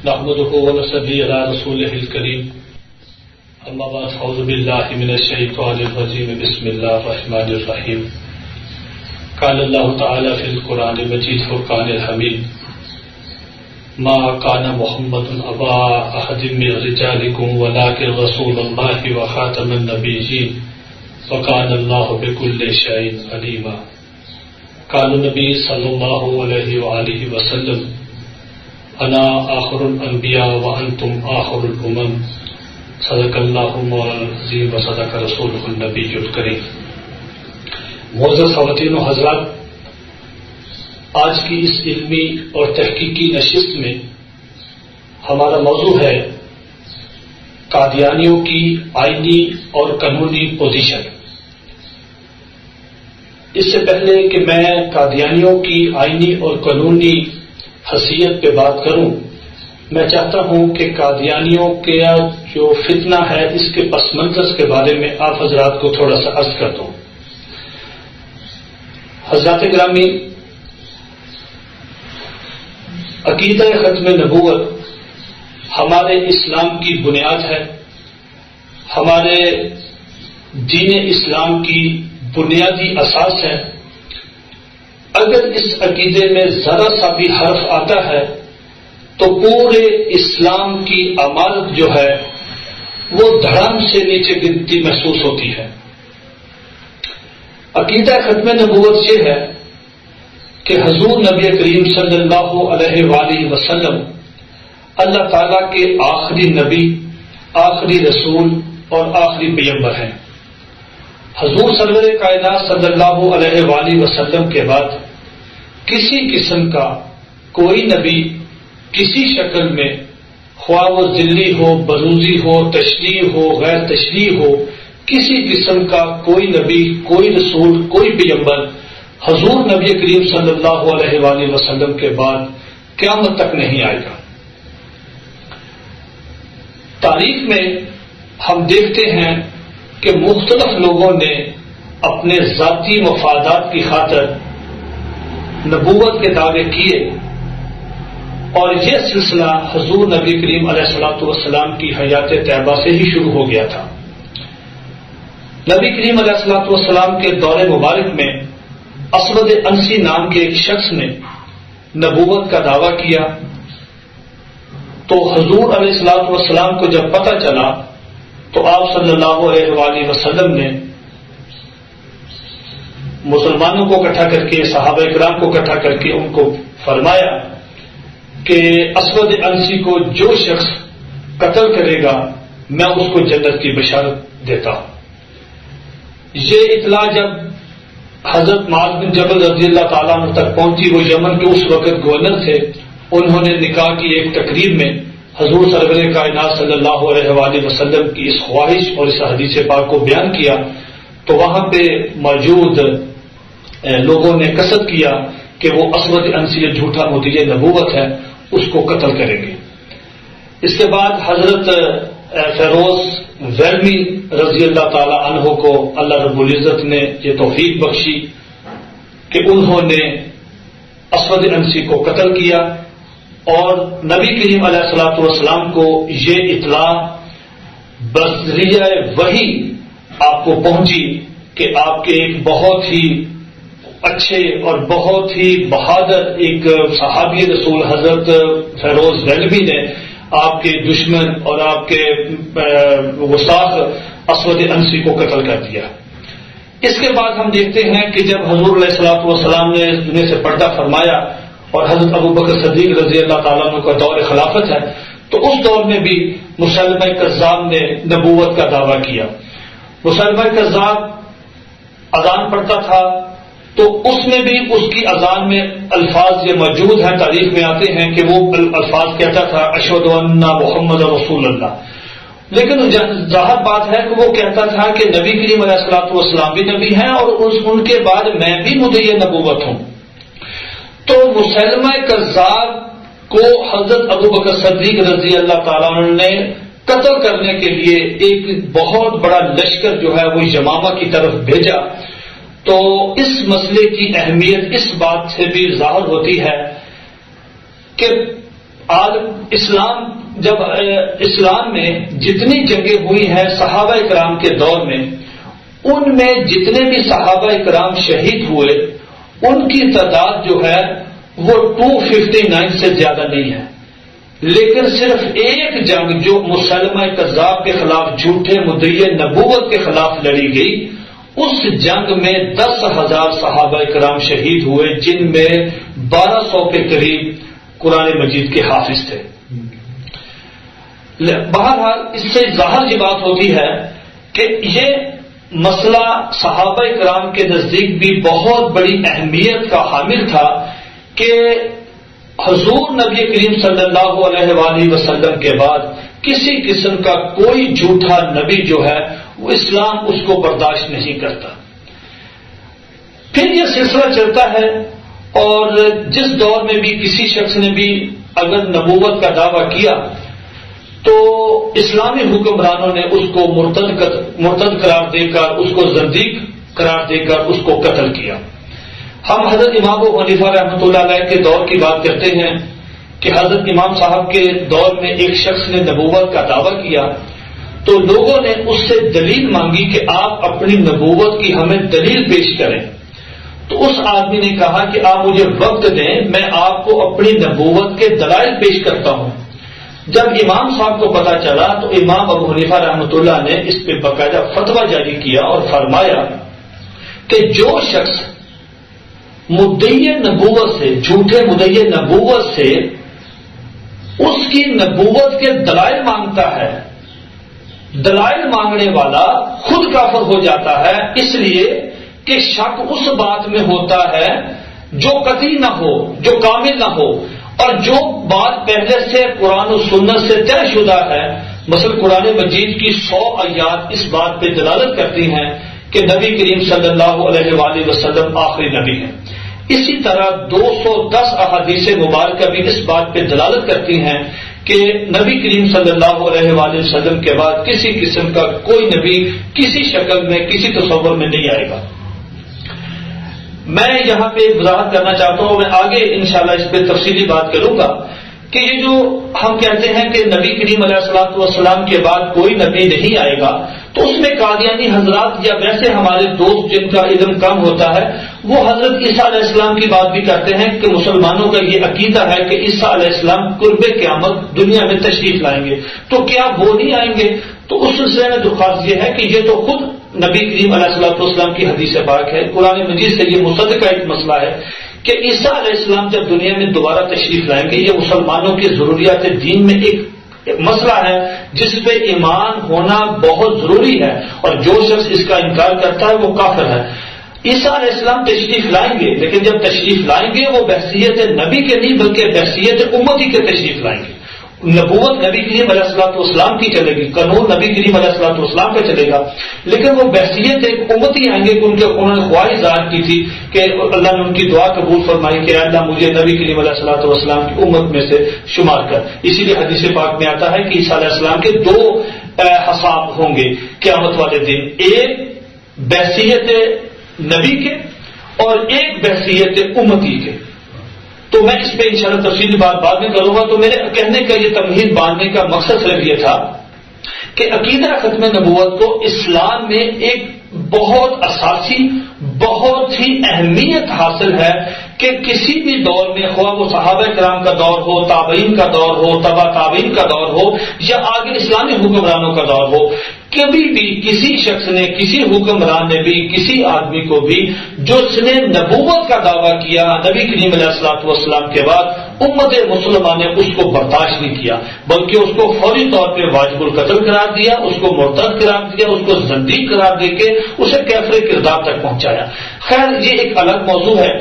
نحمده ونصلي على رسوله الكريم اما بعد اعوذ بالله من الشيطان الرجيم بسم الله الرحمن الرحيم قال الله تعالى في القرآن المجيد فرقان الحميد ما كان محمد أبا أحد من رجالكم ولكن رسول الله وخاتم النبيين وكان الله بكل شيء عليما قال النبي صلى الله عليه وآله وسلم انا آخر الانبیاء وانتم آخر الامم صدق اللہ مولانا العظیم وصدق رسولہ النبی الکریم۔ معزز خواتین و حضرات، آج کی اس علمی اور تحقیقی نشست میں ہمارا موضوع ہے قادیانیوں کی آئینی اور قانونی پوزیشن۔ اس سے پہلے کہ میں قادیانیوں کی آئینی اور قانونی حیثیت پہ بات کروں، میں چاہتا ہوں کہ قادیانیوں کا جو فتنہ ہے اس کے پس منظر کے بارے میں آپ حضرات کو تھوڑا سا عرض کر دوں۔ حضرات گرامی، عقیدہ ختم نبوت ہمارے اسلام کی بنیاد ہے، ہمارے دین اسلام کی بنیادی اساس ہے۔ اگر اس عقیدے میں ذرا سا بھی حرف آتا ہے تو پورے اسلام کی عمارت جو ہے وہ دھڑام سے نیچے گرتی محسوس ہوتی ہے۔ عقیدہ ختم نبوت یہ ہے کہ حضور نبی کریم صلی اللہ علیہ وآلہ وسلم اللہ تعالیٰ کے آخری نبی، آخری رسول اور آخری پیغمبر ہیں۔ حضور سرور کائنات صلی اللہ علیہ وآلہ وسلم کے بعد کسی قسم کا کوئی نبی کسی شکل میں، خواہ وہ ذلی ہو، بروزی ہو، تشریح ہو، غیر تشریح ہو، کسی قسم کا کوئی نبی، کوئی رسول، کوئی پیغمبر حضور نبی کریم صلی اللہ علیہ وآلہ وسلم کے بعد قیامت تک نہیں آئے گا۔ تاریخ میں ہم دیکھتے ہیں کہ مختلف لوگوں نے اپنے ذاتی مفادات کی خاطر نبوت کے دعوے کیے، اور یہ سلسلہ حضور نبی کریم علیہ الصلوۃ والسلام کی حیات طیبہ سے ہی شروع ہو گیا تھا۔ نبی کریم علیہ الصلوۃ والسلام کے دور مبارک میں اسود انسی نام کے ایک شخص نے نبوت کا دعویٰ کیا، تو حضور علیہ الصلوۃ والسلام کو جب پتہ چلا تو آپ صلی اللہ علیہ وآلہ وسلم نے مسلمانوں کو اکٹھا کر کے، صحابہ کرام کو اکٹھا کر کے ان کو فرمایا کہ اسود انسی کو جو شخص قتل کرے گا میں اس کو جنت کی بشارت دیتا ہوں۔ یہ اطلاع جب حضرت معاذ بن جبل رضی اللہ تعالیٰ عنہ تک پہنچی، وہ یمن کے اس وقت گورنر تھے، انہوں نے نکاح کی ایک تقریب میں حضور سرور کائنات صلی اللہ علیہ وآلہ وسلم کی اس خواہش اور اس حدیث پاک کو بیان کیا، تو وہاں پہ موجود لوگوں نے قصد کیا کہ وہ اسود انسی جھوٹا مدعی نبوت ہے، اس کو قتل کریں گے۔ اس کے بعد حضرت فیروز ویلمی رضی اللہ تعالی عنہ کو اللہ رب العزت نے یہ توفیق بخشی کہ انہوں نے اسود انسی کو قتل کیا، اور نبی کریم علیہ الصلوۃ والسلام کو یہ اطلاع بذریعہ وحی آپ کو پہنچی کہ آپ کے ایک بہت ہی اچھے اور بہت ہی بہادر ایک صحابی رسول حضرت فیروز ویلمی نے آپ کے دشمن اور آپ کے گستاخ اسود انسی کو قتل کر دیا۔ اس کے بعد ہم دیکھتے ہیں کہ جب حضور علیہ الصلوۃ والسلام نے اس دنیا سے پردہ فرمایا اور حضرت ابو بکر صدیق رضی اللہ تعالیٰ عنہ کا دور خلافت ہے، تو اس دور میں بھی مسلمہ کذاب نے نبوت کا دعویٰ کیا۔ مسلمہ کذاب اذان پڑھتا تھا تو اس میں بھی اس کی اذان میں الفاظ یہ موجود ہیں، تاریخ میں آتے ہیں کہ وہ الفاظ کہتا تھا اشہد ان محمد رسول اللہ، لیکن ظاہر بات ہے کہ وہ کہتا تھا کہ نبی کریم علیہ الصلوۃ والسلام بھی نبی ہیں اور ان کے بعد میں بھی مدعی نبوت ہوں۔ تو مسلمہ کذاب کو حضرت ابو بکر صدیق رضی اللہ تعالیٰ عنہ نے قتل کرنے کے لیے ایک بہت بڑا لشکر جو ہے وہ یمامہ کی طرف بھیجا، تو اس مسئلے کی اہمیت اس بات سے بھی ظاہر ہوتی ہے کہ جب اسلام میں جتنی جنگیں ہوئی ہیں صحابہ کرام کے دور میں، ان میں جتنے بھی صحابہ کرام شہید ہوئے ان کی تعداد جو ہے وہ 259 سے زیادہ نہیں ہے، لیکن صرف ایک جنگ جو مسلمہ کذاب کے خلاف، جھوٹے مدعی نبوت کے خلاف لڑی گئی، اس جنگ میں 10,000 صحابہ کرام شہید ہوئے، جن میں 1200 کے قریب قرآن مجید کے حافظ تھے۔ بہرحال اس سے ظاہر یہ بات ہوتی ہے کہ یہ مسئلہ صحابہ کرام کے نزدیک بھی بہت بڑی اہمیت کا حامل تھا کہ حضور نبی کریم صلی اللہ علیہ وآلہ وسلم کے بعد کسی قسم کا کوئی جھوٹا نبی جو ہے وہ اسلام اس کو برداشت نہیں کرتا۔ پھر یہ سلسلہ چلتا ہے، اور جس دور میں بھی کسی شخص نے بھی اگر نبوت کا دعویٰ کیا تو اسلامی حکمرانوں نے اس کو مرتد قرار دے کر، اس کو زندیق قرار دے کر اس کو قتل کیا۔ ہم حضرت امام ابو حنیفہ رحمۃ اللہ علیہ کے دور کی بات کرتے ہیں کہ حضرت امام صاحب کے دور میں ایک شخص نے نبوت کا دعویٰ کیا تو لوگوں نے اس سے دلیل مانگی کہ آپ اپنی نبوت کی ہمیں دلیل پیش کریں، تو اس آدمی نے کہا کہ آپ مجھے وقت دیں، میں آپ کو اپنی نبوت کے دلائل پیش کرتا ہوں۔ جب امام صاحب کو پتا چلا تو امام ابو حنیفہ رحمۃ اللہ نے اس پہ باقاعدہ فتویٰ جاری کیا اور فرمایا کہ جو شخص مدعی نبوت سے، جھوٹے مدعی نبوت سے اس کی نبوت کے دلائل مانگتا ہے، دلائل مانگنے والا خود کافر ہو جاتا ہے، اس لیے کہ شک اس بات میں ہوتا ہے جو قطعی نہ ہو، جو کامل نہ ہو، اور جو بات پہلے سے قرآن و سنت سے طے شدہ ہے۔ مثلا قرآن مجید کی 100 آیات اس بات پہ دلالت کرتی ہیں کہ نبی کریم صلی اللہ علیہ وآلہ وسلم آخری نبی ہیں۔ اسی طرح 210 احادیث مبارکہ بھی اس بات پہ دلالت کرتی ہیں کہ نبی کریم صلی اللہ علیہ وآلہ وسلم کے بعد کسی قسم کا کوئی نبی کسی شکل میں، کسی تصور میں نہیں آئے گا۔ میں یہاں پہ وضاحت کرنا چاہتا ہوں، میں آگے انشاءاللہ اس پہ تفصیلی بات کروں گا کہ یہ جو ہم کہتے ہیں کہ نبی کریم علیہ الصلوۃ والسلام کے بعد کوئی نبی نہیں آئے گا، تو اس میں قادیانی حضرات یا ویسے ہمارے دوست جن کا علم کم ہوتا ہے وہ حضرت عیسیٰ علیہ السلام کی بات بھی کرتے ہیں کہ مسلمانوں کا یہ عقیدہ ہے کہ عیسیٰ علیہ السلام قرب قیامت دنیا میں تشریف لائیں گے، تو کیا وہ نہیں آئیں گے؟ تو اس سلسلے میں درخواست یہ ہے کہ یہ تو خود نبی کریم علیہ الصلوۃ والسلام کی حدیث پاک ہے، قرآن مجید سے یہ مصدقہ ایک مسئلہ ہے کہ عیسیٰ علیہ السلام جب دنیا میں دوبارہ تشریف لائیں گے، یہ مسلمانوں کی ضروریات دین میں ایک مسئلہ ہے جس پہ ایمان ہونا بہت ضروری ہے، اور جو شخص اس کا انکار کرتا ہے وہ کافر ہے۔ عیسیٰ علیہ السلام تشریف لائیں گے، لیکن جب تشریف لائیں گے وہ بحثیت نبی کے نہیں بلکہ بحثیت امتی کے تشریف لائیں گے۔ نبوت نبی کریم علیہ الصلوۃ والسلام کی چلے گی، قانون نبی کریم علیہ الصلوۃ والسلام کا چلے گا، لیکن وہ بحثیت ایک امتی آئیں گے کہ انہوں نے خواہش ظاہر کی تھی کہ اللہ نے ان کی دعا قبول فرمائی کہ اللہ مجھے نبی کریم علیہ الصلوۃ والسلام کی امت میں سے شمار کر۔ اسی لیے حدیث پاک میں آتا ہے کہ عیسیٰ علیہ السلام کے 2 حساب ہوں گے قیامت والے دن، ایک بحثیت نبی کے اور ایک بحثیت امتی کے۔ تو میں اس پہ انشاءاللہ تفصیلی بات بعد میں کروں گا۔ تو میرے کہنے کا یہ تمہید باندھنے کا مقصد صرف یہ تھا کہ عقیدہ ختم نبوت کو اسلام میں ایک بہت اساسی، بہت ہی اہمیت حاصل ہے کہ کسی بھی دور میں، خواہ وہ صحابہ کرام کا دور ہو، تابعین کا دور ہو، تبع تابعین کا دور ہو، یا آگے اسلامی حکمرانوں کا دور ہو، کبھی بھی کسی شخص نے، کسی حکمران نے بھی، کسی آدمی کو بھی جس نے نبوت کا دعویٰ کیا نبی کریم علیہ الصلوۃ والسلام کے بعد، امت مسلمہ نے اس کو برداشت نہیں کیا، بلکہ اس کو فوری طور پہ واجب القتل قرار دیا، اس کو مرتد قرار دیا، اس کو زندیق قرار دے کے اسے کافر کردار تک پہنچایا۔ خیر یہ ایک الگ موضوع ہے۔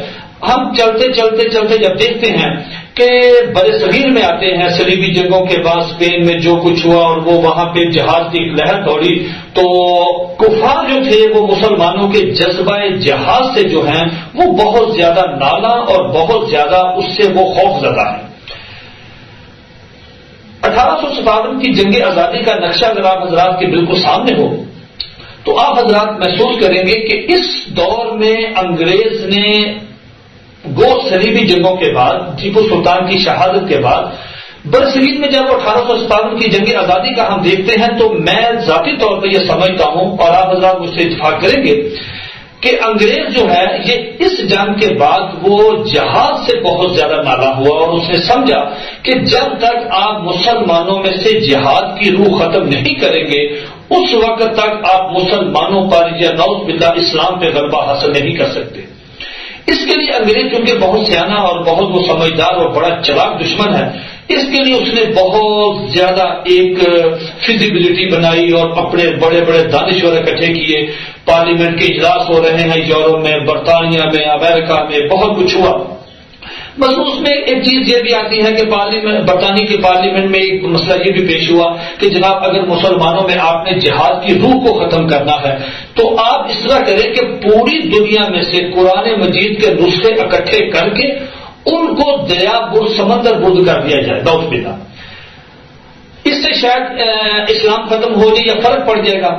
ہم چلتے جب دیکھتے ہیں کہ برے صغیر میں آتے ہیں، صلیبی جنگوں کے بعد اسپین میں جو کچھ ہوا اور وہ وہاں پہ جہاد کی ایک لہر دوڑی، تو کفار جو تھے وہ مسلمانوں کے جذبہ جہاد سے جو ہیں وہ بہت زیادہ نالا اور بہت زیادہ اس سے وہ خوف زدہ ہیں۔ 1857 کی جنگ آزادی کا نقشہ اگر آپ حضرات کے بالکل سامنے ہو تو آپ حضرات محسوس کریں گے کہ اس دور میں انگریز نے گو صلیبی جنگوں کے بعد، ٹیپو سلطان کی شہادت کے بعد برصغیر میں جب 1857 کی جنگ آزادی کا ہم دیکھتے ہیں تو میں ذاتی طور پر یہ سمجھتا ہوں اور آپ حضرات مجھ سے اتفاق کریں گے کہ انگریز جو ہے یہ اس جنگ کے بعد وہ جہاد سے بہت زیادہ نالا ہوا اور اس نے سمجھا کہ جب تک آپ مسلمانوں میں سے جہاد کی روح ختم نہیں کریں گے اس وقت تک آپ مسلمانوں پر یا نعوذ باللہ اسلام پہ غلبہ حاصل نہیں کر سکتے. اس کے لیے انگریز چونکہ بہت سیانا اور بہت وہ سمجھدار اور بڑا چلاک دشمن ہے، اس کے لیے اس نے بہت زیادہ ایک فیزیبلٹی بنائی اور اپنے بڑے بڑے دانشور اکٹھے کیے. پارلیمنٹ کے اجلاس ہو رہے ہیں یورپ میں، برطانیہ میں، امریکہ میں، بہت کچھ ہوا. بس اس میں ایک چیز یہ بھی آتی ہے کہ برطانیہ کے پارلیمنٹ میں ایک مسئلہ یہ بھی پیش ہوا کہ جناب اگر مسلمانوں میں آپ نے جہاد کی روح کو ختم کرنا ہے تو آپ اس طرح کریں کہ پوری دنیا میں سے قرآن مجید کے نسخے اکٹھے کر کے ان کو دریا برد سمندر برد کر دیا جائے. نعوذ باللہ. اس سے شاید اسلام ختم ہو جائے یا فرق پڑ جائے گا.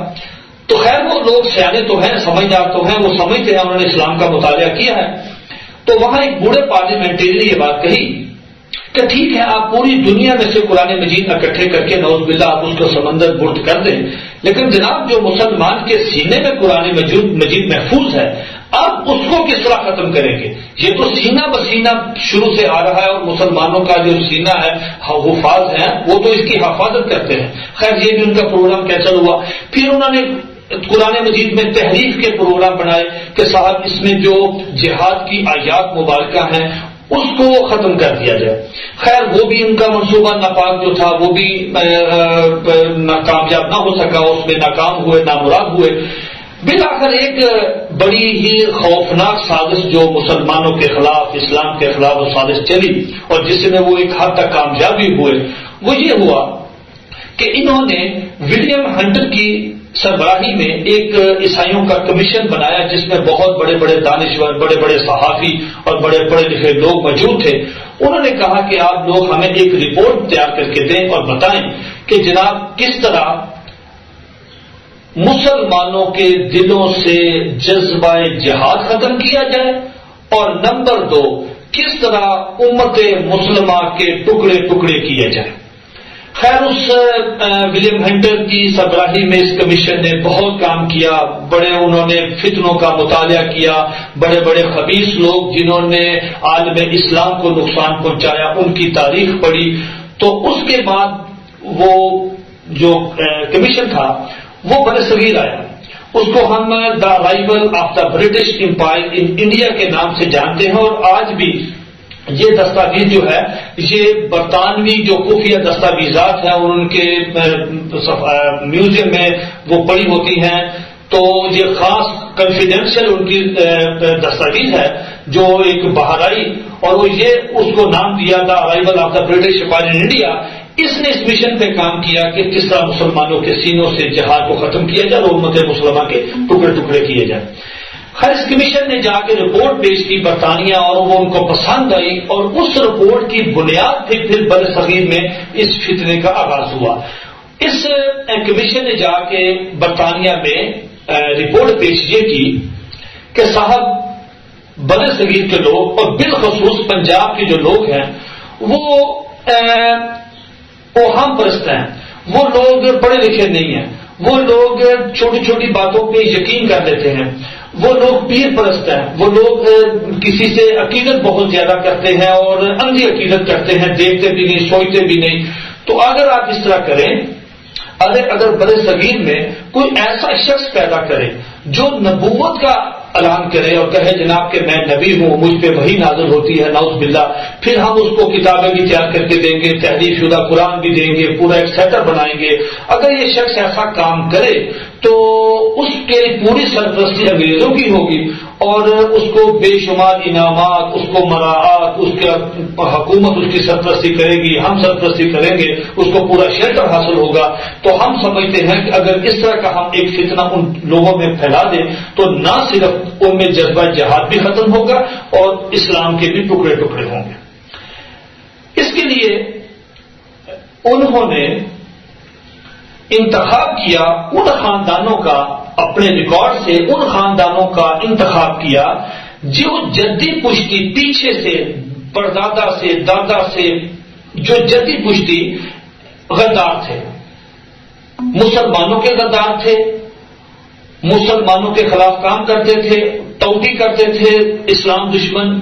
تو خیر وہ لوگ سیانے تو ہیں، سمجھدار تو ہیں، وہ سمجھتے ہیں، انہوں نے اسلام کا مطالعہ کیا ہے. تو وہاں ایک بوڑھے پارلیمنٹری نے یہ بات کہی کہ ٹھیک ہے آپ پوری دنیا میں سے قرآن مجید اکٹھے کر کے نعوذ باللہ آپ اس کو سمندر برد کر دیں، لیکن جناب جو مسلمان کے سینے میں قرآن مجید محفوظ ہے آپ اس کو کس طرح ختم کریں گے؟ یہ تو سینہ بسینہ شروع سے آ رہا ہے اور مسلمانوں کا جو سینہ ہے حفاظ ہیں وہ تو اس کی حفاظت کرتے ہیں. خیر یہ بھی ان کا پروگرام کینسل ہوا. پھر انہوں نے قرآن مجید میں تحریف کے پروگرام بنائے کہ صاحب اس میں جو جہاد کی آیات مبارکہ ہیں اس کو ختم کر دیا جائے. خیر وہ بھی ان کا منصوبہ ناپاک جو تھا وہ بھی کامیاب نہ ہو سکا، اس میں ناکام ہوئے، نامراد ہوئے. بالآخر ایک بڑی ہی خوفناک سازش جو مسلمانوں کے خلاف، اسلام کے خلاف وہ سازش چلی اور جس میں وہ ایک حد تک کامیابی ہوئے، وہ یہ ہوا کہ انہوں نے ولیم ہنٹر کی سربراہی میں ایک عیسائیوں کا کمیشن بنایا جس میں بہت بڑے بڑے دانشور، بڑے بڑے صحافی اور بڑے پڑھے لکھے لوگ موجود تھے. انہوں نے کہا کہ آپ لوگ ہمیں ایک رپورٹ تیار کر کے دیں اور بتائیں کہ جناب کس طرح مسلمانوں کے دلوں سے جذبہ جہاد ختم کیا جائے، اور نمبر 2 کس طرح امت مسلمہ کے ٹکڑے ٹکڑے کیے جائیں. خیر اس ولیم ہنٹر کی سربراہی میں اس کمیشن نے بہت کام کیا. بڑے انہوں نے فتنوں کا مطالعہ کیا، بڑے بڑے خبیث لوگ جنہوں نے عالم اسلام کو نقصان پہنچایا ان کی تاریخ پڑھی. تو اس کے بعد وہ جو کمیشن تھا وہ برصغیر آیا. اس کو ہم the arrival of the British empire in India کے نام سے جانتے ہیں، اور آج بھی یہ دستاویز جو ہے یہ برطانوی جو خفیہ دستاویزات ہیں اور ان کے میوزیم میں وہ پڑی ہوتی ہیں. تو یہ خاص کنفیڈینشیل ان کی دستاویز ہے جو ایک باہر آئی، اور وہ یہ اس کو نام دیا تھا arrival of the British empire in India. اس نے اس مشن پہ کام کیا کہ کس طرح مسلمانوں کے سینوں سے جہاد کو ختم کیا جائے اور امت مسلمہ کے ٹکڑے ٹکڑے کیے جائیں. خیر اس کمیشن نے جا کے رپورٹ پیش کی برطانیہ اور وہ ان کو پسند آئی، اور اس رپورٹ کی بنیاد پہ پھر برصغیر میں اس فتنے کا آغاز ہوا. اس کمیشن نے جا کے برطانیہ میں رپورٹ پیش یہ کی کہ صاحب برصغیر کے لوگ اور بالخصوص پنجاب کے جو لوگ ہیں وہ ہم پرست ہیں، وہ لوگ پڑھے لکھے نہیں ہیں، وہ لوگ چھوٹی چھوٹی باتوں پہ یقین کر لیتے ہیں، وہ لوگ پیر پرست ہیں، وہ لوگ کسی سے عقیدت بہت زیادہ کرتے ہیں اور اندھی عقیدت کرتے ہیں، دیکھتے بھی نہیں، سوچتے بھی نہیں. تو اگر آپ اس طرح کریں، اگر برصغیر میں کوئی ایسا شخص پیدا کرے جو نبوت کا اعلان کرے اور کہے جناب کہ میں نبی ہوں، مجھ پہ وحی نازل ہوتی ہے، نعوذ باللہ، پھر ہم اس کو کتابیں بھی تیار کر کے دیں گے، تحریف شدہ قرآن بھی دیں گے، پورا ایک سیٹ اپ بنائیں گے. اگر یہ شخص ایسا کام کرے تو اس کے پوری سرپرستی انگریزوں کی ہوگی اور اس کو بے شمار انعامات، اس کو مراعات، اس کا حکومت اس کی سرپرستی کرے گی، ہم سرپرستی کریں گے، اس کو پورا شیلٹر حاصل ہوگا. تو ہم سمجھتے ہیں کہ اگر اس طرح کا ہم ایک فتنہ ان لوگوں میں پھیلا دیں تو نہ صرف ان میں جذبہ جہاد بھی ختم ہوگا اور اسلام کے بھی ٹکڑے ٹکڑے ہوں گے. اس کے لیے انہوں نے انتخاب کیا ان خاندانوں کا، اپنے ریکارڈ سے ان خاندانوں کا انتخاب کیا جو جدی پشتی پیچھے سے پردادا سے، دادا سے جو جدی پشتی غدار تھے، مسلمانوں کے غدار تھے، مسلمانوں کے خلاف کام کرتے تھے، توٹی کرتے تھے اسلام دشمن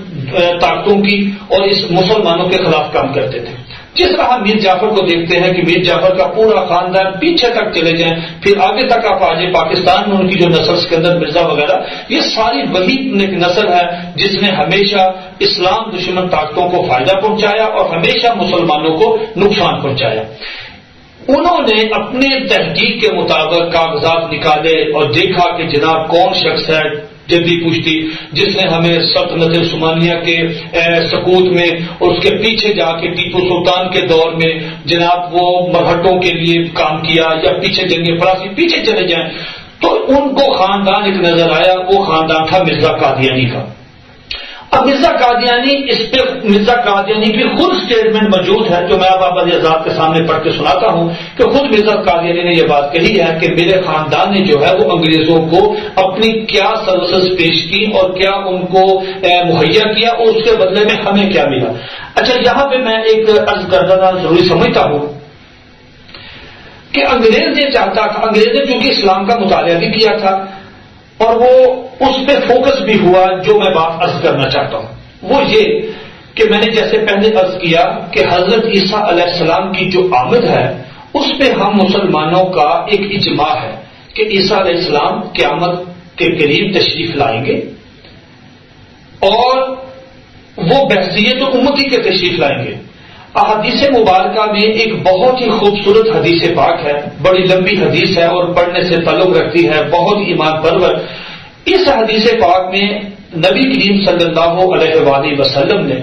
طاقتوں کی، اور اس مسلمانوں کے خلاف کام کرتے تھے. جس طرح ہم میر جعفر کو دیکھتے ہیں کہ میر جعفر کا پورا خاندان پیچھے تک چلے جائیں، پھر آگے تک آپ آ جائیں پاکستان میں ان کی جو نسل سکندر مرزا وغیرہ، یہ ساری وہی نسل ہے جس نے ہمیشہ اسلام دشمن طاقتوں کو فائدہ پہنچایا اور ہمیشہ مسلمانوں کو نقصان پہنچایا. انہوں نے اپنے تحقیق کے مطابق کاغذات نکالے اور دیکھا کہ جناب کون شخص ہے جدی پشتی جس نے ہمیں سلطنت عثمانیہ کے سقوط میں اور اس کے پیچھے جا کے ٹیپو سلطان کے دور میں جناب وہ مرہٹوں کے لیے کام کیا، یا پیچھے جنگ فراسی پیچھے چلے جائیں. تو ان کو خاندان ایک نظر آیا، وہ خاندان تھا مرزا قادیانی کا. اب مرزا قادیانی، اس پہ مرزا قادیانی کی خود سٹیٹمنٹ موجود ہے جو میں اب آپ حضرات کے سامنے پڑھ کے سناتا ہوں کہ خود مرزا قادیانی نے یہ بات کہی ہے کہ میرے خاندان نے جو ہے وہ انگریزوں کو اپنی کیا سروسز پیش کی اور کیا ان کو مہیا کیا اور اس کے بدلے میں ہمیں کیا ملا. اچھا، یہاں پہ میں ایک عرض کرنا ضروری سمجھتا ہوں کہ انگریز یہ چاہتا تھا، انگریز نے چونکہ اسلام کا مطالعہ بھی کیا تھا اور وہ اس پہ فوکس بھی ہوا. جو میں بات عرض کرنا چاہتا ہوں وہ یہ کہ میں نے جیسے پہلے عرض کیا کہ حضرت عیسیٰ علیہ السلام کی جو آمد ہے اس پہ ہم مسلمانوں کا ایک اجماع ہے کہ عیسیٰ علیہ السلام قیامت کے قریب تشریف لائیں گے اور وہ بحثیت امتی کے تشریف لائیں گے. احادیث مبارکہ میں ایک بہت ہی خوبصورت حدیث پاک ہے، بڑی لمبی حدیث ہے اور پڑھنے سے تعلق رکھتی ہے، بہت ایمان پرور. اس حدیث پاک میں نبی کریم صلی اللہ علیہ وآلہ وسلم نے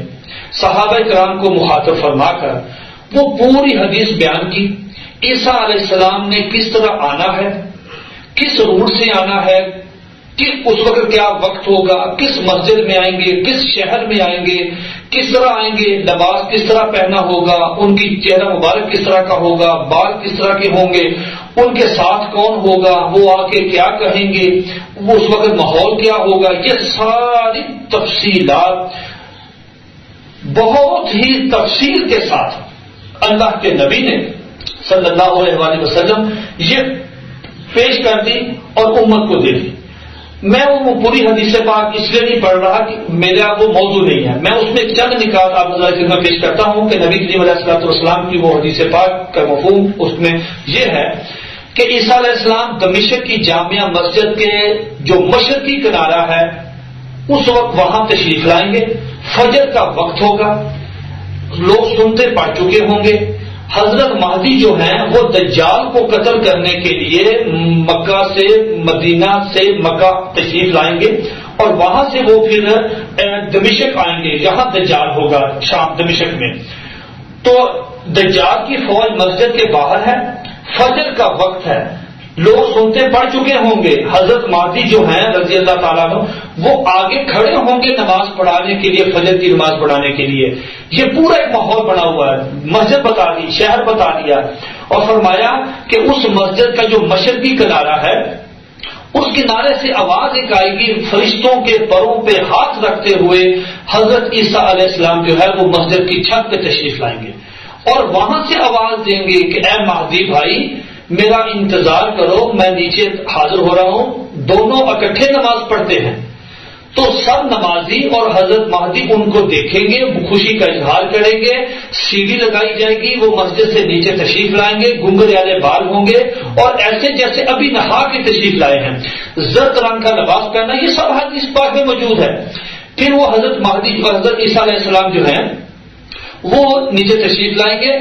صحابہ کرام کو مخاطب فرما کر وہ پوری حدیث بیان کی. عیسیٰ علیہ السلام نے کس طرح آنا ہے، کس روٹ سے آنا ہے، کہ اس وقت کیا وقت ہوگا، کس مسجد میں آئیں گے، کس شہر میں آئیں گے، کس طرح آئیں گے، لباس کس طرح پہنا ہوگا، ان کی چہرہ مبارک کس طرح کا ہوگا، بال کس طرح کے ہوں گے، ان کے ساتھ کون ہوگا، وہ آ کے کیا کہیں گے، وہ اس وقت ماحول کیا ہوگا. یہ ساری تفصیلات بہت ہی تفصیل کے ساتھ اللہ کے نبی نے صلی اللہ علیہ وآلہ وسلم یہ پیش کر دی اور امت کو دے دی. میں وہ پوری حدیث پاک اس لیے نہیں پڑھ رہا کہ میرا وہ موضوع نہیں ہے، میں اس میں چند نکات آپ میں پیش کرتا ہوں کہ نبی کریم علیہ السلام کی وہ حدیث پاک کا مفہوم اس میں یہ ہے کہ عیسیٰ علیہ السلام دمشق کی جامعہ مسجد کے جو مشرقی کنارہ ہے اس وقت وہاں تشریف لائیں گے. فجر کا وقت ہوگا، لوگ سنتے پڑھ چکے ہوں گے. حضرت مہدی جو ہیں وہ دجال کو قتل کرنے کے لیے مکہ سے مدینہ سے مکہ تشریف لائیں گے اور وہاں سے وہ پھر دمشق آئیں گے، یہاں دجال ہوگا شام دمشق میں. تو دجال کی فوج مسجد کے باہر ہے، فجر کا وقت ہے، لوگ سنتے پڑھ چکے ہوں گے. حضرت مہدی جو ہیں رضی اللہ تعالیٰ عنہ وہ آگے کھڑے ہوں گے نماز پڑھانے کے لیے، فجر کی نماز پڑھانے کے لیے. یہ پورا ایک ماحول بنا ہوا ہے، مسجد بتا دی، شہر بتا دیا اور فرمایا کہ اس مسجد کا جو مشرقی کنارہ ہے اس کنارے سے آواز ایک آئے گی، فرشتوں کے پروں پہ ہاتھ رکھتے ہوئے حضرت عیسیٰ علیہ السلام جو ہے وہ مسجد کی چھت پہ تشریف لائیں گے اور وہاں سے آواز دیں گے کہ اے مہدی بھائی میرا انتظار کرو، میں نیچے حاضر ہو رہا ہوں. دونوں اکٹھے نماز پڑھتے ہیں تو سب نمازی اور حضرت مہدی ان کو دیکھیں گے، خوشی کا اظہار کریں گے، سیڑھی لگائی جائے گی، وہ مسجد سے نیچے تشریف لائیں گے، گنگرے والے بال ہوں گے اور ایسے جیسے ابھی نہا کے تشریف لائے ہیں، زرد رنگ کا لباس پہنا. یہ سب حدیث پاک میں موجود ہے. پھر وہ حضرت مہدی حضرت عیسیٰ علیہ السلام جو ہیں وہ نیچے تشریف لائیں گے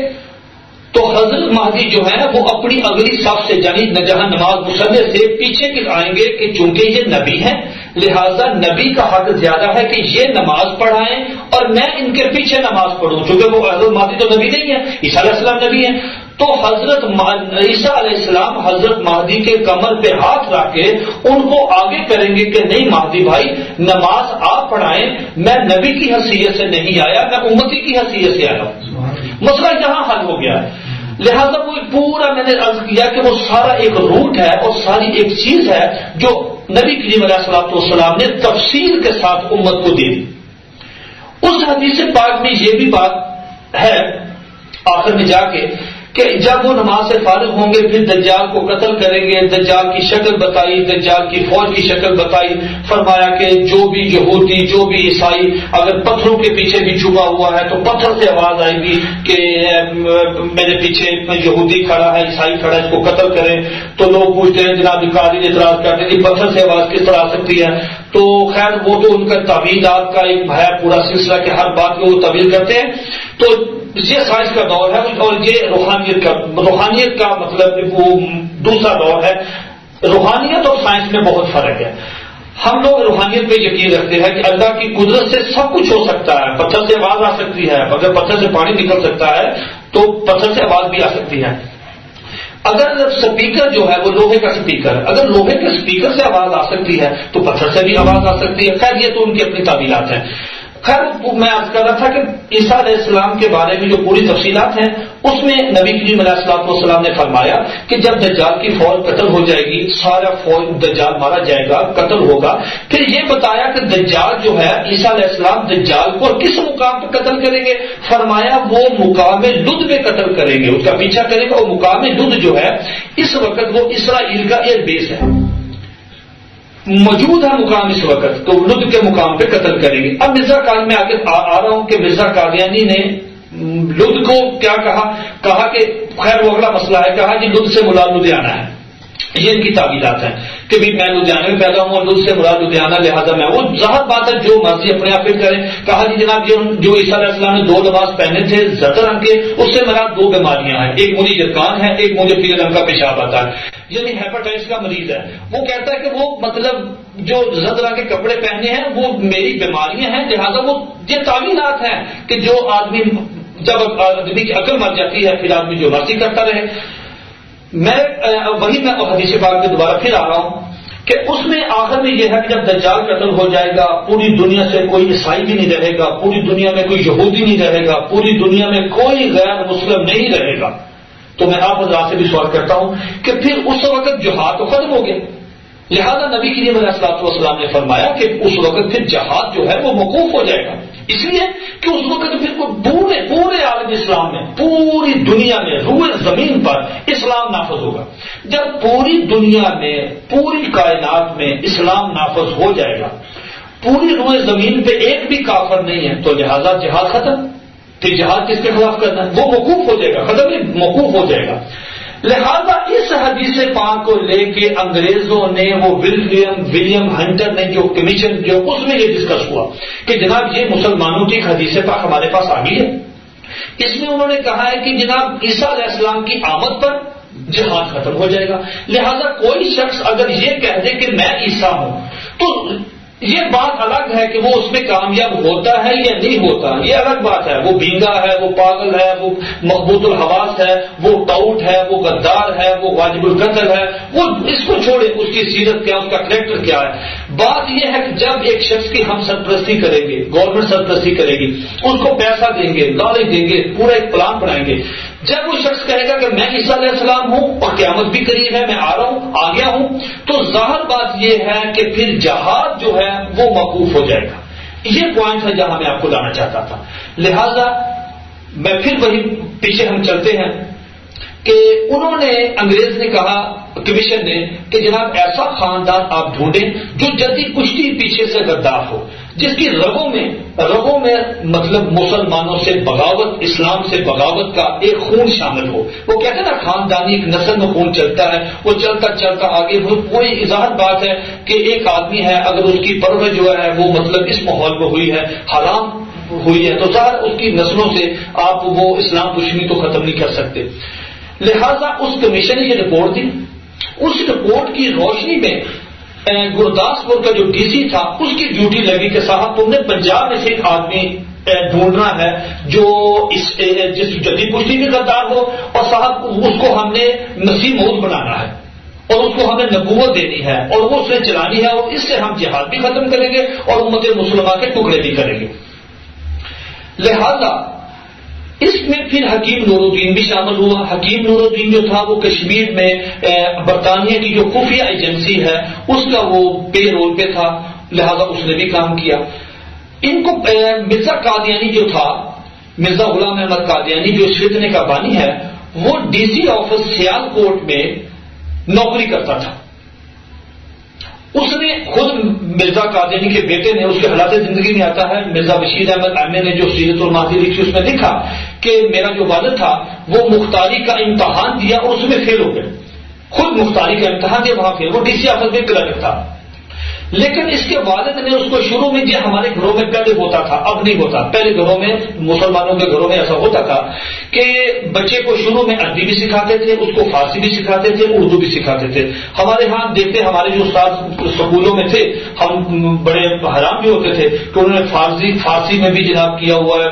تو حضرت مہدی جو ہے وہ اپنی اگلی صف سے یعنی جہاں نماز مصلی سے پیچھے آئیں گے کہ چونکہ یہ نبی ہیں لہذا نبی کا حق زیادہ ہے کہ یہ نماز پڑھائیں اور میں ان کے پیچھے نماز پڑھوں، چونکہ وہ حضرت مہدی تو نبی نہیں ہے، عیسیٰ علیہ السلام نبی ہیں. تو حضرت عیسیٰ علیہ السلام حضرت مہدی کے کمر پہ ہاتھ رکھ کے ان کو آگے کریں گے کہ نہیں مہدی بھائی نماز آپ پڑھائیں، میں نبی کی حیثیت سے نہیں آیا، میں امتی کی حیثیت سے آیا ہوں. مسئلہ یہاں حل ہو گیا. لہذا وہ پورا میں نے عرض کیا کہ وہ سارا ایک روٹ ہے اور ساری ایک چیز ہے جو نبی کریم علیہ الصلوۃ والسلام نے تفصیل کے ساتھ امت کو دی. اس حدیث پاک میں یہ بھی بات ہے آخر میں جا کے کہ جب وہ نماز سے فارغ ہوں گے پھر دجال کو قتل کریں گے. دجال کی شکل بتائی, دجال کی فوج کی شکل بتائی. فرمایا کہ جو بھی یہودی, جو بھی عیسائی اگر پتھروں کے پیچھے بھی چھپا ہوا ہے تو پتھر سے آواز آئے گی کہ میرے پیچھے یہودی کھڑا ہے, عیسائی کھڑا ہے, اس کو قتل کریں. تو لوگ پوچھتے ہیں جناب قاضی اعتراض کرتے ہیں کہ پتھر سے آواز کس طرح آ سکتی ہے. تو خیر وہ تو ان کا تعویلات کا ایک ہے پورا سلسلہ کہ ہر بات کو وہ تعویل کرتے ہیں. تو یہ سائنس کا دور ہے اور یہ روحانیت کا مطلب وہ دوسرا دور ہے. روحانیت اور سائنس میں بہت فرق ہے. ہم لوگ روحانیت پہ یقین رکھتے ہیں کہ اللہ کی قدرت سے سب کچھ ہو سکتا ہے. پتھر سے آواز آ سکتی ہے, اگر پتھر سے پانی نکل سکتا ہے تو پتھر سے آواز بھی آ سکتی ہے. اگر سپیکر جو ہے وہ لوہے کا سپیکر, اگر لوہے کے سپیکر سے آواز آ سکتی ہے تو پتھر سے بھی آواز آ سکتی ہے. خیر یہ تو ان کی اپنی تعبیرات ہیں. خیر میں عرض کر رہا تھا کہ عیسیٰ علیہ السلام کے بارے میں جو پوری تفصیلات ہیں اس میں نبی کریم علیہ الصلوۃ والسلام نے فرمایا کہ جب دجال کی فوج قتل ہو جائے گی, سارا فوج دجال مارا جائے گا, قتل ہوگا. پھر یہ بتایا کہ دجال جو ہے عیسیٰ علیہ السلام دجال کو کس مقام پہ قتل کریں گے. فرمایا وہ مقام لد میں قتل کریں گے, اس کا پیچھا کریں گے. وہ مقام لد جو ہے اس وقت وہ اسرائیل کا ایئر بیس ہے, موجود ہے مقام اس وقت, تو لد کے مقام پہ قتل کریں گے. اب مرزا قادیانی میں آگے آ رہا ہوں کہ مرزا قادیانی نے لد کو کیا کہا کہ خیر وہ اگلا مسئلہ ہے, کہا کہ لد سے مراد لدھیانہ ہے. یہ ان کی تعبیرات ہیں کہ بھی میں لدھیانے میں پیدا ہوں اور لد سے مراد لدھیانہ, لہٰذا میں وہ ظاہر بات ہے جو مرضی اپنے آپ پھر کریں. کہا جی جناب جو عیسیٰ علیہ السلام نے 2 لباس پہنے تھے زرد رنگ کے, اس سے مراد 2 بیماریاں ہیں, ایک مجھے جرکان ہے, ایک مجھے پیلے رنگ کا پیشاب آتا ہے, یعنی ہیپاٹائٹس کا مریض ہے. وہ کہتا ہے کہ وہ مطلب جو زرد رنگ کے کپڑے پہنے ہیں وہ میری بیماریاں ہیں, لہٰذا وہ یہ تعویلات ہیں کہ جو آدمی جب آدمی کی عقل مر جاتی ہے پھر آدمی جو مرضی کرتا رہے. میں حدیث پاک میں دوبارہ پھر آ رہا ہوں کہ اس میں آخر میں یہ ہے کہ جب دجال قتل ہو جائے گا پوری دنیا سے کوئی عیسائی بھی نہیں رہے گا, پوری دنیا میں کوئی یہودی نہیں رہے گا, پوری دنیا میں کوئی غیر مسلم نہیں رہے گا. تو میں آپ حضرات سے بھی سوال کرتا ہوں کہ پھر اس وقت جہاد تو ختم ہو گیا. لہذا نبی کریم علیہ الصلوۃ والسلام نے فرمایا کہ اس وقت پھر جہاد جو ہے وہ موقوف ہو جائے گا, اس لیے کہ اس وقت پھر پورے عالم اسلام میں, پوری دنیا میں, روئے زمین پر اسلام نافذ ہوگا. جب پوری دنیا میں, پوری کائنات میں اسلام نافذ ہو جائے گا, پوری روئے زمین پہ ایک بھی کافر نہیں ہے, تو لہذا جہاد ختم. پھر جہاد کس کے خلاف کرنا ہے, وہ موقوف ہو جائے گا, ختم نہیں موقوف ہو جائے گا. لہذا اس حدیث پاک کو لے کے انگریزوں نے وہ ولیم ہنٹر نے جو کمیشن جو اس میں یہ ڈسکس ہوا کہ جناب یہ مسلمانوں کی حدیث پاک ہمارے پاس آ گئی ہے. اس میں انہوں نے کہا ہے کہ جناب عیسیٰ علیہ السلام کی آمد پر جہاد ختم ہو جائے گا. لہذا کوئی شخص اگر یہ کہہ دے کہ میں عیسیٰ ہوں تو یہ بات الگ ہے کہ وہ اس میں کامیاب ہوتا ہے یا نہیں ہوتا, یہ الگ بات ہے. وہ بینگا ہے, وہ پاگل ہے, وہ مقبوض الحواس ہے, وہ ٹاؤٹ ہے, وہ غدار ہے, وہ واجب القتل ہے, وہ اس کو چھوڑے, اس کی سیرت کیا, اس کا کریکٹر کیا ہے. بات یہ ہے کہ جب ایک شخص کی ہم سرپرستی کریں گے, گورنمنٹ سرپرستی کرے گی, اس کو پیسہ دیں گے, لالچ دیں گے, پورا ایک پلان بنائیں گے, جب وہ شخص کہے گا کہ میں عیسیٰ علیہ السلام ہوں اور قیامت بھی قریب ہے, میں آ رہا ہوں, آ گیا ہوں, تو ظاہر بات یہ ہے کہ پھر جہاد جو ہے وہ موقوف ہو جائے گا. یہ پوائنٹ ہے جہاں میں آپ کو لانا چاہتا تھا. لہذا میں پھر وہی پیچھے ہم چلتے ہیں کہ انہوں نے, انگریز نے کہا, کمیشن نے, کہ جناب ایسا خاندان آپ ڈھونڈیں جو جدی کشتی پیچھے سے غدار ہو, جس کی رگوں میں مطلب مسلمانوں سے بغاوت, اسلام سے بغاوت کا ایک خون شامل ہو. وہ کہتے ہیں نا خاندانی ایک نسل میں خون چلتا ہے, وہ چلتا آگے. وہ کوئی اظہار بات ہے کہ ایک آدمی ہے, اگر اس کی پرورش جو ہے وہ مطلب اس ماحول میں ہوئی ہے, حرام ہوئی ہے, تو ظاہر اس کی نسلوں سے آپ وہ اسلام دشمنی تو ختم نہیں کر سکتے. لہذا اس کمیشن نے یہ رپورٹ دی. اس رپورٹ کی روشنی میں گرداسپور کا جو ڈی سی تھا اس کی ڈیوٹی لگی کہ صاحب تم نے پنجاب میں سے ایک آدمی ڈھونڈنا ہے جو جس جدید پشتی بھی غدار ہو, اور صاحب اس کو ہم نے مسیح موعود بنانا ہے اور اس کو ہمیں نبوت دینی ہے اور وہ اسے چلانی ہے, اور اس سے ہم جہاد بھی ختم کریں گے اور امت مسلمہ کے ٹکڑے بھی کریں گے. لہذا اس میں پھر حکیم نور الدین بھی شامل ہوا. حکیم نور الدین جو تھا وہ کشمیر میں برطانیہ کی جو خفیہ ایجنسی ہے اس کا وہ پے رول پہ تھا, لہذا اس نے بھی کام کیا. ان کو مرزا قادیانی جو تھا مرزا غلام احمد قادیانی جو اس فتنے کا بانی ہے، وہ ڈی سی آفس سیال کوٹ میں نوکری کرتا تھا. اس نے خود مرزا قادیانی کے بیٹے نے، اس کے حالات زندگی میں آتا ہے، مرزا بشیر احمد ایم اے نے جو سیرت المہدی لکھی اس میں لکھا کہ میرا جو والد تھا وہ مختاری کا امتحان دیا اور اس میں فیل ہو گئے. خود مختاری کا امتحان دیا، وہاں فیل. وہ ڈی سی آفس میں کلرک تھا. لیکن اس کے والد نے اس کو شروع میں جو ہمارے گھروں میں پہلے ہوتا تھا، اب نہیں ہوتا، پہلے گھروں میں مسلمانوں کے گھروں میں ایسا ہوتا تھا کہ بچے کو شروع میں عربی بھی سکھاتے تھے، اس کو فارسی بھی سکھاتے تھے، اردو بھی سکھاتے تھے. ہمارے ہاں دیکھتے ہمارے جو استاد سکولوں میں تھے، ہم بڑے حیران بھی ہوتے تھے کہ انہوں نے فارسی میں بھی جناب کیا ہوا ہے،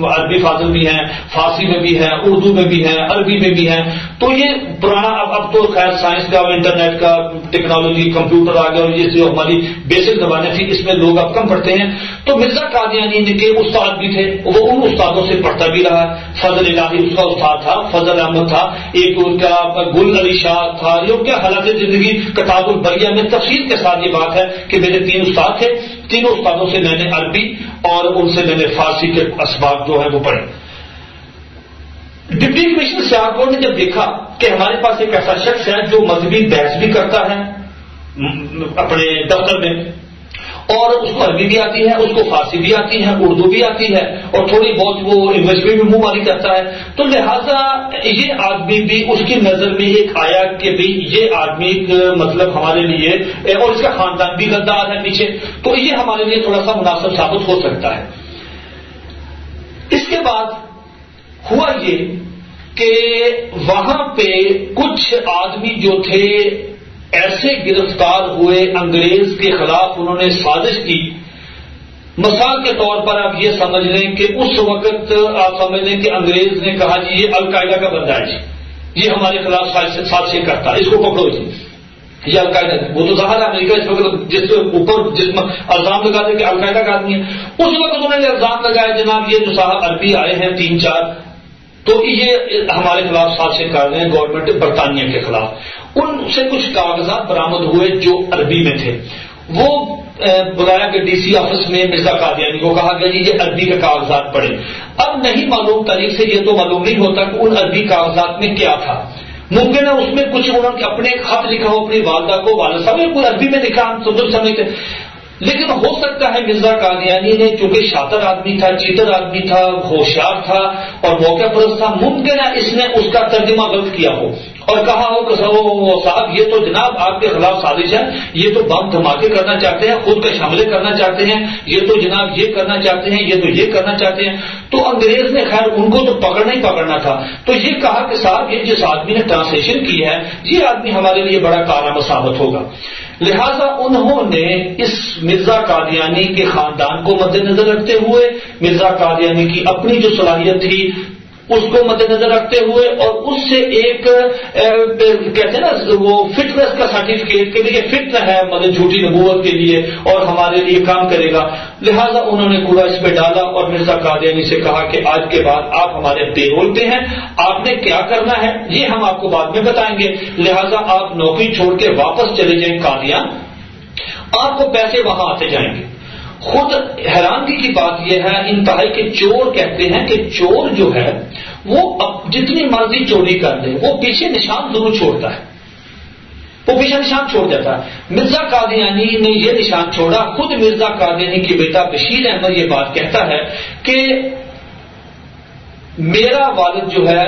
عربی فاضل بھی ہیں، فارسی میں بھی ہیں، اردو میں بھی ہیں، عربی میں بھی ہیں. تو یہ پرانا اب تو خیر سائنس کا، انٹرنیٹ کا، ٹیکنالوجی، کمپیوٹر آ گیا، اور یہ جو ہماری بیسک زبانیں تھیں اس میں لوگ اب کم پڑھتے ہیں. تو مرزا قادیانی کے استاد بھی تھے، وہ ان استادوں سے پڑھتا بھی رہا. فضل الہی اس کا استاد تھا، فضل احمد تھا، ایک ان کا گل علی شاہ تھا. یہ کیا حالات زندگی کتاب البریہ میں تفصیل کے ساتھ یہ بات ہے کہ میرے 3 استاد تھے. تینوں استادوں سے میں نے عربی اور ان سے میں نے فارسی کے اسباق جو ہیں وہ پڑھے. ڈپٹی کمشنر سیالکوٹ نے جب دیکھا کہ ہمارے پاس ایک ایسا شخص ہے جو مذہبی بحث بھی کرتا ہے اپنے دفتر میں، اور اس کو عربی بھی آتی ہے، اس کو فارسی بھی آتی ہے، اردو بھی آتی ہے، اور تھوڑی بہت وہ انگلش میں بھی منہ ماری کرتا ہے، تو لہذا یہ آدمی بھی اس کی نظر میں ایک آیا کہ بھی یہ آدمی مطلب ہمارے لیے، اور اس کا خاندان بھی غدار ہے پیچھے، تو یہ ہمارے لیے تھوڑا سا مناسب ثابت ہو سکتا ہے. اس کے بعد ہوا یہ کہ وہاں پہ کچھ آدمی جو تھے ایسے گرفتار ہوئے، انگریز کے خلاف انہوں نے سازش کی. مثال کے طور پر آپ یہ سمجھ لیں کہ اس وقت آپ سمجھ لیں کہ انگریز نے کہا جی یہ القاعدہ کا بندہ ہے، جی یہ ہمارے خلاف سازشیں کرتا ہے، اس کو پکڑو جی، یہ القاعدہ. وہ تو ظاہر ہے امریکہ اس وقت جس اوپر جس الزام لگا دے کہ القاعدہ کا آدمی ہے، اس وقت انہوں نے الزام لگایا جناب یہ جو صاحب عربی آئے ہیں 3-4 تو یہ ہمارے خلاف سازشیں کر رہے ہیں گورنمنٹ برطانیہ کے خلاف. ان سے کچھ کاغذات برآمد ہوئے جو عربی میں تھے. وہ بلایا کہ ڈی سی آفس میں مرزا قادیانی کو کہا گیا یہ عربی کے کاغذات پڑھے. اب نہیں معلوم تاریخ سے یہ تو معلوم نہیں ہوتا کہ ان عربی کاغذات میں کیا تھا. ممکن ہے اس میں کچھ انہوں نے اپنے خط لکھا ہو اپنی والدہ کو، والد صاحب نے کوئی عربی میں لکھا، ہم سمجھ سمجھتے. لیکن ہو سکتا ہے مرزا قادیانی نے چونکہ شاطر آدمی تھا، چیٹر آدمی تھا، ہوشیار تھا اور موقع پرست تھا، ممکن ہے اس نے اس کا ترجمہ غلط کیا ہو اور کہا ہو کہ صاحب یہ تو جناب آپ کے خلاف سازش ہے، یہ تو بم دھماکے کرنا چاہتے ہیں، خود کا حملے کرنا چاہتے ہیں، یہ تو جناب یہ کرنا چاہتے ہیں، یہ تو یہ کرنا چاہتے ہیں. تو انگریز نے خیر ان کو تو پکڑنا ہی پکڑنا تھا، تو یہ کہا کہ صاحب یہ جس آدمی نے ٹرانسلیشن کی ہے یہ آدمی ہمارے لیے بڑا کارآمد ثابت ہوگا. لہذا انہوں نے اس مرزا قادیانی کے خاندان کو مد نظر رکھتے ہوئے، مرزا قادیانی کی اپنی جو صلاحیت تھی اس کو مد نظر رکھتے ہوئے، اور اس سے ایک کہتے ہیں نا وہ فٹنس کا سرٹیفکیٹ کہ یہ فٹ ہے مطلب جھوٹی نبوت کے لیے اور ہمارے لیے کام کرے گا. لہذا انہوں نے کوڑا اس پہ ڈالا اور مرزا قادیانی سے کہا کہ آج کے بعد آپ ہمارے پے رول پہ ہیں، آپ نے کیا کرنا ہے یہ ہم آپ کو بعد میں بتائیں گے، لہذا آپ نوکری چھوڑ کے واپس چلے جائیں قادیان، آپ کو پیسے وہاں آتے جائیں گے. خود حیرانگی کی بات یہ ہے انتہائی کہ چور کہتے ہیں کہ چور جو ہے وہ جتنی مرضی چوری کر لے وہ پیچھے نشان ضرور چھوڑتا ہے، وہ پیچھے نشان چھوڑ جاتا ہے. مرزا قادیانی نے یہ نشان چھوڑا. خود مرزا قادیانی کی بیٹا بشیر احمد یہ بات کہتا ہے کہ میرا والد جو ہے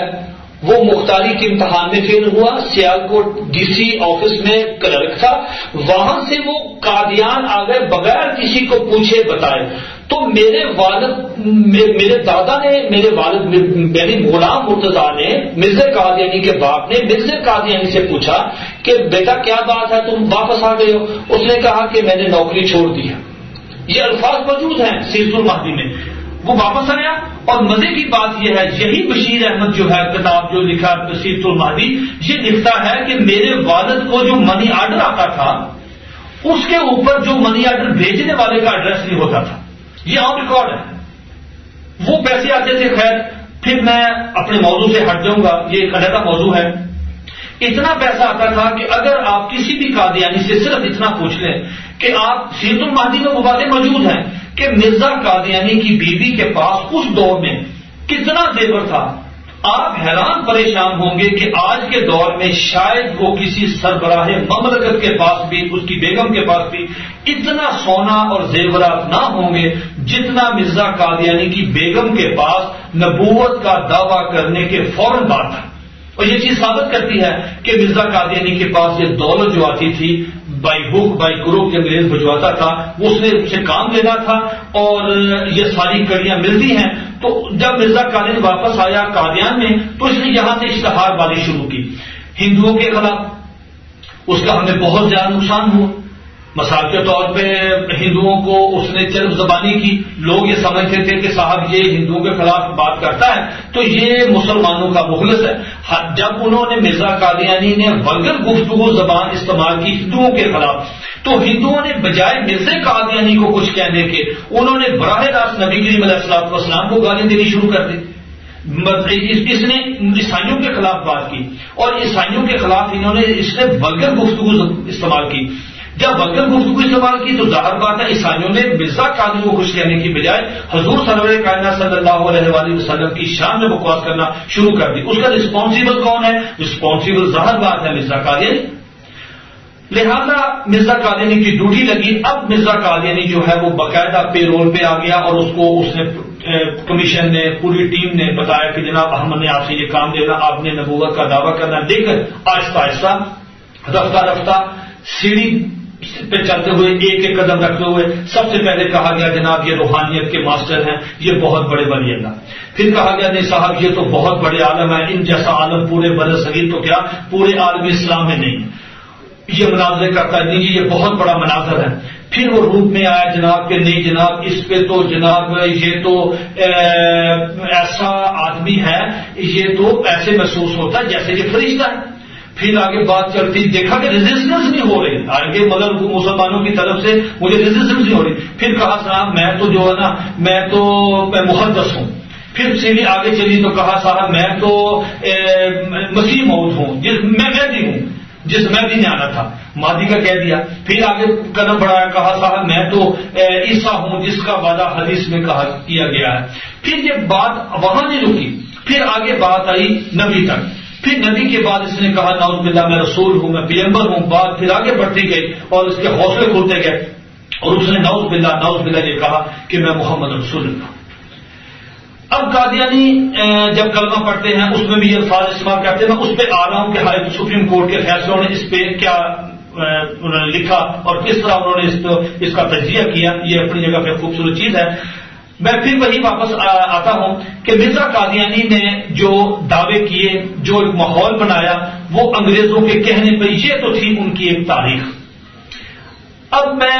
وہ مختاری کے امتحان میں فیل ہوا، سیالکوٹ ڈی سی آفس میں کلرک تھا، وہاں سے وہ قادیان آ گئے بغیر کسی کو پوچھے بتائے. تو میرے والد، میرے دادا نے، میرے والد یعنی غلام مرتضیٰ نے مرزا قادیانی کے باپ نے مرزا قادیانی سے پوچھا کہ بیٹا کیا بات ہے تم واپس آ گئے ہو؟ اس نے کہا کہ میں نے نوکری چھوڑ دی ہے. یہ الفاظ موجود ہیں سیرت المہدی میں. وہ واپس آیا، اور مزے کی بات یہ ہے یہی بشیر احمد جو ہے کتاب جو لکھا سیرت المہدی یہ لکھتا ہے کہ میرے والد کو جو منی آرڈر آتا تھا اس کے اوپر جو منی آرڈر بھیجنے والے کا ایڈریس نہیں ہوتا تھا. یہ آن ریکارڈ ہے. وہ پیسے آتے تھے. خیر پھر میں اپنے موضوع سے ہٹ جاؤں گا، یہ ایک علیحدہ موضوع ہے. اتنا پیسہ آتا تھا کہ اگر آپ کسی بھی قادیانی سے صرف اتنا پوچھ لیں کہ آپ سیرت المہدی میں وہ باتیں موجود ہیں کہ مرزا قادیانی کی بیوی کے پاس اس دور میں کتنا زیور تھا. آپ حیران پریشان ہوں گے کہ آج کے دور میں شاید وہ کسی سربراہ مملکت کے پاس بھی، اس کی بیگم کے پاس بھی اتنا سونا اور زیورات نہ ہوں گے جتنا مرزا قادیانی کی بیگم کے پاس نبوت کا دعویٰ کرنے کے فوراً بعد تھا. اور یہ چیز ثابت کرتی ہے کہ مرزا قادیانی کے پاس یہ دولت جو آتی تھی بائی بک بائی گروپ کے انگریز بھجواتا تھا، وہ اس نے اس سے کام لینا تھا اور یہ ساری کڑیاں ملتی ہیں. تو جب مرزا قادیانی واپس آیا قادیان میں تو اس نے یہاں سے اشتہار بازی شروع کی ہندوؤں کے خلاف. اس کا ہمیں بہت زیادہ نقصان ہوا. مثال کے طور پہ ہندوؤں کو اس نے چرب زبانی کی. لوگ یہ سمجھتے تھے کہ صاحب یہ ہندوؤں کے خلاف بات کرتا ہے تو یہ مسلمانوں کا مخلص ہے. جب انہوں نے مرزا قادیانی نے ولگر گفتگو زبان استعمال کی ہندوؤں کے خلاف تو ہندوؤں نے بجائے مرزا قادیانی کو کچھ کہنے کے انہوں نے براہ راست نبی کریم علیہ الصلوۃ والسلام کو گالیاں دینی شروع کر دی. اس نے عیسائیوں کے خلاف بات کی اور عیسائیوں کے خلاف انہوں نے اس نے ولگر گفتگو استعمال کی. جب ولگر گفتگو استعمال کی تو ظاہر بات ہے عیسائیوں نے مرزا قادیانی کو خوش کہنے کی بجائے حضور سرور کائنات صلی اللہ علیہ وآلہ وسلم کی شان میں بکواس کرنا شروع کر دی. اس کا رسپانسیبل کون ہے؟ رسپانسیبل ظاہر بات ہے مرزا قادیانی. لہذا مرزا قادیانی کی ڈیوٹی لگی. اب مرزا قادیانی جو ہے وہ باقاعدہ پے رول پہ آ گیا اور اس نے کمیشن نے پوری ٹیم نے بتایا کہ جناب احمد نے آپ سے یہ کام دینا، آپ نے نبوت کا دعویٰ کرنا. لے کر آہستہ آہستہ رفتہ رفتہ سیڑھی پہ چلتے ہوئے ایک ایک قدم رکھتے ہوئے سب سے پہلے کہا گیا جناب یہ روحانیت کے ماسٹر ہیں، یہ بہت بڑے ولی اللہ. پھر کہا گیا نہیں صاحب یہ تو بہت بڑے عالم ہیں، ان جیسا عالم پورے بر صغیر تو کیا پورے عالم اسلام میں نہیں. یہ مناظر کرتا ہے، نہیں یہ بہت بڑا مناظر ہے. پھر وہ روپ میں آیا جناب کہ نہیں جناب اس پہ تو جناب یہ تو ایسا آدمی ہے، یہ تو ایسے محسوس ہوتا ہے جیسے یہ فرشتہ ہے. پھر آگے بات چلتی، دیکھا کہ ریزسٹنس نہیں ہو رہی آگے، مطلب مسلمانوں کی طرف سے مجھے ریزسٹنس نہیں ہو رہی. پھر کہا صاحب میں تو جو ہے نا میں تو محدث ہوں. پھر سیڑھی آگے چلی تو کہا صاحب میں تو مسیح موعود ہوں، میں مہدی ہوں جس مہدی نے آنا تھا، مہدی کا کہہ دیا. پھر آگے قدم بڑھایا، کہا صاحب میں تو عیسیٰ ہوں جس کا وعدہ حدیث میں کیا گیا ہے. پھر یہ بات وہاں نہیں رکی، پھر آگے بات آئی نبی تک. پھر نبی کے بعد اس نے کہا نعوذ باللہ میں رسول ہوں، میں پیغمبر ہوں. بات پھر آگے بڑھتی گئی اور اس کے حوصلے کھلتے گئے اور اس نے نعوذ باللہ یہ کہا کہ میں محمد رسول اللہ. اب قادیانی جب کلمہ پڑھتے ہیں اس میں بھی یہ الفاظ استعمال کرتے ہیں. میں اس پہ آ رہا ہوں کہ ہائی سپریم کورٹ کے فیصلوں نے اس پہ کیا انہوں نے لکھا اور کس طرح انہوں نے اس کا تجزیہ کیا. یہ اپنی جگہ پہ خوبصورت چیز ہے. میں پھر وہی واپس آتا ہوں کہ مرزا قادیانی نے جو دعوے کیے، جو ایک ماحول بنایا، وہ انگریزوں کے کہنے پہ یہ تو تھی ان کی ایک تاریخ. اب میں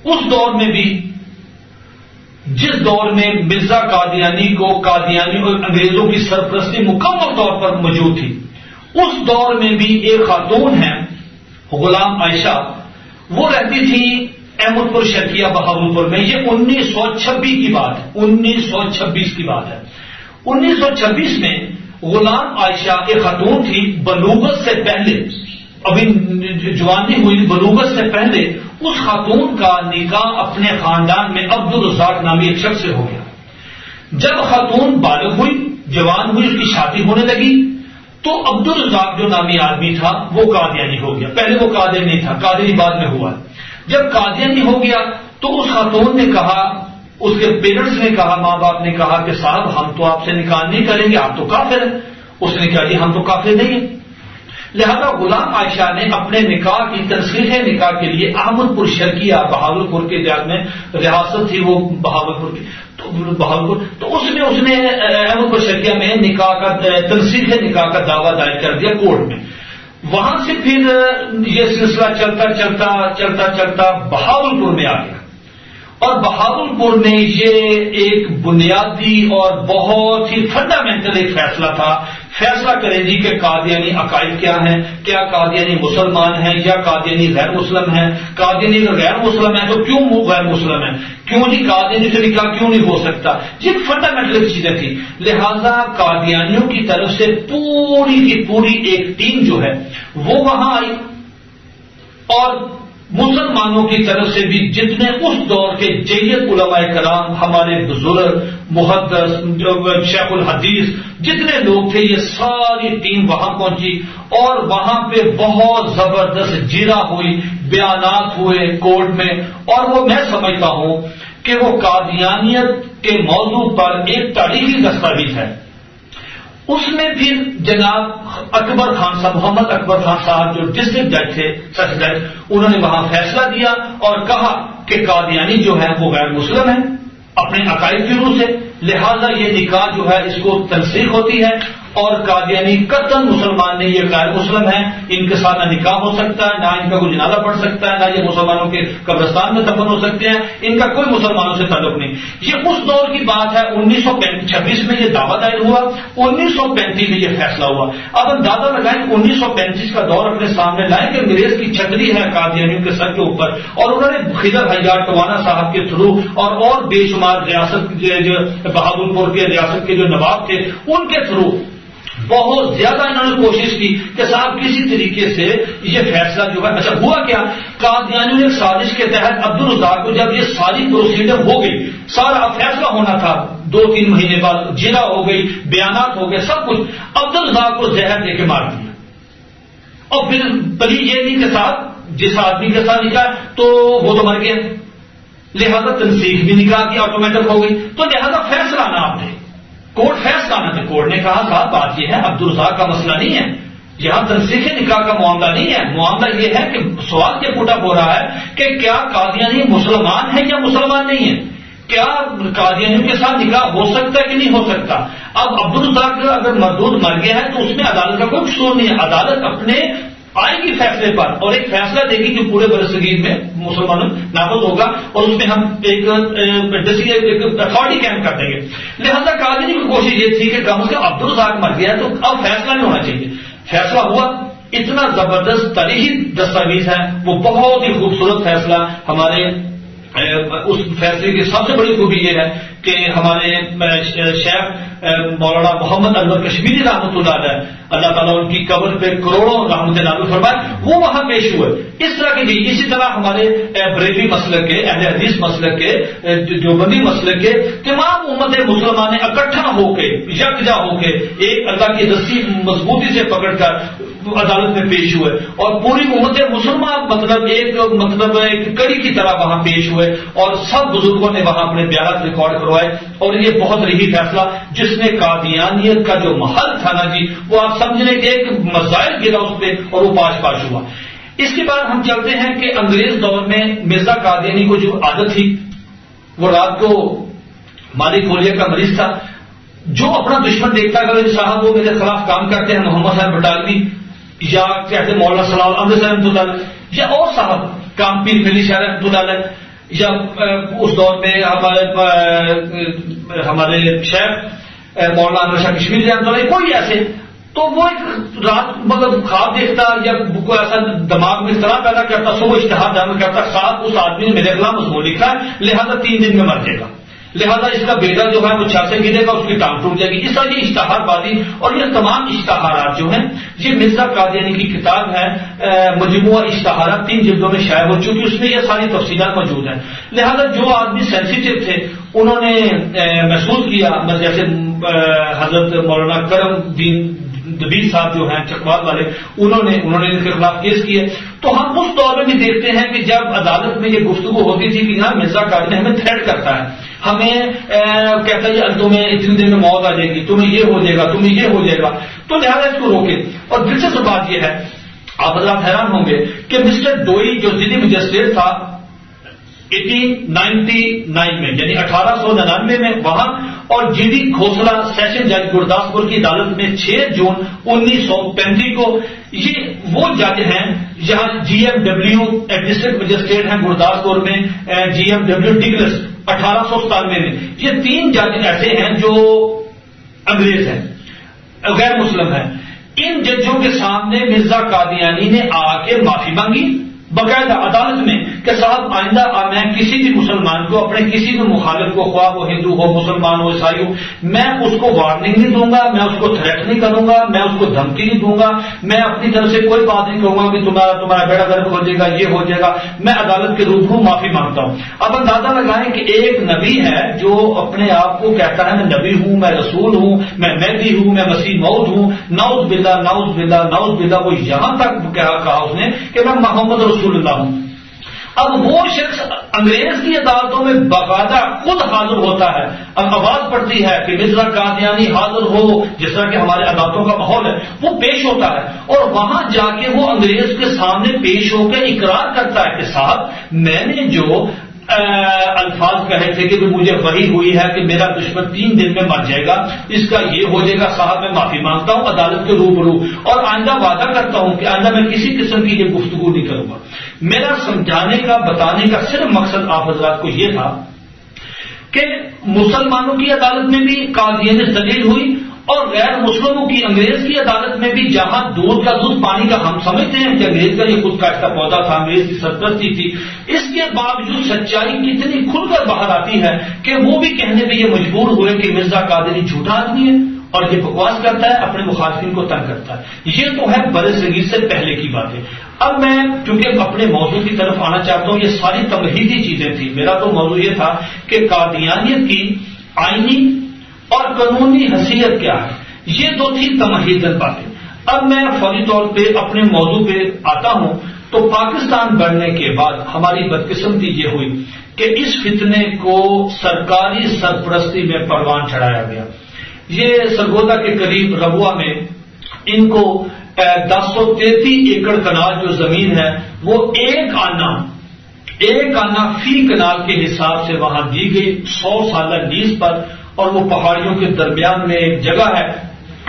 اس دور میں بھی جس دور میں مرزا قادیانی کو قادیانی اور انگریزوں کی سرپرستی مکمل طور پر موجود تھی، اس دور میں بھی ایک خاتون ہے غلام عائشہ، وہ رہتی تھی احمد پور شرقیہ بہاولپور میں. یہ 1926 کی بات ہے، 1926 کی بات ہے. 1926 میں غلام عائشہ ایک خاتون تھی، بلوغت سے پہلے، ابھی جوان نہیں ہوئی، بلوغت سے پہلے اس خاتون کا نکاح اپنے خاندان میں عبدالرزاق نامی ایک شخص سے ہو گیا. جب خاتون بالغ ہوئی، جوان ہوئی، اس کی شادی ہونے لگی تو عبدالرزاق جو نامی آدمی تھا وہ قادیانی ہو گیا. پہلے وہ قادیانی نہیں تھا، قادیانی بعد میں ہوا. جب قادیانی ہو گیا تو اس خاتون نے کہا، اس کے پیرنٹس نے کہا، ماں باپ نے کہا کہ صاحب ہم تو آپ سے نکاح نہیں کریں گے، آپ تو کافر ہیں. اس نے کہا جی ہم تو کافر نہیں ہیں. لہذا غلام عائشہ نے اپنے نکاح کی تنسیخ نکاح کے لیے احمد پور شرقیہ بہاولپور کے دیہات میں ریاست تھی وہ بہاولپور کی، تو اس نے احمد پور شرقیہ میں نکاح کا تنسیخ نکاح کا دعویٰ دائر کر دیا کورٹ میں. وہاں سے پھر یہ سلسلہ چلتا بہاولپور میں آ گیا اور بہاولپور میں یہ ایک بنیادی اور بہت ہی فنڈامنٹل ایک فیصلہ تھا. فیصلہ کریں جی کہ قادیانی عقائد کیا ہیں، کیا قادیانی مسلمان ہیں یا قادیانی غیر مسلم ہیں. قادیانی اگر غیر مسلم ہیں تو کیوں غیر مسلم ہیں، کیوں جی قادیانی سے نکاح کیوں نہیں ہو سکتا. یہ فنڈامنٹل چیزیں تھیں. لہذا قادیانیوں کی طرف سے پوری کی پوری ایک ٹیم جو ہے وہ وہاں آئی اور مسلمانوں کی طرف سے بھی جتنے اس دور کے جید علماء کرام، ہمارے بزرگ، محدث شیخ الحدیث جتنے لوگ تھے یہ ساری ٹیم وہاں پہنچی اور وہاں پہ بہت زبردست جیرا ہوئی، بیانات ہوئے کورٹ میں، اور وہ میں سمجھتا ہوں کہ وہ قادیانیت کے موضوع پر ایک تاریخی دستاویز ہے۔ اس میں پھر جناب اکبر خان صاحب، محمد اکبر خان صاحب جو ڈسٹرکٹ جج تھے، سیشن جج، انہوں نے وہاں فیصلہ دیا اور کہا کہ قادیانی جو ہے وہ غیر مسلم ہے اپنے عقائد کی روح سے، لہذا یہ نکاح جو ہے اس کو تنسیخ ہوتی ہے، اور قادیانی قطعاً مسلمان نہیں، یہ غیر مسلم ہیں، ان کے ساتھ نہ نکاح ہو سکتا ہے، نہ ان کا کوئی جنازہ پڑھ سکتا ہے، نہ یہ مسلمانوں کے قبرستان میں دفن ہو سکتے ہیں، ان کا کوئی مسلمانوں سے تعلق نہیں۔ یہ اس دور کی بات ہے، 1926 میں یہ دعویٰ دائر ہوا، 1935 میں یہ فیصلہ ہوا۔ اب اندازہ لگائیں 1935 کا دور اپنے سامنے لائیں کہ انگریز کی چھتری ہے قادیانیوں کے سر کے اوپر، اور انہوں نے خضر حجاج ٹوانا صاحب کے تھرو اور بے شمار ریاست جو بہادر پور کے ریاست کے جو نواب تھے ان کے تھرو بہت زیادہ انہوں نے کوشش کی کہ صاحب کسی طریقے سے یہ فیصلہ جو ہے، اچھا ہوا کیا، قادیانیوں نے ایک سازش کے تحت عبدالرزاق کو جب یہ ساری پروسیجر ہو گئی، سارا فیصلہ ہونا تھا 2-3 مہینے بعد، جرا ہو گئی، بیانات ہو گئے، سب کچھ، عبدالرزاق کو زہر دے کے مار دیا۔ اور پھر بلی یہ نہیں کہ صاحب جس آدمی کے ساتھ نکاح تو وہ تو مر گیا، لہذا تنسیخ بھی نکاح کی آٹومیٹک ہو گئی، تو لہذا فیصلہ نہ آپ نے، کورٹ فیصلہ نہ دے۔ کورٹ نے کہا صاحب بات یہ ہے عبدالرزاق کا مسئلہ نہیں ہے، یہاں تنسیخ نکاح کا معاملہ نہیں ہے، معاملہ یہ ہے کہ سوال یہ پوٹا ہو رہا ہے کہ کیا قادیانی مسلمان ہے یا مسلمان نہیں ہے، کیا قادیانیوں کے ساتھ نکاح ہو سکتا ہے کہ نہیں ہو سکتا۔ اب عبدالرزاق اگر مردود مر گیا ہے تو اس میں عدالت کا کوئی قصور نہیں ہے، عدالت اپنے آئے گی فیصلے پر اور ایک فیصلہ دے گی جو پورے برصغیر میں مسلمانوں نافذ ہوگا، اور اس میں ہم ایک اتھارٹی قائم کر دیں گے۔ لہذا قادیانی کی کوشش یہ تھی کہ کم از کم عبدالرزاق مر گیا تو اب فیصلہ نہیں ہونا چاہیے۔ فیصلہ ہوا، اتنا زبردست تاریخی دستاویز ہے وہ، بہت ہی خوبصورت فیصلہ۔ ہمارے اس فیصلے کی سب سے بڑی خوبی یہ ہے کہ ہمارے شیخ مولانا محمد انور کشمیری رحمۃ اللہ علیہ، اللہ تعالیٰ ان کی قبر پہ کروڑوں رحمت نازل فرمائے، وہ وہاں پیش ہوئے۔ اس طرح کی اسی طرح ہمارے بریلوی مسلک کے، اہل حدیث مسلک کے، دیوبندی مسلک کے تمام امت مسلمان نے اکٹھا ہو کے، یکجا ہو کے، ایک اللہ کی رسی مضبوطی سے پکڑ کر عدالت میں پیش ہوئے، اور پوری امت مسلمان مطلب ایک کڑی کی طرح وہاں پیش ہوئے، اور سب بزرگوں نے وہاں اپنے بیانات ریکارڈ کروائے، اور یہ بہت رہی فیصلہ جس نے قادیانیت کا جو محل تھا نا جی، وہ آپ سمجھنے کے ایک مزائل گرا اس پہ اور وہ پاش ہوا۔ اس کے بعد ہم چلتے ہیں کہ انگریز دور میں مرزا قادیانی کو جو عادت تھی، وہ رات کو مالک کولیا کا مریض تھا، جو اپنا دشمن دیکھتا اگر صاحب وہ میرے خلاف کام کرتے ہیں، محمد صاحب بٹالوی یا کہتے مولانا صلاح العمر صاحب رحمۃ اللہ علیہ، یا اور صاحب کام پیر ملی شاہ رحمۃ اللہ علیہ، یا اس دور میں ہمارے شیخ مولانا انور شاہ کشمیری رحمۃ اللہ علیہ، کوئی ایسے، تو وہ ایک رات مطلب خواب دیکھتا یا کوئی ایسا دماغ میں اختلاف پیدا کرتا، صبح اشتہار جمع کرتا، صاحب اس آدمی نے میرے خلاف مضمون لکھا ہے لہذا 3 دن میں مر جائے گا، لہذا اس کا بیٹا جو ہے وہ چھت سے گرے گا، اس کی ٹانگ ٹوٹ جائے گی۔ اس طرح یہ اشتہار بازی اور یہ تمام اشتہارات جو ہیں، یہ مرزا قادیانی کی کتاب ہے مجموعہ اشتہارات، 3 جلدوں میں شائع ہو چکی، اس میں یہ ساری تفصیلات موجود ہیں۔ لہذا جو آدمی سینسیٹیو تھے انہوں نے محسوس کیا، جیسے حضرت مولانا کرم دین دبیر صاحب جو ہیں چکوال والے، انہوں نے ان کے خلاف کیس کیے۔ تو ہم اس دور میں بھی دیکھتے ہیں کہ جب عدالت میں یہ گفتگو ہوتی تھی کہ یہاں مرزا قادیانی ہمیں تھریٹ کرتا ہے، ہمیں کہتا ہے تمہیں اتنی دن میں موت آ جائے گی، تمہیں یہ ہو جائے گا، تمہیں یہ ہو جائے گا، تو لہٰذا اس کو روکے۔ اور دلچسپ بات یہ ہے، آپ حضرات حیران ہوں گے کہ مسٹر ڈوئی جو ضلعی مجسٹریٹ تھا 1899 میں، یعنی 1899 میں وہاں، اور جی ڈی کھوسلا سیشن جج گرداسپور کی عدالت میں 6 جون 1935 کو، یہ وہ جج ہیں جہاں G M W district magistrate ہیں گرداسپور میں، جی ایم ڈبلیو ڈگلس 1897 میں، یہ 3 جج ایسے ہیں جو انگریز ہیں، غیر مسلم ہیں۔ ان ججوں کے سامنے مرزا قادیانی نے آ کے معافی مانگی باقاعدہ عدالت میں کہ صاحب آئندہ میں کسی بھی مسلمان کو، اپنے کسی بھی مخالف کو، خواہ وہ ہندو ہو، مسلمان ہو، عیسائی ہو، میں اس کو وارننگ نہیں دوں گا، میں اس کو تھریٹ نہیں کروں گا، میں اس کو دھمکی نہیں دوں گا، میں اپنی طرف سے کوئی بات نہیں کہوں گا کہ تمہارا بیڑا گرک ہو جائے گا، یہ ہو جائے گا. میں عدالت کے روبرو معافی مانگتا ہوں. اب اندازہ لگائیں کہ ایک نبی ہے جو اپنے آپ کو کہتا ہے میں نبی ہوں، میں رسول ہوں، میں مہدی ہوں، میں مسیح موعود ہوں، نعوذ باللہ نعوذ باللہ نعوذ باللہ، وہ یہاں تک کہا اس نے کہ میں محمد رسول اللہ ہوں. اب وہ شخص انگریز کی عدالتوں میں باقاعدہ خود حاضر ہوتا ہے، اب آواز پڑتی ہے کہ مرزا قادیانی حاضر ہو، جس طرح کہ ہمارے عدالتوں کا ماحول ہے، وہ پیش ہوتا ہے اور وہاں جا کے وہ انگریز کے سامنے پیش ہو کے اقرار کرتا ہے کہ صاحب میں نے جو الفاظ کہے تھے کہ مجھے وحی ہوئی ہے کہ میرا دشمن 3 دن میں مر جائے گا، اس کا یہ ہو جائے گا، صاحب میں معافی مانگتا ہوں عدالت کے روبرو، اور آئندہ وعدہ کرتا ہوں کہ آئندہ میں کسی قسم کی یہ گفتگو نہیں کروں گا. میرا سمجھانے کا، بتانے کا صرف مقصد آپ حضرات کو یہ تھا کہ مسلمانوں کی عدالت میں بھی قاضیانیت دلیل ہوئی اور غیر مسلموں کی انگریز کی عدالت میں بھی، جہاں دودھ کا دودھ پانی کا ہم سمجھتے ہیں کہ انگریز کا یہ خود کاشتہ پودا تھا، انگریز کی سرپرستی تھی، اس کے باوجود سچائی کتنی کھل کر باہر آتی ہے کہ وہ بھی کہنے میں یہ مجبور ہوئے کہ مرزا قادری جھوٹا آدمی ہے اور یہ بکواس کرتا ہے، اپنے مخالفین کو تنگ کرتا ہے. یہ تو ہے برصغیر سے پہلے کی باتیں. اب میں چونکہ اپنے موضوع کی طرف آنا چاہتا ہوں، یہ ساری تمہیدی چیزیں تھیں. میرا تو موضوع یہ تھا کہ قادیانیت کی آئینی اور قانونی حیثیت کیا ہے، یہ 2 تھی تمہیدن باتیں. اب میں فوری طور پہ اپنے موضوع پہ آتا ہوں. تو پاکستان بننے کے بعد ہماری بدقسمتی یہ ہوئی کہ اس فتنے کو سرکاری سرپرستی میں پروان چڑھایا گیا. یہ سرگودا کے قریب ربوہ میں ان کو 1033 ایکڑ کنال جو زمین ہے وہ ایک آنا فی کنال کے حساب سے وہاں دی گئی 100 سالہ لیز پر، اور وہ پہاڑیوں کے درمیان میں ایک جگہ ہے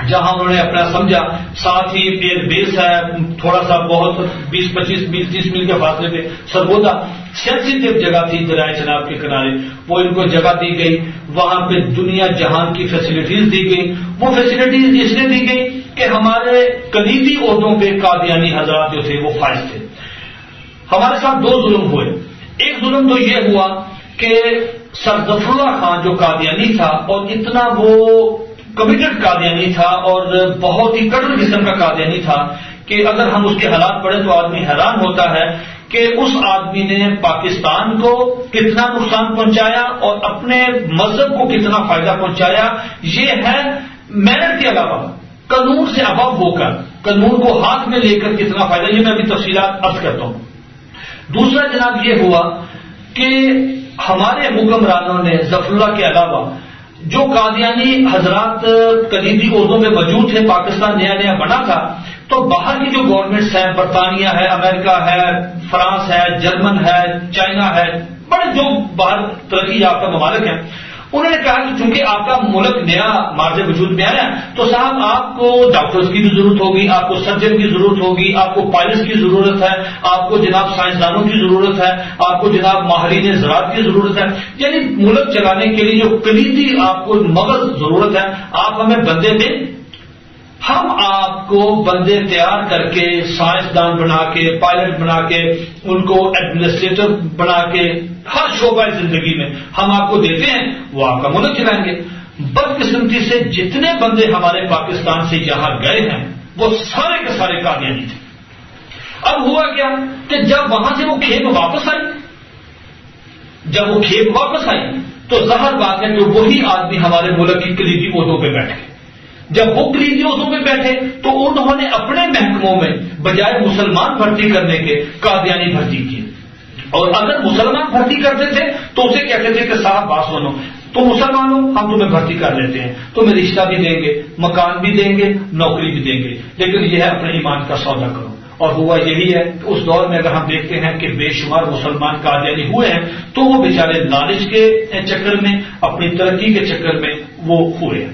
جہاں انہوں نے اپنا سمجھا، ساتھ ہی ایئر بیس ہے تھوڑا سا، بہت 20-25 میل 30 میل کے فاصلے پہ. سرگودا سینسیٹیو جگہ تھی دریائے چناب کے کنارے، وہ ان کو جگہ دی گئی، وہاں پہ دنیا جہان کی فیسلٹیز دی گئی. وہ فیسلٹیز اس لیے دی گئی کہ ہمارے کلیدی عہدوں پہ قادیانی حضرات جو تھے وہ فائز تھے. ہمارے ساتھ 2 ظلم ہوئے. ایک ظلم تو یہ ہوا کہ سر ظفر اللہ خان جو قادیانی تھا، اور اتنا وہ کمیٹڈ قادیانی تھا اور بہت ہی کٹر قسم کا قادیانی تھا کہ اگر ہم اس کے حالات پڑھیں تو آدمی حیران ہوتا ہے کہ اس آدمی نے پاکستان کو کتنا نقصان پہنچایا اور اپنے مذہب کو کتنا فائدہ پہنچایا. یہ ہے محنت کے علاوہ قانون سے ابو ہو کر، قانون کو ہاتھ میں لے کر کتنا فائدہ، یہ میں ابھی تفصیلات عرض کرتا ہوں. دوسرا جناب یہ ہوا کہ ہمارے حکمرانوں نے ظفر اللہ کے علاوہ جو قادیانی حضرات کلیدی عہدوں میں موجود تھے، پاکستان نیا نیا بنا تھا، تو باہر کی جو گورنمنٹس ہیں، برطانیہ ہے، امریکہ ہے، فرانس ہے، جرمن ہے، چائنا ہے، بڑے جو باہر ترقی یافتہ ممالک ہیں، انہوں نے کہا کہ چونکہ آپ کا ملک نیا مارج وجود میں آیا تو صاحب آپ کو ڈاکٹرز کی بھی ضرورت ہوگی، آپ کو سرجن کی ضرورت ہوگی، آپ کو پائلٹس کی ضرورت ہے، آپ کو جناب سائنسدانوں کی ضرورت ہے، آپ کو جناب ماہرین زراعت کی ضرورت ہے. یعنی ملک چلانے کے لیے جو کلیدی آپ کو مغز ضرورت ہے، آپ ہمیں بندے دیں. ہم آپ کو بندے تیار کر کے، سائنسدان بنا کے، پائلٹ بنا کے، ان کو ایڈمنسٹریٹر بنا کے، ہر شعبہ زندگی میں ہم آپ کو دیتے ہیں، وہ آپ کا ملک چلائیں گے. بدقسمتی سے جتنے بندے ہمارے پاکستان سے یہاں گئے ہیں وہ سارے کے سارے قادیانی تھے. اب ہوا کیا کہ جب وہاں سے وہ کھیپ واپس آئی تو ظاہر بات ہے کہ وہی آدمی ہمارے ملک کی کلیدی عہدوں پہ بیٹھے. جب وہ کلیدی عہدوں پہ بیٹھے تو انہوں نے اپنے محکموں میں بجائے مسلمان بھرتی کرنے کے قادیانی بھرتی کی. اور اگر مسلمان بھرتی کرتے تھے تو اسے کہتے تھے کہ صاحب بات سنو، تم مسلمان ہو، ہم تمہیں بھرتی کر لیتے ہیں، تمہیں رشتہ بھی دیں گے، مکان بھی دیں گے، نوکری بھی دیں گے، لیکن یہ ہے اپنے ایمان کا سودا کرو. اور ہوا یہی ہے کہ اس دور میں اگر ہم دیکھتے ہیں کہ بے شمار مسلمان قادیانی ہوئے ہیں تو وہ بیچارے لالچ کے چکر میں، اپنی ترقی کے چکر میں وہ ہوئے ہیں.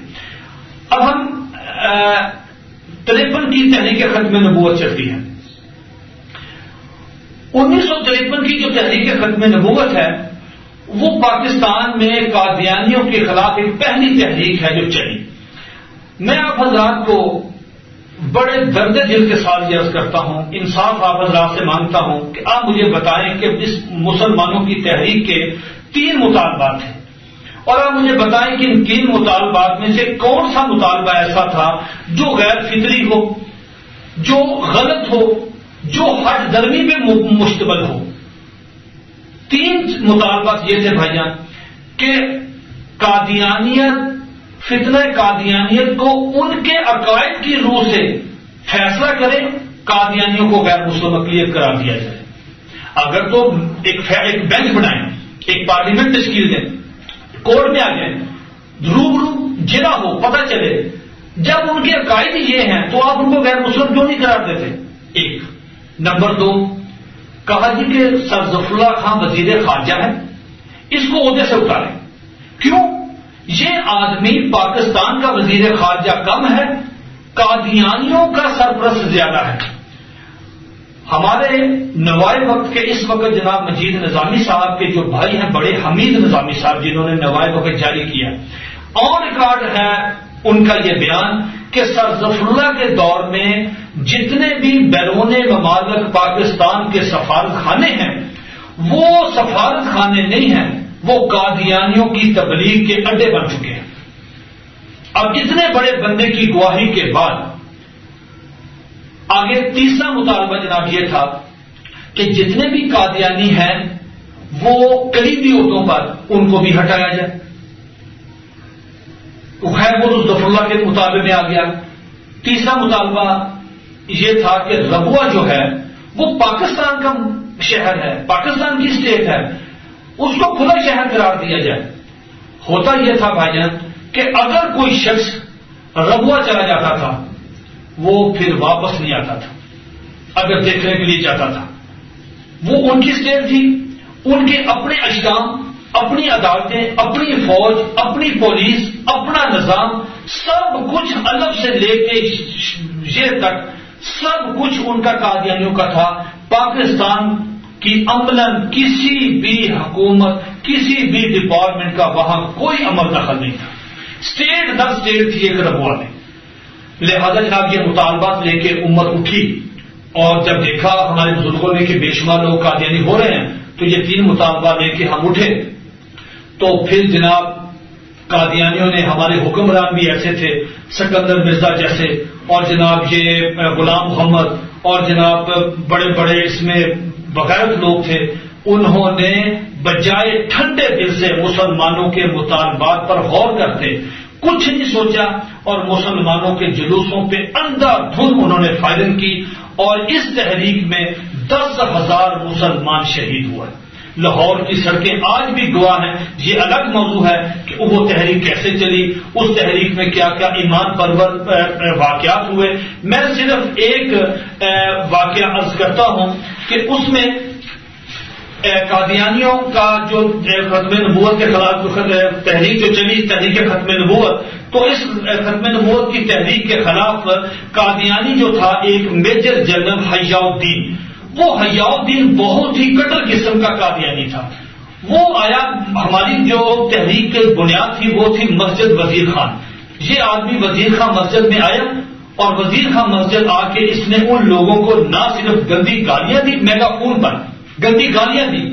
اب ہم 53 کی تحریک ختم نبوت چلتی ہے. 1953 کی جو تحریک ختم نبوت ہے وہ پاکستان میں قادیانیوں کے خلاف ایک پہلی تحریک ہے جو چلی. میں آپ حضرات کو بڑے درد دل کے ساتھ یہ عرض کرتا ہوں، انصاف آپ حضرات سے مانگتا ہوں کہ آپ مجھے بتائیں کہ اس مسلمانوں کی تحریک کے 3 مطالبات ہیں، اور آپ مجھے بتائیں کہ ان 3 مطالبات میں سے کون سا مطالبہ ایسا تھا جو غیر فطری ہو، جو غلط ہو، جو حد درمی پہ مشتمل ہو۔ 3 مطالبات یہ تھے بھائیان کہ قادیانیت، فتنہ قادیانیت کو ان کے عقائد کی روح سے فیصلہ کرے، قادیانیوں کو غیر مسلم اقلیت قرار دیا جائے۔ اگر تو ایک بینچ بنائیں، ایک پارلیمنٹ تشکیل دیں، کورٹ میں آ جائیں، روبرو جرا ہو، پتہ چلے جب ان کے عقائد یہ ہیں تو آپ ان کو غیر مسلم کیوں نہیں قرار دیتے؟ 1 نمبر 2 کہا جی کہ سر ظفر اللہ خان وزیر خارجہ ہے، اس کو عہدے سے اتاریں۔ کیوں؟ یہ آدمی پاکستان کا وزیر خارجہ کم ہے، قادیانیوں کا سرپرست زیادہ ہے۔ ہمارے نوائے وقت کے اس وقت جناب مجید نظامی صاحب کے جو بھائی ہیں، بڑے حمید نظامی صاحب، جنہوں نے نوائے وقت جاری کیا، آن ریکارڈ ہے ان کا یہ بیان کہ سر ظفر اللہ کے دور میں جتنے بھی بیرون ممالک پاکستان کے سفارت خانے ہیں، وہ سفارت خانے نہیں ہیں، وہ قادیانیوں کی تبلیغ کے اڈے بن چکے ہیں۔ اب اتنے بڑے بندے کی گواہی کے بعد آگے 3را مطالبہ جناب یہ تھا کہ جتنے بھی قادیانی ہیں وہ قریبی عہدوں پر ان کو بھی ہٹایا جائے۔ خیر وہ ظفر اللہ کے مطالبے میں آ گیا۔ 3را مطالبہ یہ تھا کہ ربوہ جو ہے وہ پاکستان کا شہر ہے، پاکستان کی اسٹیٹ ہے، اس کو کھلا شہر قرار دیا جائے۔ ہوتا یہ تھا بھائی جان کہ اگر کوئی شخص ربوہ چلا جاتا تھا وہ پھر واپس نہیں آتا تھا، اگر دیکھنے کے لیے جاتا تھا۔ وہ ان کی اسٹیٹ تھی، ان کے اپنے اشکام، اپنی عدالتیں، اپنی فوج، اپنی پولیس، اپنا نظام، سب کچھ الگ سے لے کے یہ تک سب کچھ ان کا قادیانیوں کا تھا۔ پاکستان کی عملاً کسی بھی حکومت، کسی بھی ڈپارٹمنٹ کا وہاں کوئی عمل دخل نہیں تھا، اسٹیٹ در اسٹیٹ تھی ایک ربوہ میں۔ لہذا جناب یہ مطالبات لے کے امت اٹھی، اور جب دیکھا ہمارے بزرگوں نے کہ بے شمار لوگ قادیانی ہو رہے ہیں تو یہ 3 مطالبات لے کے ہم اٹھے۔ تو پھر جناب قادیانیوں نے، ہمارے حکمران بھی ایسے تھے، سکندر مرزا جیسے، اور جناب یہ غلام محمد، اور جناب بڑے بڑے اس میں بغیر لوگ تھے، انہوں نے بجائے ٹھنڈے دل سے مسلمانوں کے مطالبات پر غور کرتے کچھ نہیں سوچا، اور مسلمانوں کے جلوسوں پہ اندھا دھند انہوں نے فائرنگ کی، اور اس تحریک میں 10,000 مسلمان شہید ہوئے۔ لاہور کی سڑکیں آج بھی گواہ ہیں۔ یہ الگ موضوع ہے کہ وہ تحریک کیسے چلی، اس تحریک میں کیا کیا ایمان پرور واقعات ہوئے۔ میں صرف ایک واقعہ عرض کرتا ہوں کہ اس میں قادیانیوں کا جو ختم نبوت کے خلاف تحریک جو چلی، تحریک ختم نبوت، تو اس ختم نبوت کی تحریک کے خلاف قادیانی جو تھا ایک میجر جنرل حیاء الدین، وہ حیاء الدین بہت ہی کٹر قسم کا قادیانی تھا۔ وہ آیا، ہماری جو تحریک کی بنیاد تھی وہ تھی مسجد وزیر خان۔ یہ آدمی وزیر خان مسجد میں آیا، اور وزیر خان مسجد آ کے اس نے ان لوگوں کو نہ صرف گندی گالیاں دی، میگا فون پر گندی گالیاں دی۔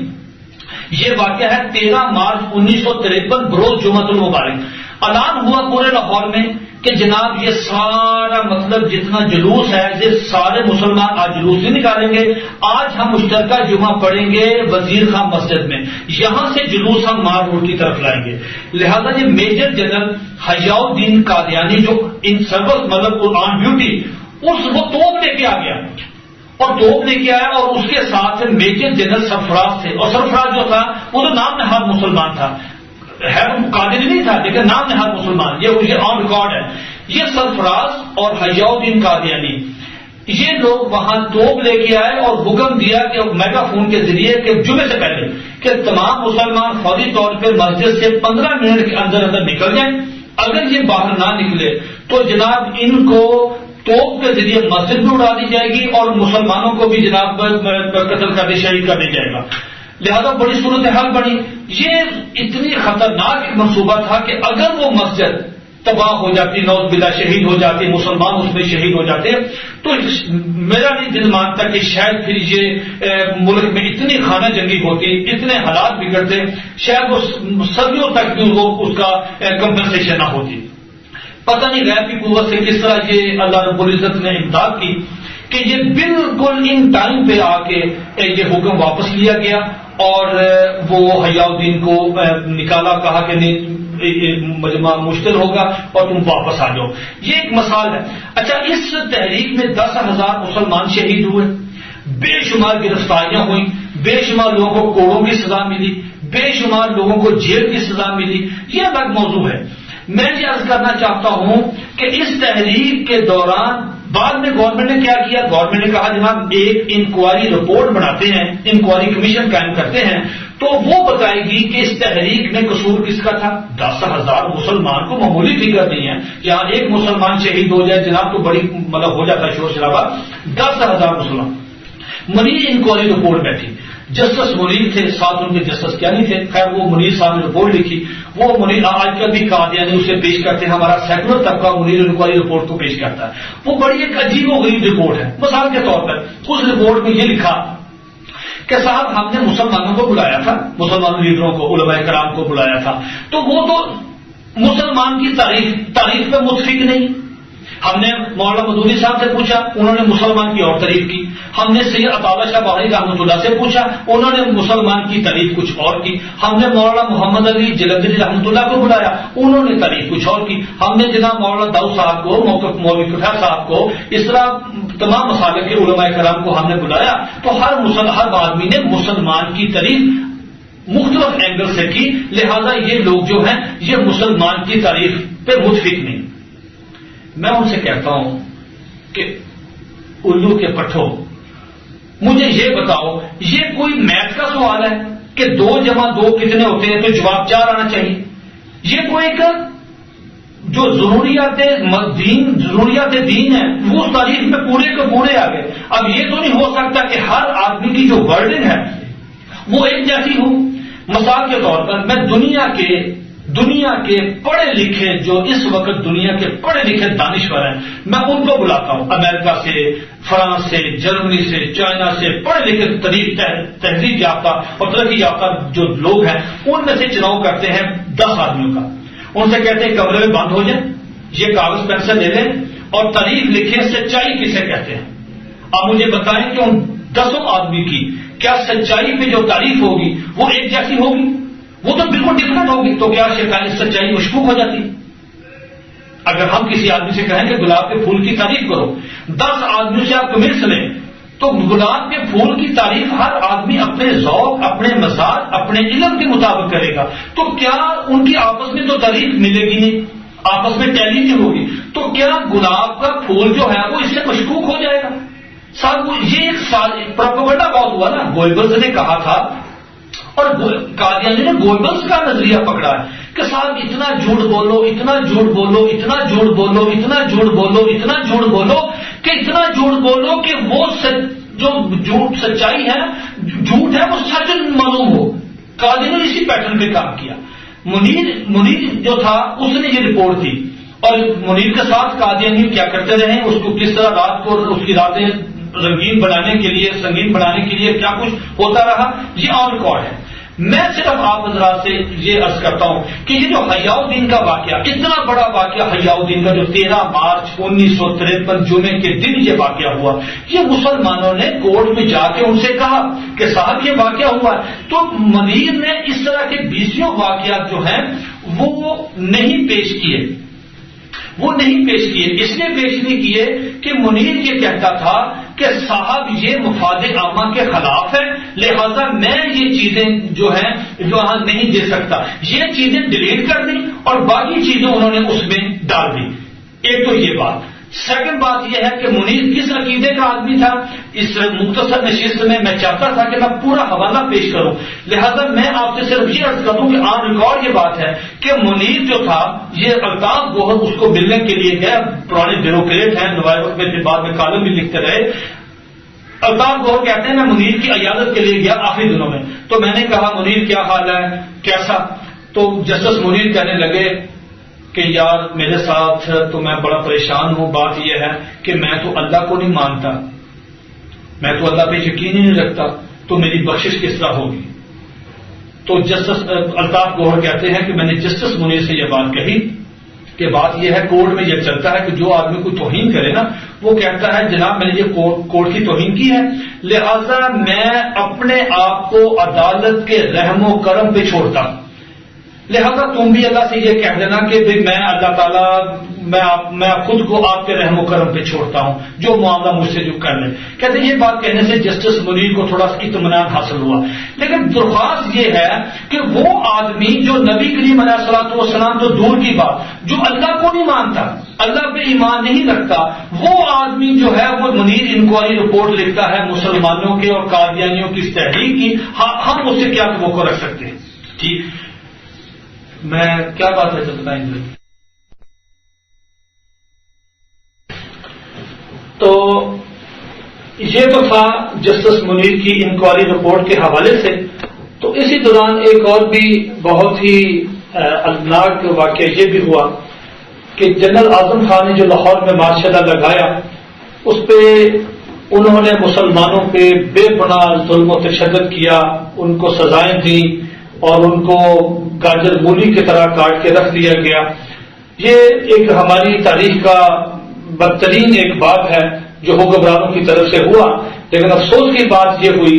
یہ واقعہ ہے 13 مارچ 1953 بروز جمعۃ المبارک۔ اعلان ہوا پورے لاہور میں کہ جناب یہ سارا مطلب جتنا جلوس ہے یہ سارے مسلمان آج جلوس نہیں نکالیں گے، آج ہم مشترکہ جمعہ پڑھیں گے وزیر خان مسجد میں، یہاں سے جلوس ہم مار روڈ کی طرف لائیں گے۔ لہذا یہ میجر جنرل حیاء الدین قادیانی جو ان سروس مطلب آن ڈیوٹی، وہ توپ لے کے آ گیا، اور توپ لے کے آیا، اور اس کے ساتھ میجر جنرل سرفراز تھے، اور سرفراز جو تھا وہ تو نام نہاد مسلمان تھا، ہے قادری نہیں تھا لیکن نام نہاد مسلمان، یہ آن ریکارڈ ہے۔ یہ سرفراز اور حیاء الدین قادیانی یہ لوگ وہاں توپ لے کے آئے اور حکم دیا کہ میگا فون کے ذریعے کہ جمعے سے پہلے کہ تمام مسلمان فوری طور پہ مسجد سے 15 منٹ کے اندر اندر نکل جائیں، اگر یہ باہر نہ نکلے تو جناب ان کو توپ کے ذریعے مسجد میں اڑا دی جائے گی، اور مسلمانوں کو بھی جناب قتل کر دے، شہید کر دیا جائے گا۔ لہذا بڑی صورتحال بنی۔ یہ اتنی خطرناک منصوبہ تھا کہ اگر وہ مسجد تباہ ہو جاتی، نعوذ باللہ شہید ہو جاتے، مسلمان اس میں شہید ہو جاتے. تو میرا نہیں دل مانتا کہ شاید پھر یہ ملک میں اتنی خانہ جنگی ہوتی، اتنے حالات بگڑتے، شاید وہ صدیوں تک بھی وہ اس کا کمپنسیشن نہ ہوتی. پتہ نہیں غیب کی قوت سے کس طرح یہ اللہ رب العزت نے امداد کی کہ یہ بالکل ان ٹائم پہ آ کے یہ حکم واپس لیا گیا اور وہ حیاء الدین کو نکالا، کہا کہ نہیں مجمع مشکل ہوگا اور تم واپس آ جاؤ. یہ ایک مثال ہے. اچھا، اس تحریک میں 10,000 مسلمان شہید ہوئے، بے شمار گرفتاریاں ہوئیں، بے شمار لوگوں کو کوڑوں کی سزا ملی، بے شمار لوگوں کو جیل کی سزا ملی. یہ الگ موضوع ہے. میں یہ عرض کرنا چاہتا ہوں کہ اس تحریک کے دوران بعد میں گورنمنٹ نے کیا کیا؟ گورنمنٹ نے کہا جناب ایک انکوائری رپورٹ بناتے ہیں، انکوائری کمیشن قائم کرتے ہیں، تو وہ بتائے گی کہ اس تحریک میں قصور کس کا تھا. 10,000 مسلمان کو معمولی فکر نہیں ہے. یہاں ایک مسلمان شہید ہو جائے جناب تو بڑی مطلب ہو جاتا ہے شور شرابہ. 10,000 مسلمان. منیر انکوائری رپورٹ بیٹھی، جسٹس منیر تھے، ساتھ ان کے جسٹس کیا نہیں تھے. خیر وہ منیر صاحب نے رپورٹ لکھی. وہ منیر آج کل بھی قادیانی اسے پیش کرتے ہیں، ہمارا سیکولر طبقہ منیر انکوائری رپورٹ کو پیش کرتا ہے. وہ بڑی ایک عجیب و غریب رپورٹ ہے. مثال کے طور پر اس رپورٹ میں یہ لکھا کہ صاحب ہم نے مسلمانوں کو بلایا تھا، مسلمان لیڈروں کو، علماء کرام کو بلایا تھا، تو وہ تو مسلمان کی تعریف پہ متفق نہیں. ہم نے مولانا مدونی صاحب سے پوچھا، انہوں نے مسلمان کی اور تعریف کی. ہم نے سید عطا شاہ بہاری رحمۃ اللہ سے پوچھا، انہوں نے مسلمان کی تعریف کچھ اور کی. ہم نے مولانا محمد علی جلندری رحمۃ اللہ کو بلایا، انہوں نے تعریف کچھ اور کی. ہم نے جناب مولانا داؤد صاحب کو، مولوی کٹھا صاحب کو، اس طرح تمام مسالک کے علماء کرام کو ہم نے بلایا، تو ہر آدمی نے مسلمان کی تعریف مختلف اینگل سے کی. لہذا یہ لوگ جو ہیں یہ مسلمان کی تعریف پہ متفق نہیں. میں ان سے کہتا ہوں کہ الو کے پٹھوں، مجھے یہ بتاؤ یہ کوئی میتھ کا سوال ہے کہ 2 + 2 کتنے ہوتے ہیں تو جواب 4 آنا چاہیے. یہ کوئی ایک جو ضروریات دین ہے وہ اس تاریخ میں پورے کے پورے آ گئے. اب یہ تو نہیں ہو سکتا کہ ہر آدمی کی جو ورڈنگ ہے وہ ایک جیسی ہو. مثال کے طور پر میں دنیا کے پڑھے لکھے جو اس وقت دنیا کے پڑھے لکھے دانشور ہیں، میں ان کو بلاتا ہوں، امریکہ سے، فرانس سے، جرمنی سے، چائنا سے پڑھے لکھے تہذیب یافتہ اور ترقی یافتہ جو لوگ ہیں، ان میں سے چناؤ کرتے ہیں 10 آدمیوں کا. ان سے کہتے ہیں کمرے میں بند ہو جائیں، یہ کاغذ پینسل لے لیں اور تعریف لکھیں سچائی کسے کہتے ہیں. اب مجھے بتائیں کہ ان 10 آدمی کی کیا سچائی پہ جو تعریف ہوگی وہ ایک جیسی ہوگی؟ وہ تو بالکل ڈفرنٹ ہوگی. تو کیا شکایت سچائی مشکوک ہو جاتی؟ اگر ہم کسی آدمی سے کہیں کہ گلاب کے پھول کی تعریف کرو، 10 آدمیوں سے آپ کمنٹس لیں، تو گلاب کے پھول کی تعریف ہر آدمی اپنے ذوق، اپنے مزاج، اپنے علم کے مطابق کرے گا. تو کیا ان کی آپس میں تو تعریف ملے گی نہیں، آپس میں ٹیلی نہیں ہوگی. تو کیا گلاب کا پھول جو ہے وہ اس سے مشکوک ہو جائے گا؟ صاحب یہ ایک پروپیگنڈا بہت ہوا نا. گوئبلز نے کہا تھا اور قادیانی نے گوئبلز کا نظریہ پکڑا ہے کہ صاحب اتنا جھوٹ بولو، اتنا جھوٹ بولو، اتنا جھوٹ بولو، اتنا جھوٹ بولو، اتنا جھوٹ بولو کہ اتنا جھوٹ بولو کہ وہ جو جھوٹ سچائی ہے، جھوٹ ہے وہ سچ معلوم ہو. قادیانی نے اسی پیٹرن پہ کام کیا. منیر جو تھا اس نے یہ رپورٹ دی اور منیر کے ساتھ قادیانی کیا کرتے رہے، اس کو کس طرح رات کو اس کی راتیں رنگین بنانے کے لیے، سنگین بنانے کے لیے کیا کچھ ہوتا رہا، یہ آن ریکارڈ ہے. میں صرف آپ حضرات سے یہ عرض کرتا ہوں کہ یہ جو حیاء الدین کا واقعہ، اتنا بڑا واقعہ حیاء الدین کا جو 13 مارچ 1953 جمعے کے دن یہ واقعہ ہوا، یہ مسلمانوں نے کورٹ میں جا کے ان سے کہا کہ صاحب یہ واقعہ ہوا. تو منیر نے اس طرح کے 20 واقعات جو ہیں وہ نہیں پیش کیے. اس لیے پیش نہیں کیے کہ منیر یہ کہتا تھا کہ صاحب یہ مفاد عامہ کے خلاف ہے، لہذا میں یہ چیزیں جو ہیں وہاں نہیں دے سکتا. یہ چیزیں ڈیلیٹ کر دی اور باقی چیزیں انہوں نے اس میں ڈال دی. ایک تو یہ بات. سیکنڈ بات یہ ہے کہ منیر کس عقیدے کا آدمی تھا. اس مختصر نشست میں میں چاہتا تھا کہ میں پورا حوالہ پیش کروں، لہذا میں آپ سے صرف یہ عرض کروں کہ آن ریکارڈ یہ بات ہے کہ منیر جو تھا یہ الطاف گوہر اس کو ملنے کے لیے گیا. پرانے بیوروکریٹ ہیں، نوائب میں بعد میں کالم بھی لکھتے رہے. الطاف گوہر کہتے ہیں میں منیر کی عیادت کے لیے گیا آخری دنوں میں. تو میں نے کہا منیر کیا حال ہے، کیسا؟ تو جسٹس منیر کہنے لگے کہ یار میرے ساتھ تو میں بڑا پریشان ہوں، بات یہ ہے کہ میں تو اللہ کو نہیں مانتا، میں تو اللہ پہ یقین ہی نہیں رکھتا، تو میری بخشش کس طرح ہوگی؟ تو جسٹس الطاف گوہر کہتے ہیں کہ میں نے جسٹس منیر سے یہ بات کہی کہ بات یہ ہے، کورٹ میں یہ چلتا ہے کہ جو آدمی کوئی توہین کرے نا، وہ کہتا ہے جناب میں نے یہ کورٹ کی توہین کی ہے، لہذا میں اپنے آپ کو عدالت کے رحم و کرم پہ چھوڑتا ہوں، لہذا تم بھی اللہ سے یہ کہہ دینا کہ بھئی میں اللہ تعالیٰ میں خود کو آپ کے رحم و کرم پہ چھوڑتا ہوں، جو معاملہ مجھ سے جو کر لیں۔ کہتے ہیں یہ بات کہنے سے جسٹس منیر کو تھوڑا سا اطمینان حاصل ہوا، لیکن درخواست یہ ہے کہ وہ آدمی جو نبی کریم علیہ الصلوۃ والسلام تو دور کی بات، جو اللہ کو نہیں مانتا، اللہ پہ ایمان نہیں رکھتا، وہ آدمی جو ہے وہ منیر انکوائری رپورٹ لکھتا ہے مسلمانوں کے اور قادیانیوں کی تحریک کی، ہم اس سے کیا توقع رکھ سکتے ہیں؟ ٹھیک، میں کیا بات ہے بتائیں گے؟ تو یہ تو تھا جسٹس منیر کی انکوائری رپورٹ کے حوالے سے۔ تو اسی دوران ایک اور بھی بہت ہی المناک واقعہ یہ بھی ہوا کہ جنرل اعظم خان نے جو لاہور میں مارشل لگایا، اس پہ انہوں نے مسلمانوں پہ بے پناہ ظلم و تشدد کیا، ان کو سزائیں دیں اور ان کو گاجر مولی کی طرح کاٹ کے رکھ دیا گیا۔ یہ ایک ہماری تاریخ کا بدترین ایک بات ہے جو حکمرانوں کی طرف سے ہوا، لیکن افسوس کی بات یہ ہوئی،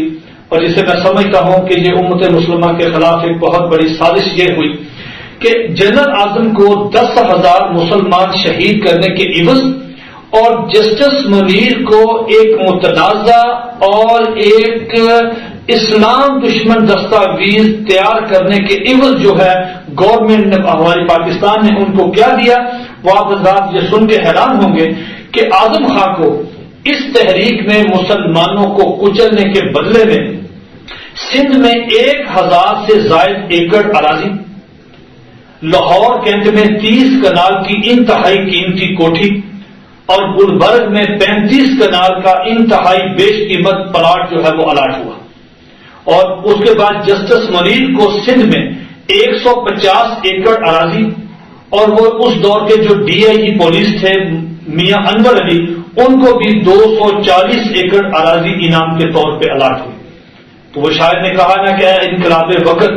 اور جسے میں سمجھتا ہوں کہ یہ امت مسلمہ کے خلاف ایک بہت بڑی سازش یہ ہوئی کہ جنرل اعظم کو 10,000 مسلمان شہید کرنے کے عوض اور جسٹس منیر کو ایک متنازع اور ایک اسلام دشمن دستاویز تیار کرنے کے عوض جو ہے گورنمنٹ نے، ہماری پاکستان نے ان کو کیا دیا، وہ آپ حضرات یہ سن کے حیران ہوں گے کہ اعظم خان کو اس تحریک میں مسلمانوں کو کچلنے کے بدلے میں سندھ میں 1,000 سے زائد ایکڑ اراضی، لاہور کینٹ میں 30 کنال کی انتہائی قیمتی کوٹھی اور گلبرگ میں 35 کنال کا انتہائی بیش قیمت پلاٹ جو ہے وہ الاٹ ہوا، اور اس کے بعد جسٹس منیر کو سندھ میں 150 ایکڑ اراضی، اور وہ اس دور کے جو ڈی آئی جی پولیس تھے میاں انور علی، ان کو بھی 240 ایکڑ اراضی انعام کے طور پہ الاٹ ہوئی۔ تو وہ شاعر نے کہا نا کہ انقلاب وقت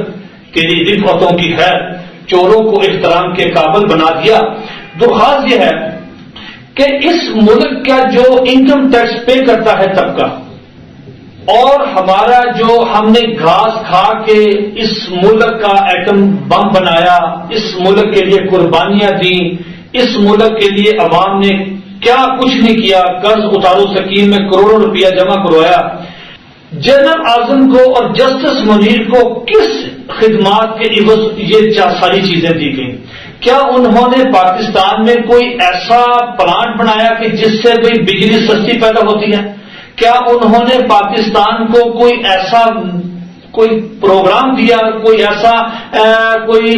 تیری رفعتوں کی خیر چوروں کو احترام کے قابل بنا دیا۔ درخواست یہ ہے کہ اس ملک کا جو انکم ٹیکس پے کرتا ہے طبقہ، اور ہمارا جو ہم نے گھاس کھا کے اس ملک کا ایٹم بم بنایا، اس ملک کے لیے قربانیاں دیں، اس ملک کے لیے عوام نے کیا کچھ نہیں کیا، قرض اتارو سکیم میں کروڑوں روپیہ جمع کروایا، جنرل اعظم کو اور جسٹس منیر کو کس خدمات کے عوض یہ ساری چیزیں دی گئیں؟ کیا انہوں نے پاکستان میں کوئی ایسا پلانٹ بنایا کہ جس سے کوئی بجلی سستی پیدا ہوتی ہے؟ کیا انہوں نے پاکستان کو کوئی پروگرام دیا، کوئی ایسا کوئی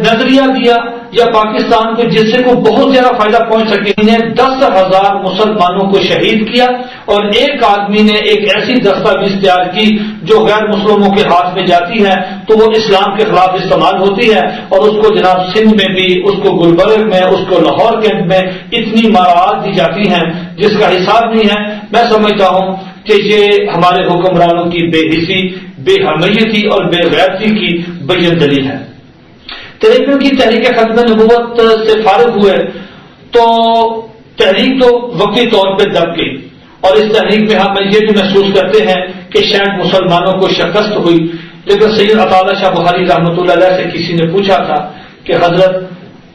نظریہ دیا یا پاکستان کو جس سے کوئی بہت زیادہ فائدہ پہنچ سکے؟ انہیں 10,000 مسلمانوں کو شہید کیا، اور ایک آدمی نے ایک ایسی دستاویز تیار کی جو غیر مسلموں کے ہاتھ میں جاتی ہے تو وہ اسلام کے خلاف استعمال ہوتی ہے، اور اس کو جناب سندھ میں بھی، اس کو گلبرگ میں، اس کو لاہور کینٹ میں اتنی مراعات دی جاتی ہیں جس کا حساب نہیں ہے۔ میں سمجھتا ہوں کہ یہ ہمارے حکمرانوں کی بے حسی، بے حمیتی اور بے غیرتی کی بین دلیل ہے۔ تریپن کی تحریک ختم نبوت سے فارغ ہوئے تو تحریک تو وقتی طور پہ دب گئی، اور اس تحریک میں ہم یہ بھی محسوس کرتے ہیں کہ شاید مسلمانوں کو شکست ہوئی، لیکن سید عطا شاہ بخاری رحمۃ اللہ علیہ سے کسی نے پوچھا تھا کہ حضرت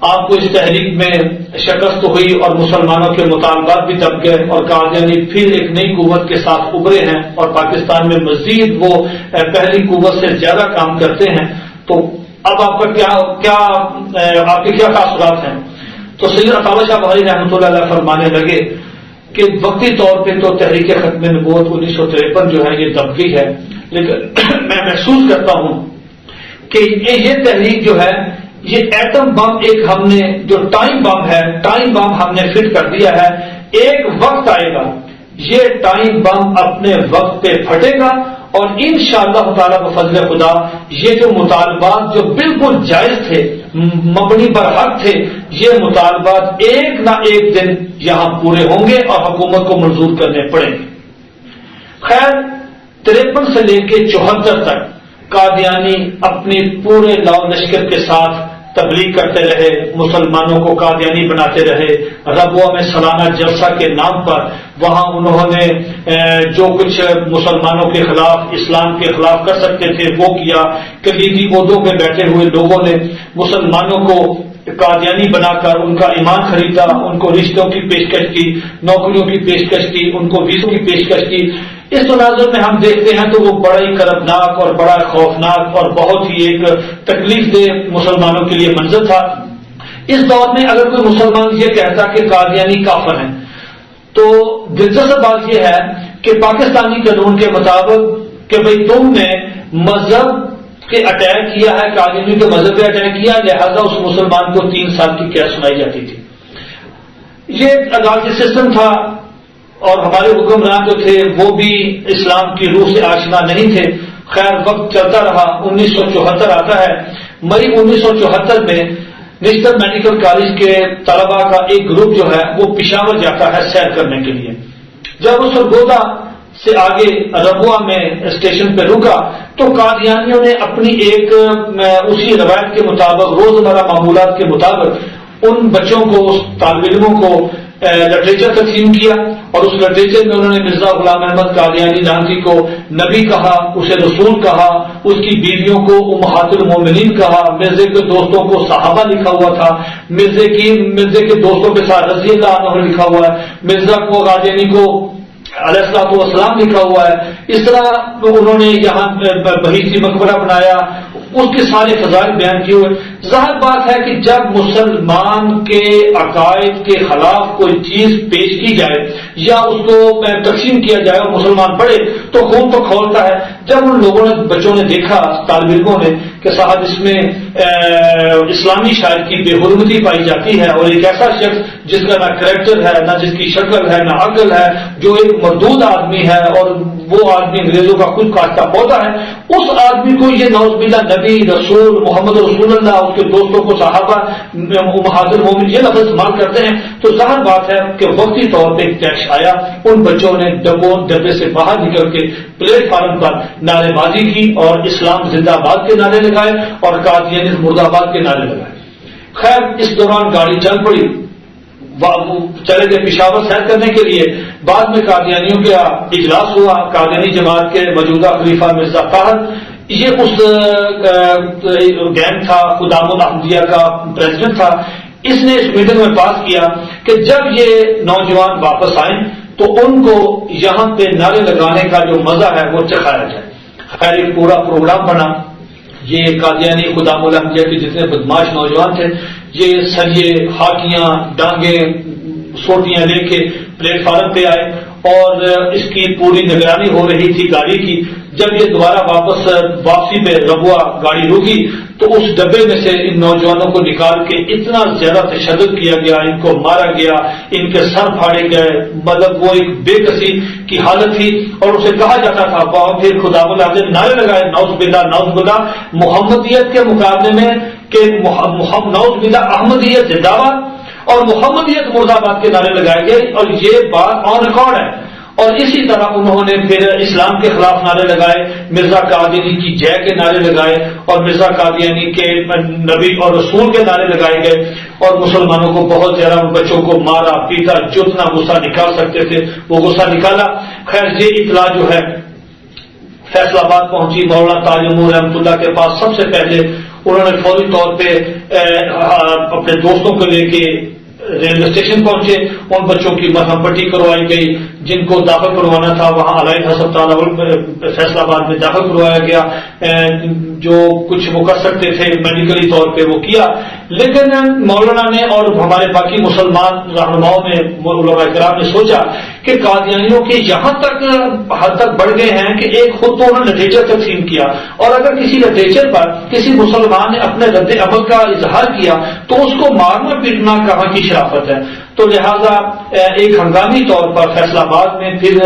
آپ کو اس تحریک میں شکست ہوئی اور مسلمانوں کے مطالبات بھی دب گئے اور قادیانی پھر ایک نئی قوت کے ساتھ ابھرے ہیں اور پاکستان میں مزید وہ پہلی قوت سے زیادہ کام کرتے ہیں، تو اب آپ کا آپ کے کیا تاثرات ہیں؟ تو سید عطا شاہ بخاری رحمۃ اللہ علیہ فرمانے لگے کہ وقتی طور پہ تو تحریک ختم نبوت 1953 جو ہے یہ دب گئی ہے، لیکن میں محسوس کرتا ہوں کہ یہ تحریک جو ہے یہ ایٹم بم ایک ہم نے جو ٹائم بم ہے، ٹائم بم ہم نے فٹ کر دیا ہے، ایک وقت آئے گا یہ ٹائم بم اپنے وقت پہ پھٹے گا، اور انشاءاللہ تعالیٰ بفضل خدا یہ جو مطالبات جو بالکل جائز تھے مبنی بر حق تھے، یہ مطالبات ایک نہ ایک دن یہاں پورے ہوں گے اور حکومت کو منظور کرنے پڑیں گے۔ خیر 53 سے لے کے 74 تک قادیانی اپنی پورے لاؤ لشکر کے ساتھ تبلیغ کرتے رہے، مسلمانوں کو قادیانی بناتے رہے۔ ربوہ میں سالانہ جلسہ کے نام پر وہاں انہوں نے جو کچھ مسلمانوں کے خلاف، اسلام کے خلاف کر سکتے تھے وہ کیا۔ کلیدی عہدوں پہ بیٹھے ہوئے لوگوں نے مسلمانوں کو قادیانی بنا کر ان کا ایمان خریدا، ان کو رشتوں کی پیشکش کی، نوکریوں کی پیشکش کی، ان کو ویزوں کی پیشکش کی۔ اس تناظر میں ہم دیکھتے ہیں تو وہ بڑا ہی کربناک اور بڑا خوفناک اور بہت ہی ایک تکلیف دہ مسلمانوں کے لیے منظر تھا۔ اس دور میں اگر کوئی مسلمان یہ کہتا کہ قادیانی کافر ہیں تو دلچسپ بات یہ ہے کہ پاکستانی قانون کے مطابق کہ بھئی تم نے مذہب کے اٹیک کیا ہے، قادیانی کے مذہب پہ اٹیک کیا، لہذا اس مسلمان کو 3 سال کی قید سنائی جاتی تھی۔ یہ عدالتی سسٹم تھا اور ہمارے حکمران جو تھے وہ بھی اسلام کی روح سے آشنا نہیں تھے۔ خیر وقت چلتا رہا، 1974 آتا ہے۔ مئی 1974 میں نیشنل میڈیکل کالج کے طلباء کا ایک گروپ جو ہے وہ پشاور جاتا ہے سیر کرنے کے لیے۔ جب وہ سرگودا سے آگے ربوہ میں اسٹیشن پہ رکا تو قادیانیوں نے اپنی ایک اسی روایت کے مطابق، روزمرہ معمولات کے مطابق ان بچوں کو، اس طالب علموں کو لٹریچر تقسیم کیا اور اس لٹریچر میں انہوں نے مرزا غلام احمد قادیانی لانتی کو نبی کہا، اسے رسول کہا، اس کی بیویوں کو امہات المومنین کہا، مرزے کے دوستوں کو صحابہ لکھا ہوا تھا، مرزے کے دوستوں کے ساتھ رضی اللہ عنہ لکھا ہوا ہے، مرزا کو قادیانی کو علیہ الصلوۃ والسلام لکھا ہوا ہے۔ اس طرح انہوں نے یہاں بہیسی مقبرہ بنایا، اس کے سارے فضائل بیان کیے ہوئے۔ ظاہر بات ہے کہ جب مسلمان کے عقائد کے خلاف کوئی چیز پیش کی جائے یا اس کو تقسیم کیا جائے اور مسلمان پڑھے تو خون تو کھولتا ہے۔ جب ان لوگوں نے، بچوں نے دیکھا، طالب علموں نے، کہ صاحب اس میں اسلامی شاعر کی بے حرمتی پائی جاتی ہے اور ایک ایسا شخص جس کا نہ کریکٹر ہے، نہ جس کی شکل ہے، نہ عقل ہے، جو ایک مردود آدمی ہے اور وہ آدمی انگریزوں کا خود کاٹتا پودا ہے، اس آدمی کو یہ نعوذ باللہ نبی، رسول، محمد رسول اللہ، اس کے دوستوں کو صحابہ، امہات المومنین یہ لفظ استعمال کرتے ہیں تو ظاہر بات ہے کہ وقتی طور پہ ایک طیش آیا۔ ان بچوں نے ڈبے سے باہر نکل کے پلیٹ فارم پر نعرے بازی کی اور اسلام زندہ باد کے نعرے لگائے اور قادیانی مرد آباد کے نعرے لگائے۔ خیر اس دوران گاڑی چل پڑی، چلے گئے پشاور سیر کرنے کے لیے۔ بعد میں قادیانیوں کا اجلاس ہوا، قادیانی جماعت کے موجودہ خلیفہ مرزا طاہر یہ اس گینگ تھا، خدام الاحمدیہ کا پریزیڈنٹ تھا۔ اس نے اس میٹنگ میں پاس کیا کہ جب یہ نوجوان واپس آئیں تو ان کو یہاں پہ نعرے لگانے کا جو مزہ ہے وہ چکھایا جائے۔ خیر ایک پورا پروگرام بنا۔ یہ قادیانی خدام الاحمدیہ کے جتنے بدماش نوجوان تھے یہ سریے، ہاکیاں، ڈانگیں، سوٹیاں لے کے پلیٹ فارم پہ آئے اور اس کی پوری نگرانی ہو رہی تھی گاڑی کی۔ جب یہ دوبارہ واپسی پہ ربوہ گاڑی رکی تو اس ڈبے میں سے ان نوجوانوں کو نکال کے اتنا زیادہ تشدد کیا گیا، ان کو مارا گیا، ان کے سر پھاڑے گئے، مطلب وہ ایک بے کسی کی حالت تھی۔ اور اسے کہا جاتا تھا، پھر خدا بلا نعرے لگائے، نعوذ باللہ محمدیت کے مقابلے میں کہ نعوذ باللہ احمدیت زندہ باد اور محمدیت مرد آباد کے نعرے لگائے گئے اور یہ بات آن ریکارڈ ہے۔ اور اسی طرح انہوں نے پھر اسلام کے خلاف نعرے لگائے، مرزا قادیانی کی جے کے نعرے لگائے اور مرزا قادیانی کے نبی اور رسول کے نعرے لگائے گئے اور مسلمانوں کو بہت زیادہ بچوں کو مارا پیٹا، جتنا غصہ نکال سکتے تھے وہ غصہ نکالا۔ خیر یہ اطلاع جو ہے فیصلہ آباد پہنچی، مولانا تاج امور رحمۃ اللہ کے پاس۔ سب سے پہلے انہوں نے فوری طور پہ اپنے دوستوں کو لے کے ریلوے اسٹیشن پہنچے، ان بچوں کی مرہم پٹی کروائی گئی، جن کو داخل کروانا تھا وہاں علائد ہسپتال فیصلہ آباد میں داخل کروایا گیا۔ جو کچھ وہ کر سکتے تھے میڈیکلی طور پہ وہ کیا، لیکن مولانا نے اور ہمارے باقی مسلمان رہنماؤں نے، علماء کرام نے سوچا کہ قادیانیوں کے یہاں تک حد تک بڑھ گئے ہیں کہ ایک خود تو انہوں نے لٹریچر تقسیم کیا اور اگر کسی لٹریچر پر کسی مسلمان نے اپنے رد عمل کا اظہار کیا تو اس کو مارنا پیٹنا کہاں کی شرافت ہے۔ تو لہذا ایک ہنگامی طور پر فیصلہ آباد میں پھر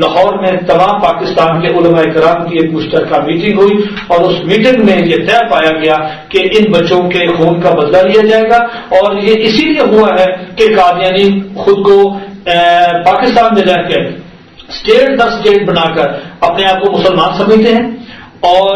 لاہور میں تمام پاکستان کے علماء کرام کی ایک مشترکہ میٹنگ ہوئی اور اس میٹنگ میں یہ طے پایا گیا کہ ان بچوں کے خون کا بدلہ لیا جائے گا، اور یہ اسی لیے ہوا ہے کہ قادیانی خود کو پاکستان میں رہ کے اسٹیٹ در اسٹیٹ بنا کر اپنے آپ کو مسلمان سمجھتے ہیں، اور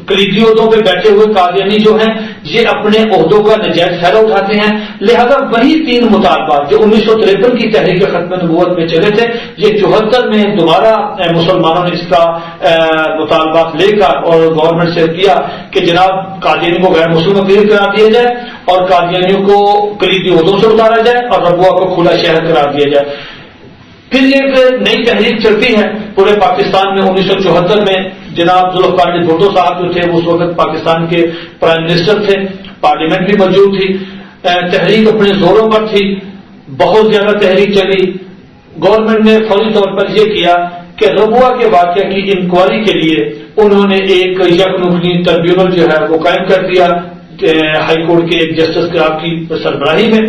کلیدی عہدوں پہ بیٹھے ہوئے قادیانی جو ہیں یہ اپنے عہدوں کا نجائز فائدہ اٹھاتے ہیں۔ لہذا وہی 3 مطالبات جو 1953 کی تحریک ختم نبوت میں چلے تھے، یہ 74 میں دوبارہ مسلمانوں نے اس کا مطالبات لے کر اور گورنمنٹ سے کیا کہ جناب قادیانی کو غیر مسلم اقلیت قرار دیا جائے اور قادیانیوں کو کلیدی عہدوں سے اتارا جائے اور ربوہ کو کھلا شہر قرار دیا جائے۔ پھر ایک نئی تحریک چلتی ہے پورے پاکستان میں 1974 میں۔ جناب ذوالفقار علی بھٹو صاحب جو تھے اس وقت پاکستان کے پرائم منسٹر تھے، پارلیمنٹ بھی موجود تھی، تحریک اپنے زوروں پر تھی، بہت زیادہ تحریک چلی۔ گورنمنٹ نے فوری طور پر یہ کیا کہ ربوہ کے واقعہ کی انکوائری کے لیے انہوں نے ایک یک نکلی ٹریبیونل جو ہے وہ قائم کر دیا ہائی کورٹ کے ایک جسٹس کی سربراہی میں۔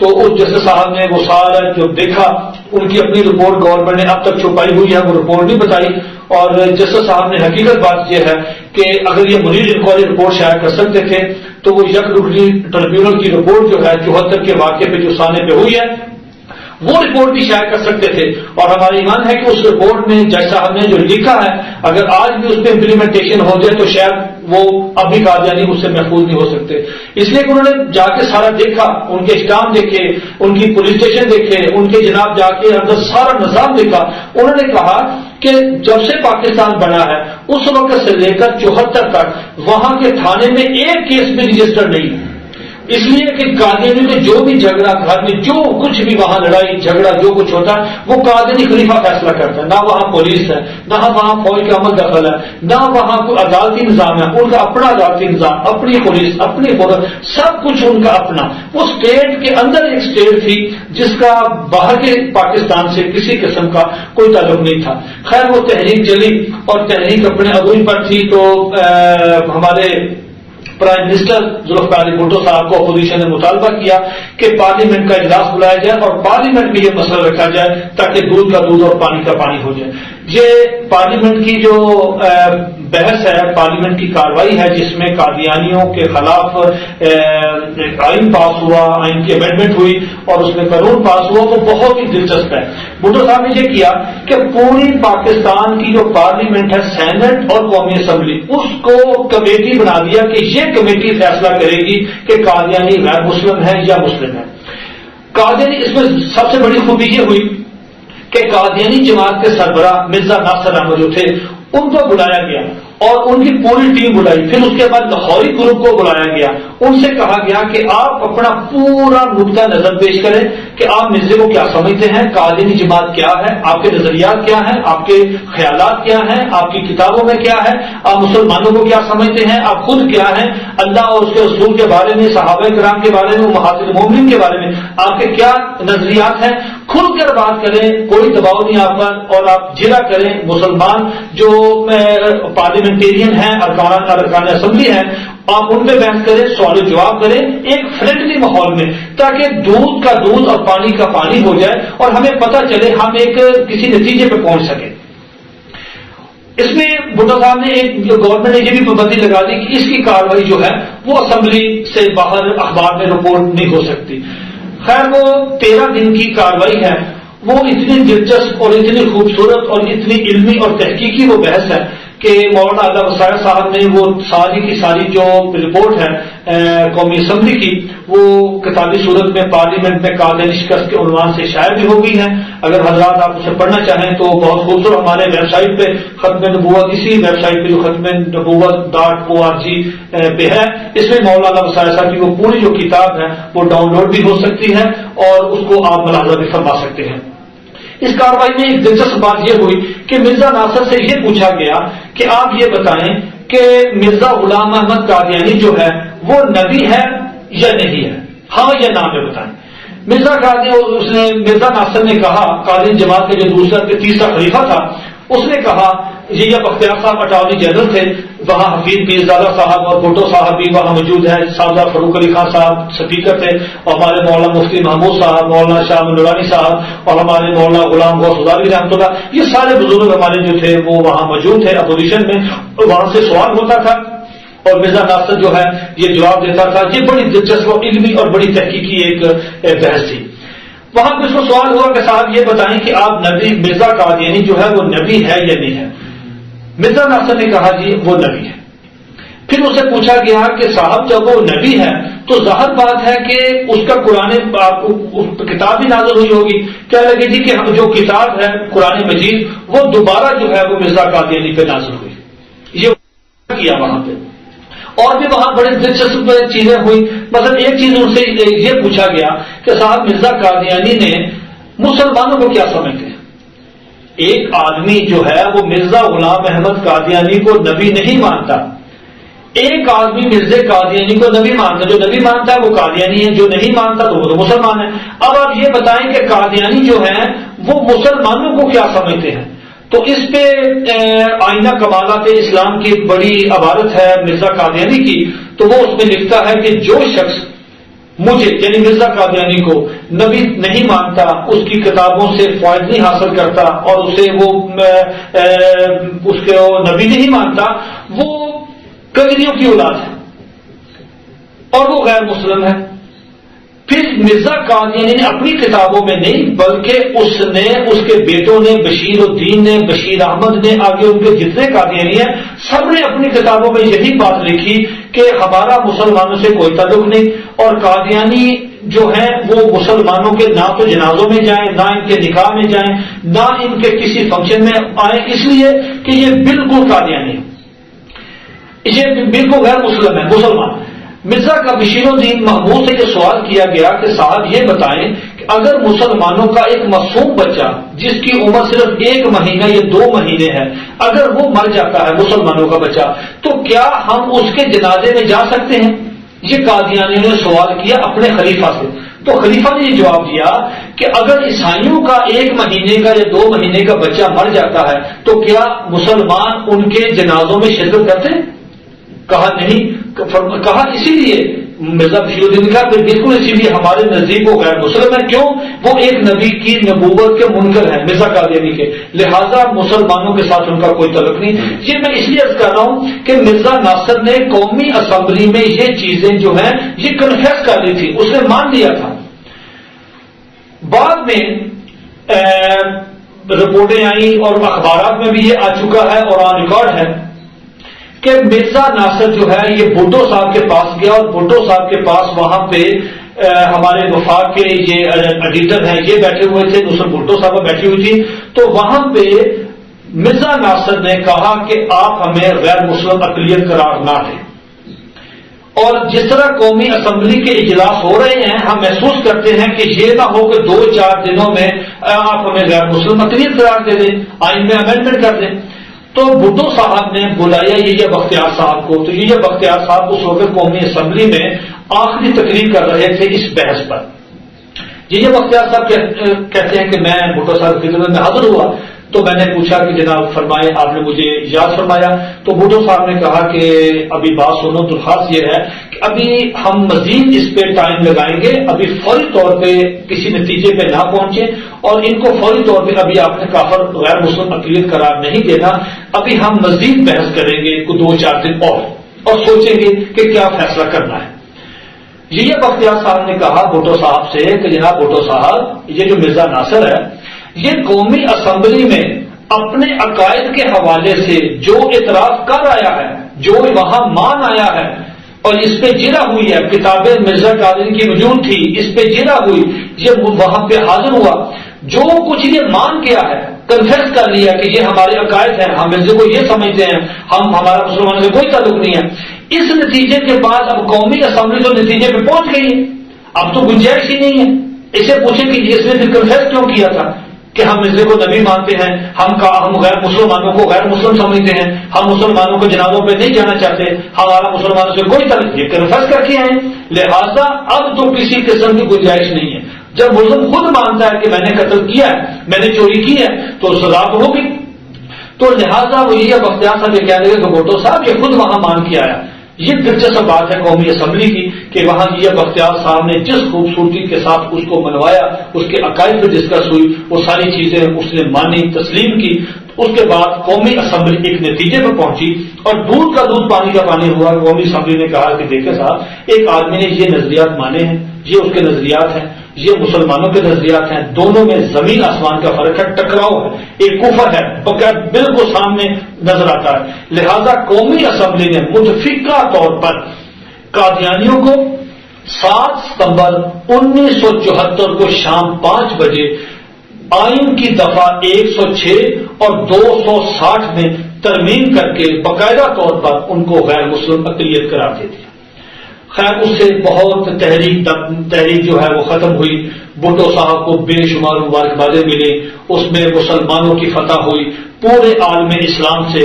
تو اس جسٹس صاحب نے وہ سارا جو دیکھا، ان کی اپنی رپورٹ گورنمنٹ نے اب تک چھپائی ہوئی ہے، وہ رپورٹ نہیں بتائی، اور جسٹس صاحب نے حقیقت بات یہ ہے کہ اگر یہ منیر انکوائری رپورٹ شائع کر سکتے تھے تو وہ یک رکنی ٹریبیونل کی رپورٹ جو ہے 74 کے واقعے پہ جو سانے پہ ہوئی ہے وہ رپورٹ بھی شائع کر سکتے تھے، اور ہمارا ایمان ہے کہ اس رپورٹ میں جج صاحب نے جو لکھا ہے اگر آج بھی اس پہ امپلیمنٹیشن ہو جائے تو شاید وہ اب بھی قادیانی اس سے محفوظ نہیں ہو سکتے۔ اس لیے کہ انہوں نے جا کے سارا دیکھا، ان کے اسٹام دیکھے، ان کی پولیس اسٹیشن دیکھے، ان کے جناب جا کے اندر سارا نظام دیکھا۔ انہوں نے کہا کہ جب سے پاکستان بنا ہے اس وقت سے لے کر 74 تک وہاں کے تھانے میں ایک کیس بھی رجسٹر نہیں ہے، اس لیے کہ قادیانی میں جو بھی جھگڑا، گھر میں جو کچھ بھی وہاں لڑائی جھگڑا جو کچھ ہوتا ہے وہ قادیانی خلیفہ فیصلہ کرتا ہے، نہ وہاں پولیس ہے، نہ وہاں فوج کا عمل دخل ہے، نہ وہاں کوئی عدالتی نظام ہے، ان کا اپنا عدالتی نظام، اپنی پولیس، اپنی فوج، سب کچھ ان کا اپنا۔ وہ اسٹیٹ کے اندر ایک اسٹیٹ تھی جس کا باہر کے پاکستان سے کسی قسم کا کوئی تعلق نہیں تھا۔ خیر وہ تحریک چلی اور تحریک اپنے عروج پر تھی، تو ہمارے پرائم منسٹر ذوالفقار علی بھٹو صاحب کو اپوزیشن نے مطالبہ کیا کہ پارلیمنٹ کا اجلاس بلایا جائے اور پارلیمنٹ میں یہ مسئلہ رکھا جائے تاکہ دودھ کا دودھ اور پانی کا پانی ہو جائے۔ یہ پارلیمنٹ کی جو بحث ہے، پارلیمنٹ کی کارروائی ہے جس میں قادیانیوں کے خلاف آئین پاس ہوا، آئین کی امینڈمنٹ ہوئی اور اس میں قانون پاس ہوا، وہ بہت ہی دلچسپ ہے۔ بھٹو صاحب نے یہ کیا کہ پوری پاکستان کی جو پارلیمنٹ ہے، سینٹ اور قومی اسمبلی، اس کو کمیٹی بنا دیا کہ یہ کمیٹی فیصلہ کرے گی کہ قادیانی غیر مسلم ہے یا مسلم ہے۔ قادیانی اس میں سب سے بڑی خوبی یہ ہوئی کہ قادیانی جماعت کے سربراہ مرزا ناصر احمد جو تھے ان کو بلایا گیا اور ان کی پوری ٹیم بلائی، پھر اس کے بعد لاہوری گروپ کو بلایا گیا، ان سے کہا گیا کہ آپ اپنا پورا نقطہ نظر پیش کریں کہ آپ مرزے کو کیا سمجھتے ہیں، قادیانی جماعت کیا ہے، آپ کے نظریات کیا ہیں، آپ کے خیالات کیا ہیں، آپ کی کتابوں میں کیا ہے، آپ مسلمانوں کو کیا سمجھتے ہیں، آپ خود کیا ہیں، اللہ اور اس کے رسول کے بارے میں، صحابہ کرام کے بارے میں، امہات المومنین کے بارے میں آپ کے کیا نظریات ہیں، کھل کر بات کریں، کوئی دباؤ نہیں آپ پر، اور آپ جرا کریں۔ مسلمان جو پارلیمنٹیرین ہیں، ارکان اسمبلی ہیں، آپ ان پہ بحث کریں، سوال و جواب کریں ایک فرینڈلی ماحول میں، تاکہ دودھ کا دودھ اور پانی کا پانی ہو جائے اور ہمیں پتہ چلے، ہم ایک کسی نتیجے پہ پہنچ سکیں۔ اس میں بھٹو صاحب نے گورنمنٹ نے یہ بھی پابندی لگا دی کہ اس کی کارروائی جو ہے وہ اسمبلی سے باہر اخبار میں رپورٹ نہیں ہو سکتی۔ خیر وہ 13 دن کی کارروائی ہے، وہ اتنی دلچسپ اور اتنی خوبصورت اور اتنی علمی اور تحقیقی وہ بحث ہے کہ مولانا اللہ وسائع صاحب نے وہ ساری کی ساری جو رپورٹ ہے قومی اسمبلی کی، وہ کتابی صورت میں پارلیمنٹ میں قادیانی شکست کے عنوان سے شائع بھی ہو گئی ہے۔ اگر حضرات آپ اسے پڑھنا چاہیں تو بہت خوبصورت ہمارے ویب سائٹ پہ ختم نبوت، اسی ویب سائٹ پہ جو ختم نبوت.org پہ ہے، اس میں مولانا اللہ وسائع صاحب کی وہ پوری جو کتاب ہے وہ ڈاؤن لوڈ بھی ہو سکتی ہے اور اس کو آپ ملاحظہ بھی فرما سکتے ہیں۔ اس کارروائی میں ایک دلچسپ بات یہ ہوئی کہ مرزا ناصر سے یہ پوچھا گیا کہ آپ یہ بتائیں کہ مرزا غلام احمد قادیانی جو ہے وہ نبی ہے یا نہیں ہے، ہاں یا نہ میں بتائیں۔ مرزا ناصر نے کہا، قادیانی جماعت کا جو تیسرا خلیفہ تھا، اس نے کہا یہ بختیار صاحب اٹارنی جنرل تھے، وہاں حفیظ پیرزادہ صاحب اور بھٹو صاحب بھی وہاں موجود ہیں، صاحبزادہ فاروق علی خان صاحب اسپیکر تھے، اور ہمارے مولانا مفتی محمود صاحب، مولانا شاہ نورانی صاحب اور ہمارے مولانا غلام غوث اداوی رحمۃ اللہ، یہ سارے بزرگ ہمارے جو تھے وہ وہاں موجود تھے اپوزیشن میں. وہاں سے سوال ہوتا تھا اور مرزا ناصر جو ہے یہ جواب دیتا تھا. یہ بڑی دلچسپ اور علمی اور بڑی تحقیقی ایک بحث تھی. وہاں پہ اس کو سوال ہوا کہ صاحب یہ بتائیں کہ آپ نبی مرزا قادیانی جو ہے وہ نبی ہے یا نہیں ہے؟ مرزا ناصر نے کہا جی وہ نبی ہے. پھر اسے پوچھا گیا کہ صاحب جب وہ نبی ہے تو ظاہر بات ہے کہ اس کا قرآن کتاب بھی نازل ہوئی ہوگی. کیا لگے جی کہ جو کتاب ہے قرآن مجید وہ دوبارہ جو ہے وہ مرزا قادیانی پہ نازل ہوئی. یہ کیا وہاں پہ اور بھی وہاں بڑے دلچسپ چیزیں ہوئی. مثلا ایک چیز ان سے یہ پوچھا گیا کہ صاحب مرزا قادیانی نے مسلمانوں کو کیا سمجھتے ہیں؟ ایک آدمی جو ہے وہ مرزا غلام احمد قادیانی کو نبی نہیں مانتا. ایک آدمی مرزا قادیانی کو نبی مانتا، جو نبی مانتا ہے وہ قادیانی ہے، جو نہیں مانتا تو وہ تو مسلمان ہے. اب آپ یہ بتائیں کہ قادیانی جو ہیں وہ مسلمانوں کو کیا سمجھتے ہیں؟ تو اس پہ آئینہ کمالات اسلام کی ایک بڑی عبارت ہے مرزا قادیانی کی. تو وہ اس میں لکھتا ہے کہ جو شخص مجھے یعنی مرزا قادیانی کو نبی نہیں مانتا، اس کی کتابوں سے فائد نہیں حاصل کرتا اور اسے وہ اس کو نبی نہیں مانتا، وہ کنجریوں کی اولاد ہے اور وہ غیر مسلم ہے. پھر مرزا قادیانی نے اپنی کتابوں میں نہیں بلکہ اس نے اس کے بیٹوں نے بشیر الدین نے، بشیر احمد نے، آگے ان کے جتنے قادیانی ہیں سب نے اپنی کتابوں میں یہی بات لکھی کہ ہمارا مسلمانوں سے کوئی تعلق نہیں، اور قادیانی جو ہیں وہ مسلمانوں کے نہ تو جنازوں میں جائیں، نہ ان کے نکاح میں جائیں، نہ ان کے کسی فنکشن میں آئیں، اس لیے کہ یہ بالکل قادیانی ہے، یہ بالکل غیر مسلم ہے، مسلمان. مرزا کا بشیر الدین محمود سے یہ سوال کیا گیا کہ صاحب یہ بتائیں کہ اگر مسلمانوں کا ایک معصوم بچہ جس کی عمر صرف 1 مہینہ یا 2 مہینے ہے اگر وہ مر جاتا ہے مسلمانوں کا بچہ تو کیا ہم اس کے جنازے میں جا سکتے ہیں؟ یہ قادیانیوں نے سوال کیا اپنے خلیفہ سے. تو خلیفہ نے یہ جواب دیا کہ اگر عیسائیوں کا 1 مہینے کا یا 2 مہینے کا بچہ مر جاتا ہے تو کیا مسلمان ان کے جنازوں میں شرکت کرتے ہیں؟ کہا نہیں. کہا اسی لیے مرزا بشیر الدین نے کہا بالکل اسی لیے ہمارے نزدیک وہ غیر مسلم ہے. کیوں؟ وہ ایک نبی کی نبوت کے منکر ہیں مرزا قادیانی کے، لہذا مسلمانوں کے ساتھ ان کا کوئی تعلق نہیں. یہ میں اس لیے عرض کر رہا ہوں کہ مرزا ناصر نے قومی اسمبلی میں یہ چیزیں جو ہیں یہ کنفیس کر لی تھی، اس نے مان لیا تھا. بعد میں رپورٹیں آئیں اور اخبارات میں بھی یہ آ چکا ہے اور آن ریکارڈ ہے کہ مرزا ناصر جو ہے یہ بھٹو صاحب کے پاس گیا اور بھٹو صاحب کے پاس وہاں پہ ہمارے وفاق کے یہ ایڈیٹر ہیں یہ بیٹھے ہوئے تھے، دوسرے بھٹو صاحب بیٹھی ہوئی تھی. تو وہاں پہ مرزا ناصر نے کہا کہ آپ ہمیں غیر مسلم اقلیت قرار نہ دیں، اور جس طرح قومی اسمبلی کے اجلاس ہو رہے ہیں ہم محسوس کرتے ہیں کہ یہ نہ ہو کہ 2-4 دنوں میں آپ ہمیں غیر مسلم اقلیت قرار دے دیں، آئین میں امینڈمنٹ کر دیں. تو بھٹو صاحب نے بلایا یہ بختیار صاحب کو. تو یہ بختیار صاحب اس وقت قومی اسمبلی میں آخری تقریر کر رہے تھے اس بحث پر. یہ بختیار صاحب کہتے ہیں کہ میں بھٹو صاحب کی خدمت میں حاضر ہوا تو میں نے پوچھا کہ جناب فرمائے، آپ نے مجھے یاد فرمایا. تو بھٹو صاحب نے کہا کہ ابھی بات سنو، درخواست یہ ہے کہ ابھی ہم مزید اس پہ ٹائم لگائیں گے، ابھی فوری طور پہ کسی نتیجے پہ نہ پہنچے اور ان کو فوری طور پہ ابھی آپ نے کافر غیر مسلم اقلیت قرار نہیں دینا، ابھی ہم مزید بحث کریں گے 2-4 دن اور سوچیں گے کہ کیا فیصلہ کرنا ہے. یہ بختیار صاحب نے کہا بھٹو صاحب سے کہ جناب بھٹو صاحب یہ جو مرزا ناصر ہے یہ قومی اسمبلی میں اپنے عقائد کے حوالے سے جو اعتراف کر آیا ہے، جو وہاں مان آیا ہے اور اس پہ جرا ہوئی ہے، کتابیں مرزا قادیانی کی موجود تھی، اس پہ جرا ہوئی، یہ وہاں پہ حاضر ہوا، جو کچھ یہ مان کیا ہے، کنفیس کر لیا کہ یہ ہمارے عقائد ہیں، ہم مرزا کو یہ سمجھتے ہیں، ہمارا مسلمانوں سے کوئی تعلق نہیں ہے. اس نتیجے کے بعد اب قومی اسمبلی تو نتیجے پہ پہنچ گئی ہے، اب تو گنجائش ہی نہیں ہے. اسے پوچھیں کہ اس نے کنفیس کیوں کیا تھا کہ ہم مرزا کو نبی مانتے ہیں، ہم غیر مسلمانوں کو غیر مسلم سمجھتے ہیں، ہم مسلمانوں کو جنازوں پہ نہیں جانا چاہتے، ہمارا مسلمانوں سے کوئی تعلق، یہ کنفیس کر کے آئے. لہذا اب تو کسی قسم کی گنجائش نہیں ہے. جب مسلم خود مانتا ہے کہ میں نے قتل کیا ہے، میں نے چوری کی ہے، تو سزا تو ہوگی. تو لہٰذا وہ یہ بختیار صاحب یہ کہہ رہے کہ بھٹو صاحب یہ خود وہاں مان کے آیا. یہ دلچسپ بات ہے قومی اسمبلی کی کہ وہاں یہ بختیار صاحب نے جس خوبصورتی کے ساتھ اس کو منوایا, اس کے عقائد پہ ڈسکس ہوئی, وہ ساری چیزیں اس نے مانی, تسلیم کی. اس کے بعد قومی اسمبلی ایک نتیجے پر پہنچی اور دودھ کا دودھ پانی کا پانی ہوا. قومی اسمبلی نے کہا کہ دیکھیں صاحب, ایک آدمی نے یہ نظریات مانے ہیں, یہ اس کے نظریات ہیں, یہ مسلمانوں کے نظریات ہیں, دونوں میں زمین آسمان کا فرق ہے, ٹکراؤ ہے, ایک کفر ہے, بالکل سامنے نظر آتا ہے. لہذا قومی اسمبلی نے متفقہ طور پر قادیانیوں کو 7 ستمبر 1974 کو شام 5 بجے آئین کی دفعہ 106 اور 260 میں ترمیم کر کے باقاعدہ طور پر ان کو غیر مسلم اقلیت قرار دے دیا. خیر اس سے بہت تحریک جو ہے وہ ختم ہوئی. بھٹو صاحب کو بے شمار مبارکبادیں ملی, اس میں مسلمانوں کی فتح ہوئی. پورے عالم اسلام سے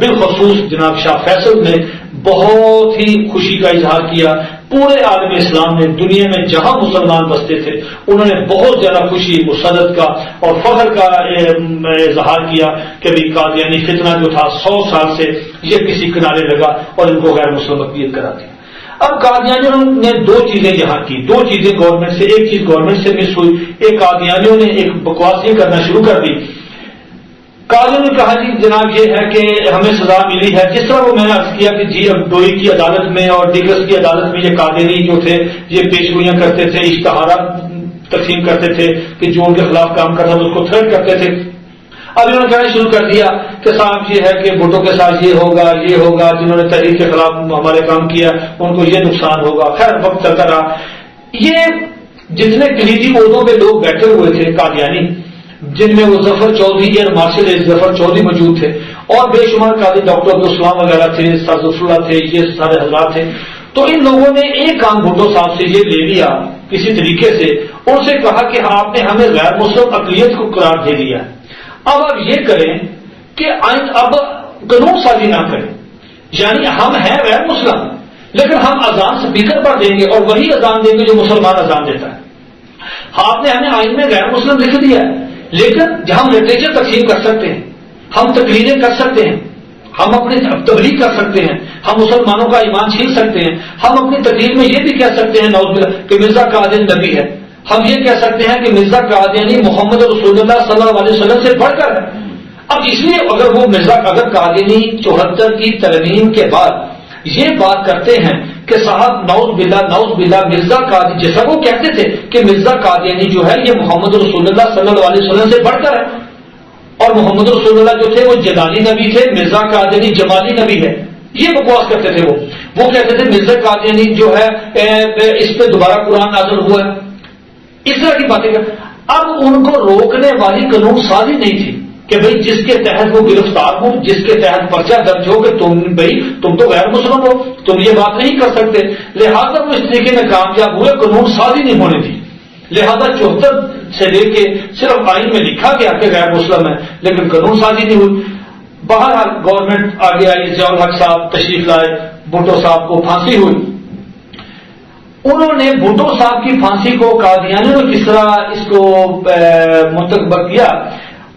بالخصوص جناب شاہ فیصل نے بہت ہی خوشی کا اظہار کیا. پورے عالم اسلام نے دنیا میں جہاں مسلمان بستے تھے انہوں نے بہت زیادہ خوشی, مسرت کا اور فخر کا اظہار کیا کہ بھی قادیانی فتنہ جو تھا 100 سال سے یہ کسی کنارے لگا اور ان کو غیر مسلم اقلیت کرا دیا. اب قادیانیوں نے 2 چیزیں یہاں کی, 2 چیزیں گورنمنٹ سے, ایک چیز گورنمنٹ سے مس ہوئی. ایک قادیانیوں نے ایک بکواس یہ کرنا شروع کر دی. قاضیوں نے کہا جی جناب یہ ہے کہ ہمیں سزا ملی ہے, جس طرح وہ میں نے عرض کیا کہ جی اب ڈوئی کی عدالت میں اور دیگرس کی عدالت میں یہ قادیانی جو تھے یہ پیشگوئیاں کرتے تھے, اشتہارات تقسیم کرتے تھے کہ جو ان کے خلاف کام کرتا تھا اس کو تھریٹ کرتے تھے. اب انہوں نے کہنا شروع کر دیا کہ صاحب یہ ہے کہ بھٹو کے ساتھ یہ ہوگا, جنہوں نے تحریک کے خلاف ہمارے کام کیا ان کو یہ نقصان ہوگا. خیر وقت چلتا رہا. یہ جتنے کلیدی عہدوں پہ لوگ بیٹھے ہوئے تھے قادیانی, جن میں وہ ظفر چودھری ایئر مارشل ظفر چودھری موجود تھے اور بے شمار قاضی ڈاکٹر عبدالسلام وغیرہ تھے, سر ظفر اللہ تھے, یہ سارے حضرات تھے. تو ان لوگوں نے ایک کام بھٹو صاحب سے یہ لے لیا کسی طریقے سے, ان سے کہا کہ آپ نے ہمیں غیر مسلم اقلیت کو قرار دے دیا, اب آپ یہ کریں کہ اب قانون سازی نہ کریں, یعنی ہم ہیں غیر مسلم لیکن ہم اذان اسپیکر پر دیں گے اور وہی اذان دیں گے جو مسلمان اذان دیتا ہے. آپ نے ہمیں آئین میں غیر مسلم لکھ دیا ہے لیکن ہم لٹریچر تقسیم کر سکتے ہیں, ہم تقریریں کر سکتے ہیں, ہم اپنی تبلیغ کر سکتے ہیں, ہم مسلمانوں کا ایمان چھین سکتے ہیں, ہم اپنی تقریر میں یہ بھی کہہ سکتے ہیں نعوذ باللہ کہ مرزا قادیانی نبی ہے, ہم یہ کہہ سکتے ہیں کہ مرزا قادیانی محمد رسول اللہ صلی اللہ علیہ وسلم سے بڑھ کر ہے. اب اس لیے اگر قادیانی 74 کی ترمیم کے بعد یہ بات کرتے ہیں کہ صاحب نعوذ باللہ مرزا قادیانی, جیسا وہ کہتے تھے کہ مرزا قادیانی جو ہے یہ محمد رسول اللہ صلی اللہ علیہ وسلم سے بڑھ کر ہے, اور محمد رسول اللہ جو تھے وہ جلالی نبی تھے, مرزا قادیانی جمالی نبی ہے, یہ بکواس کرتے تھے. وہ کہتے تھے مرزا قادیانی جو ہے اس پہ دوبارہ قرآن نازل ہوا ہے, اس طرح کی باتیں. اب ان کو روکنے والی قانون سازی نہیں تھی کہ بھئی جس کے تحت وہ گرفتار ہو, جس کے تحت پرچہ درج ہو کہ تم تو غیر مسلم ہو, تم یہ بات نہیں کر سکتے. لہذا وہ اس طریقے میں کامیاب ہوئے, قانون سازی نہیں ہونے دی. لہذا 74 سے لے کے صرف آئین میں لکھا گیا کہ غیر مسلم ہے لیکن قانون سازی نہیں ہوئی. بہرحال گورنمنٹ آگے آئی, ضیاء الحق صاحب تشریف لائے, بھٹو صاحب کو پھانسی ہوئی. انہوں نے بھٹو صاحب کی پھانسی کو قادیانیوں نے کس طرح اس کو منتخب کیا,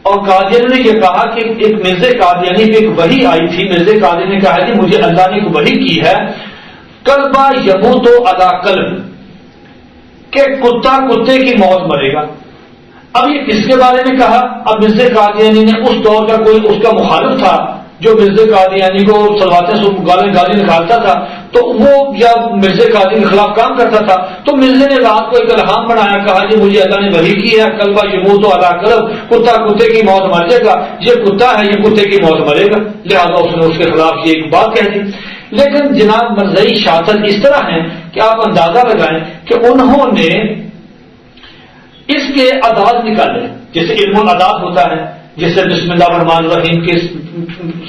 اور قادیانیوں نے یہ کہا کہ ایک مرزا قادیانی پہ ایک وحی آئی تھی. مرزا قادیانی نے کہا کہ مجھے اللہ نے ایک وحی کی ہے, کلبہ یموت علی کلب, کہ کتا کتے کی موت مرے گا. اب یہ کس کے بارے میں کہا؟ اب مرزا قادیانی نے اس دور کا کوئی اس کا مخالف تھا جو مرزا قادیانی کو سلواتے سے گالی نکالتا تھا, تو وہ یا مرزا قادیانی کے خلاف کام کرتا تھا. تو مرزا نے رات کو ایک الہام بنایا, کہا جی مجھے اللہ نے وحی کی ہے, کلبہ یموت علی کلب, کتا کتے کی موت مر جائے گا, یہ کتا ہے یہ کتے کی موت مرے گا. لہذا اس نے اس کے خلاف یہ ایک بات کہہ دی. لیکن جناب مرزائی شاطر اس طرح ہیں کہ آپ اندازہ لگائیں کہ انہوں نے اس کے اعداد نکالے, جیسے علم الاداد ہوتا ہے, جیسے بسم اللہ الرحمن الرحیم کے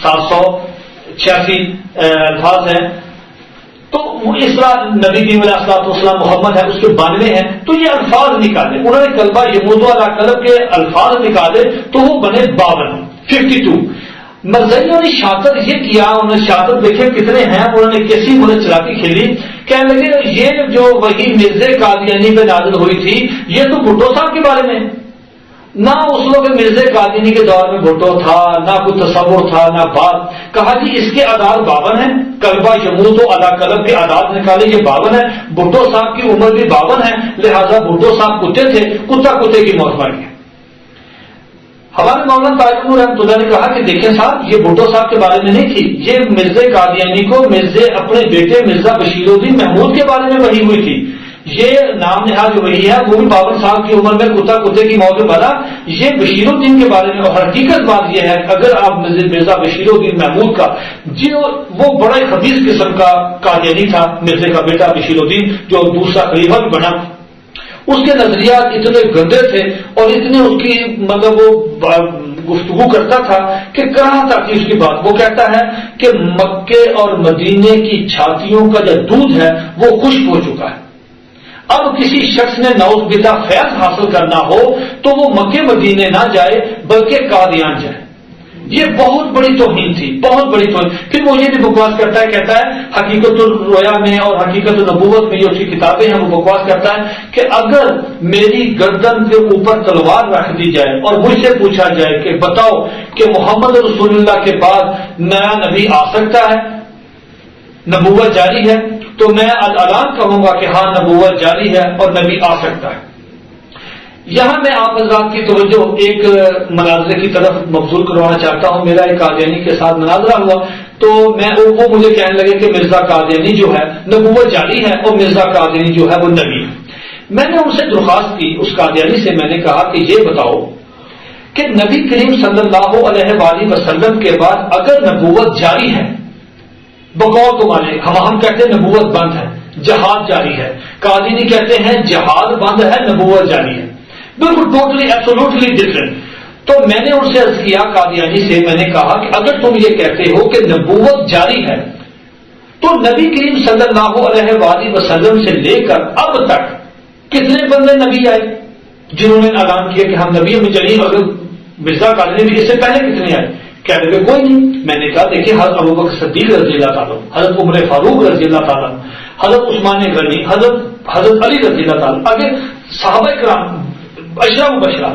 786 الفاظ ہیں, تو اس طرح نبی کریم علیہ الصلوۃ والسلام محمد ہے اس کے 92 ہیں, تو یہ الفاظ نکالے. انہوں نے کلبہ یموت علی کلب کے الفاظ نکالے تو وہ بنے 52. مرزائیوں نے شاطر یہ کیا, انہوں نے شاطر دیکھے کتنے ہیں, انہوں نے کیسی انہیں چلاکی کھیلی, کہنے لگے یہ جو وہی مرزا قادیانی پہ نازل ہوئی تھی یہ تو بھٹو صاحب کے بارے میں, نہ اس وقت مرزا قادیانی کے دور میں بھٹو تھا، نہ کوئی تصور تھا، نہ بات. کہا جی اس کے اعداد 52 ہیں، کلبہ یموت و علی کلب کے اعداد نکالے، یہ 52 ہے. بھٹو صاحب کی عمر بھی 52 ہے، لہذا بھٹو صاحب کتے تھے، کتا کتے کی موت ماری ہے. ہمارے مولانا طاہر رحمۃ اللہ نے کہا کہ دیکھیں صاحب یہ بھٹو صاحب کے بارے میں نہیں تھی، یہ مرزا قادیانی کو مرزا اپنے بیٹے مرزا بشیر الدین محمود کے بارے میں وحی ہوئی تھی. یہ نام نہاد جو وہی ہے وہ بھی 52 سال کی عمر میں کتا کتے کی موت میں مرا. یہ بشیر الدین کے بارے میں، اور حقیقت بات یہ ہے اگر آپ مرزا بشیر الدین محمود کا وہ بڑا خبیث قسم کا قادیانی تھا، مرزا کا بیٹا بشیر الدین جو دوسرا خلیفہ بھی بنا، اس کے نظریات اتنے گندے تھے اور اتنے اس کی مطلب وہ گفتگو کرتا تھا کہ کہاں تک اس کی بات. وہ کہتا ہے کہ مکے اور مدینے کی چھاتیوں کا جو دودھ ہے وہ خشک ہو چکا ہے. اب کسی شخص نے نعوذ باللہ فیض حاصل کرنا ہو تو وہ مکے مدینے نہ جائے بلکہ قادیان جائے. یہ بہت بڑی توہین تھی، بہت بڑی توہین. پھر وہ یہ بھی بکواس کرتا ہے، کہتا ہے حقیقت الرؤیا میں اور حقیقت النبوت میں یہ اس کی کتابیں ہیں، وہ بکواس کرتا ہے کہ اگر میری گردن کے اوپر تلوار رکھ دی جائے اور مجھ سے پوچھا جائے کہ بتاؤ کہ محمد رسول اللہ کے بعد نیا نبی آ سکتا ہے، نبوت جاری ہے، تو میں اعلان کہوں گا کہ ہاں نبوت جاری ہے اور نبی آ سکتا ہے. یہاں میں آپ حضرات کی توجہ ایک مناظرے کی طرف مبذول کروانا چاہتا ہوں. میرا ایک قادیانی کے ساتھ مناظرہ ہوا تو وہ مجھے کہنے لگے کہ مرزا قادیانی جو ہے نبوت جاری ہے اور مرزا قادیانی جو ہے وہ نبی ہے. میں نے ان سے درخواست کی، اس قادیانی سے میں نے کہا کہ یہ بتاؤ کہ نبی کریم صلی اللہ علیہ وآلہ وسلم کے بعد اگر نبوت جاری ہے، بقول تمہارے ہم کہتے ہیں نبوت بند ہے، جہاد جاری ہے، قادیانی کہتے ہیں جہاد بند ہے، نبوت جاری ہے، بالکل ٹوٹلی ایبسولوٹلی ڈفرینٹ. تو میں نے ان سے عرض کیا قادیانی سے، میں نے کہا کہ اگر تم یہ کہتے ہو کہ نبوت جاری ہے تو نبی کریم صلی اللہ علیہ وآلہ وسلم سے لے کر اب تک کتنے بندے نبی آئے جنہوں نے اعلان کیا کہ ہم نبی ہمیں چلیے؟ اگر مرزا قادیانی بھی اس سے پہلے کتنے آئے؟ کہنے لگے کوئی نہیں. میں نے کہا دیکھیے حضرت ابوبکر صدیق رضی اللہ تعالیٰ، حضرت عمر فاروق رضی اللہ تعالیٰ، حضرت عثمان غنی، حضرت علی رضی اللہ تعالیٰ، اگر صحابہ کرام اشرا مبشرہ،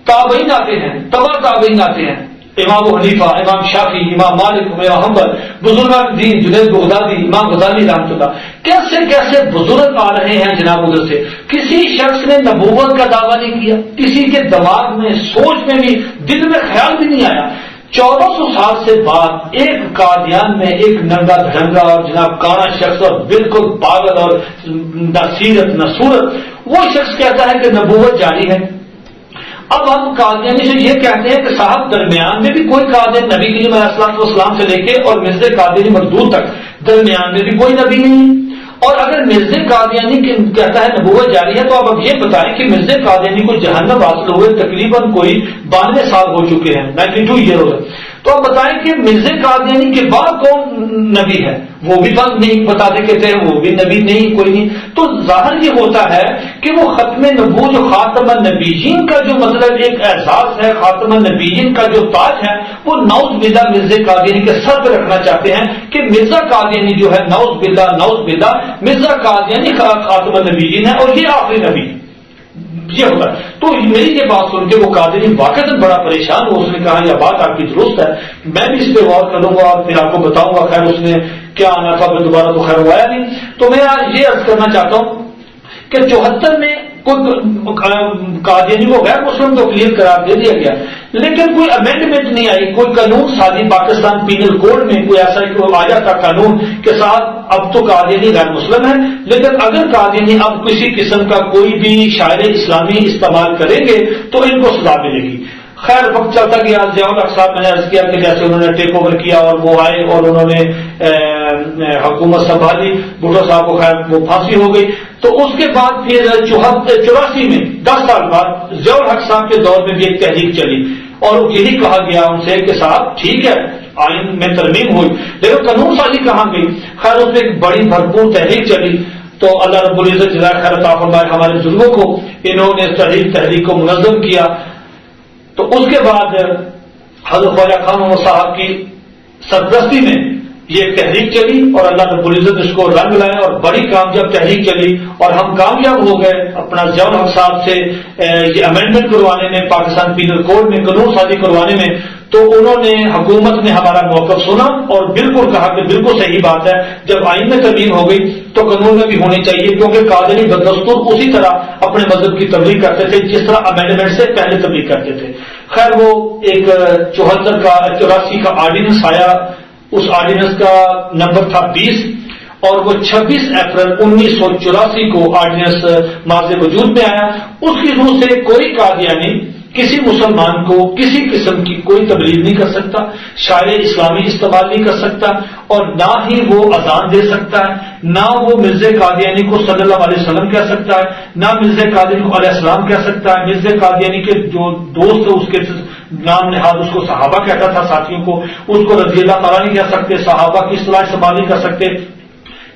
تابعین آتے ہیں، تبع تابعین آتے ہیں، امام ابو حنیفہ، امام شافعی، امام مالک، امام حنبل، بزرگان دین جنید بغدادی، امام غزالی رحمۃ اللہ، کیسے کیسے بزرگ آ رہے ہیں جناب ادھر سے. کسی شخص نے نبوت کا دعویٰ نہیں کیا، کسی کے دماغ میں، سوچ میں بھی، دل میں خیال بھی نہیں آیا. 1400 سال سے بعد ایک قادیان میں ایک ننگا دھڑنگا اور جناب کانا شخص اور بالکل پاگل اور نہ سیرت نہ صورت، وہ شخص کہتا ہے کہ نبوت جاری ہے. اب ہم قادیانی سے یہ کہتے ہیں کہ صاحب درمیان میں بھی کوئی قادیان نبی کریم علیہ الصلوۃ والسلام سے لے کے اور مرزا قادیانی مردود تک درمیان میں بھی کوئی نبی نہیں ہے. اور اگر مرزا قادیانی کہتا ہے نبوت جاری ہے تو اب یہ بتائیں کہ مرزا قادیانی کو جہنم حاصل ہوئے تقریباً کوئی 92 سال ہو چکے ہیں، 92 ایئر ہو گئے. تو آپ بتائیں کہ مرزا قادیانی کے بعد کون نبی ہے؟ وہ بھی بات نہیں بتاتے، کہتے ہیں وہ بھی نبی نہیں، کوئی نہیں. تو ظاہر یہ ہوتا ہے کہ وہ ختم نبوت جو خاتم النبیین کا جو مطلب ایک اعزاز ہے، خاتم النبیین کا جو تاج ہے، وہ نعوذ باللہ مرزا قادیانی کے سر پہ رکھنا چاہتے ہیں کہ مرزا قادیانی جو ہے نعوذ باللہ مرزا قادیانی خاتم النبیین ہے اور یہ آخری نبی یہ ہوتا ہے. تو میری یہ بات سن کے وہ قادیانی واقعی بڑا پریشان ہوا. اس نے کہا یہ بات آپ کی درست ہے، میں بھی اس پہ غور کروں گا اور پھر آپ کو بتاؤں گا. خیر اس نے کیا آنا تھا دوبارہ تو خیر ہوا نہیں. تو میں آج یہ عرض کرنا چاہتا ہوں کہ 74 میں کوئی قادیانی کو غیر مسلم تو کلیئر قرار دے دیا گیا، لیکن کوئی امینڈمنٹ نہیں آئی، کوئی قانون سازی پاکستان پینل کوڈ میں کوئی ایسا آیا تھا قانون کے ساتھ اب تو قادیانی غیر مسلم ہے، لیکن اگر قادیانی اب کسی قسم کا کوئی بھی شاعر اسلامی استعمال کریں گے تو ان کو سزا ملے گی. خیر وقت چلتا گیا. ضیاء الحق صاحب میں نے عرض کیا کہ جیسے انہوں نے ٹیک اوور کیا اور وہ آئے اور انہوں نے حکومت سنبھالی، بھٹو صاحب کو خیر وہ پھانسی ہو گئی. تو اس کے بعد پھر 84 میں 10 سال بعد ضیاء الحق صاحب کے دور میں بھی ایک تحریک چلی اور یہی کہا گیا ان سے کہ صاحب ٹھیک ہے آئین میں ترمیم ہوئی لیکن قانون سازی کہاں گئی. خیر اس میں ایک بڑی بھرپور تحریک چلی. تو اللہ رب العزت جزائے خیر عطا فرمائے ہمارے بزرگوں کو، انہوں نے تحریک کو منظم کیا. تو اس کے بعد حضرت خواجہ خان محمد صاحب کی سرپرستی میں یہ ایک تحریک چلی اور اللہ رب العزت اس کو رنگ لائے اور بڑی کامیاب تحریک چلی اور ہم کامیاب ہو گئے اپنا ضیاء الحق صاحب سے یہ امینڈمنٹ کروانے میں، پاکستان پینل کوڈ میں قانون سازی کروانے میں. تو انہوں نے، حکومت نے ہمارا موقف سنا اور بالکل کہا کہ بالکل صحیح بات ہے، جب آئین میں ترمیم ہو گئی تو قانون میں بھی ہونی چاہیے، کیونکہ قادری بدستور اسی طرح اپنے مذہب کی تبلیغ کرتے تھے جس طرح امینڈمنٹ سے پہلے تبلیغ کرتے تھے. خیر وہ ایک 84 کا آرڈیننس آیا، اس آرڈیننس کا نمبر تھا 20 اور وہ 26 اپریل 1984 کو آرڈیننس ماض وجود میں آیا. اس کی روح سے کوئی قادیانی کسی مسلمان کو کسی قسم کی کوئی تبلیغ نہیں کر سکتا، شاعر اسلامی استعمال نہیں کر سکتا، اور نہ ہی وہ اذان دے سکتا ہے، نہ وہ مرزا قادیانی کو صلی اللہ علیہ وسلم کہہ سکتا ہے، نہ مرزا قادیانی کو علیہ السلام کہہ سکتا ہے. مرزا قادیانی کے جو دوست اس کے نام نہاد اس کو صحابہ کہتا تھا، ساتھیوں کو، اس کو رضی اللہ تعالیٰ نہیں کہہ سکتے، صحابہ کی اصطلاح استعمال نہیں کر سکتے،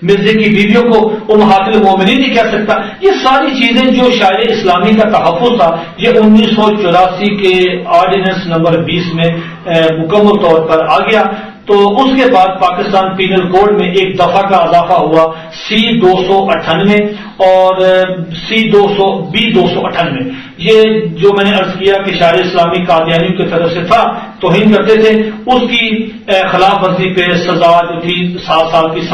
مرزے کی بیویوں کو امہات المومنین نہیں کہہ سکتا. یہ ساری چیزیں جو شاعر اسلامی کا تحفظ تھا یہ 1984 کے آرڈیننس نمبر 20 میں مکمل طور پر آ گیا. تو اس کے بعد پاکستان پینل کوڈ میں ایک دفعہ کا اضافہ ہوا C-298 اور B-298. یہ جو میں نے عرض کیا کہ شاعر اسلامی قادیانیوں کی طرف سے تھا، توہین کرتے تھے، اس کی خلاف ورزی پہ سزا جو تھی 7 سال کی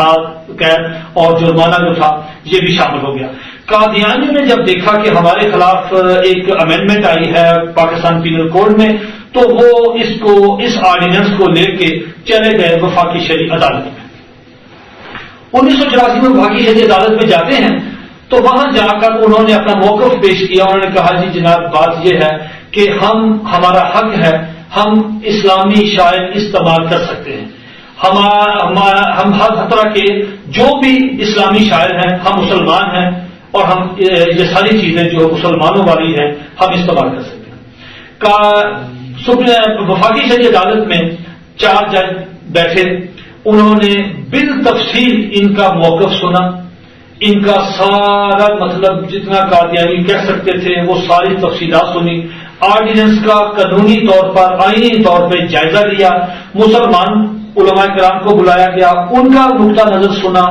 قید اور جرمانہ جو تھا یہ بھی شامل ہو گیا. قادیانیوں نے جب دیکھا کہ ہمارے خلاف ایک امینڈمنٹ آئی ہے پاکستان پینل کوڈ میں، تو وہ اس آرڈیننس کو لے کے چلے گئے وفاقی شرعی عدالت میں. 1984 میں وفاقی شرعی عدالت میں جاتے ہیں تو وہاں جا کر انہوں نے اپنا موقف پیش کیا. انہوں نے کہا جی جناب بات یہ ہے کہ ہمارا حق ہے، ہم اسلامی شاعر استعمال کر سکتے ہیں، ہم ہر طرح کے جو بھی اسلامی شاعر ہیں، ہم مسلمان ہیں اور ہم یہ ساری چیزیں جو مسلمانوں والی ہیں ہم استعمال کر سکتے ہیں. وفاقی شرعی عدالت میں 4 جج بیٹھے، انہوں نے بالتفصیل ان کا موقف سنا، ان کا سارا مطلب جتنا قادیانی کہہ سکتے تھے وہ ساری تفصیلات سنی، آرڈیننس کا قانونی طور پر آئینی طور پہ جائزہ لیا، مسلمان علماء کرام کو بلایا گیا، ان کا نقطہ نظر سنا،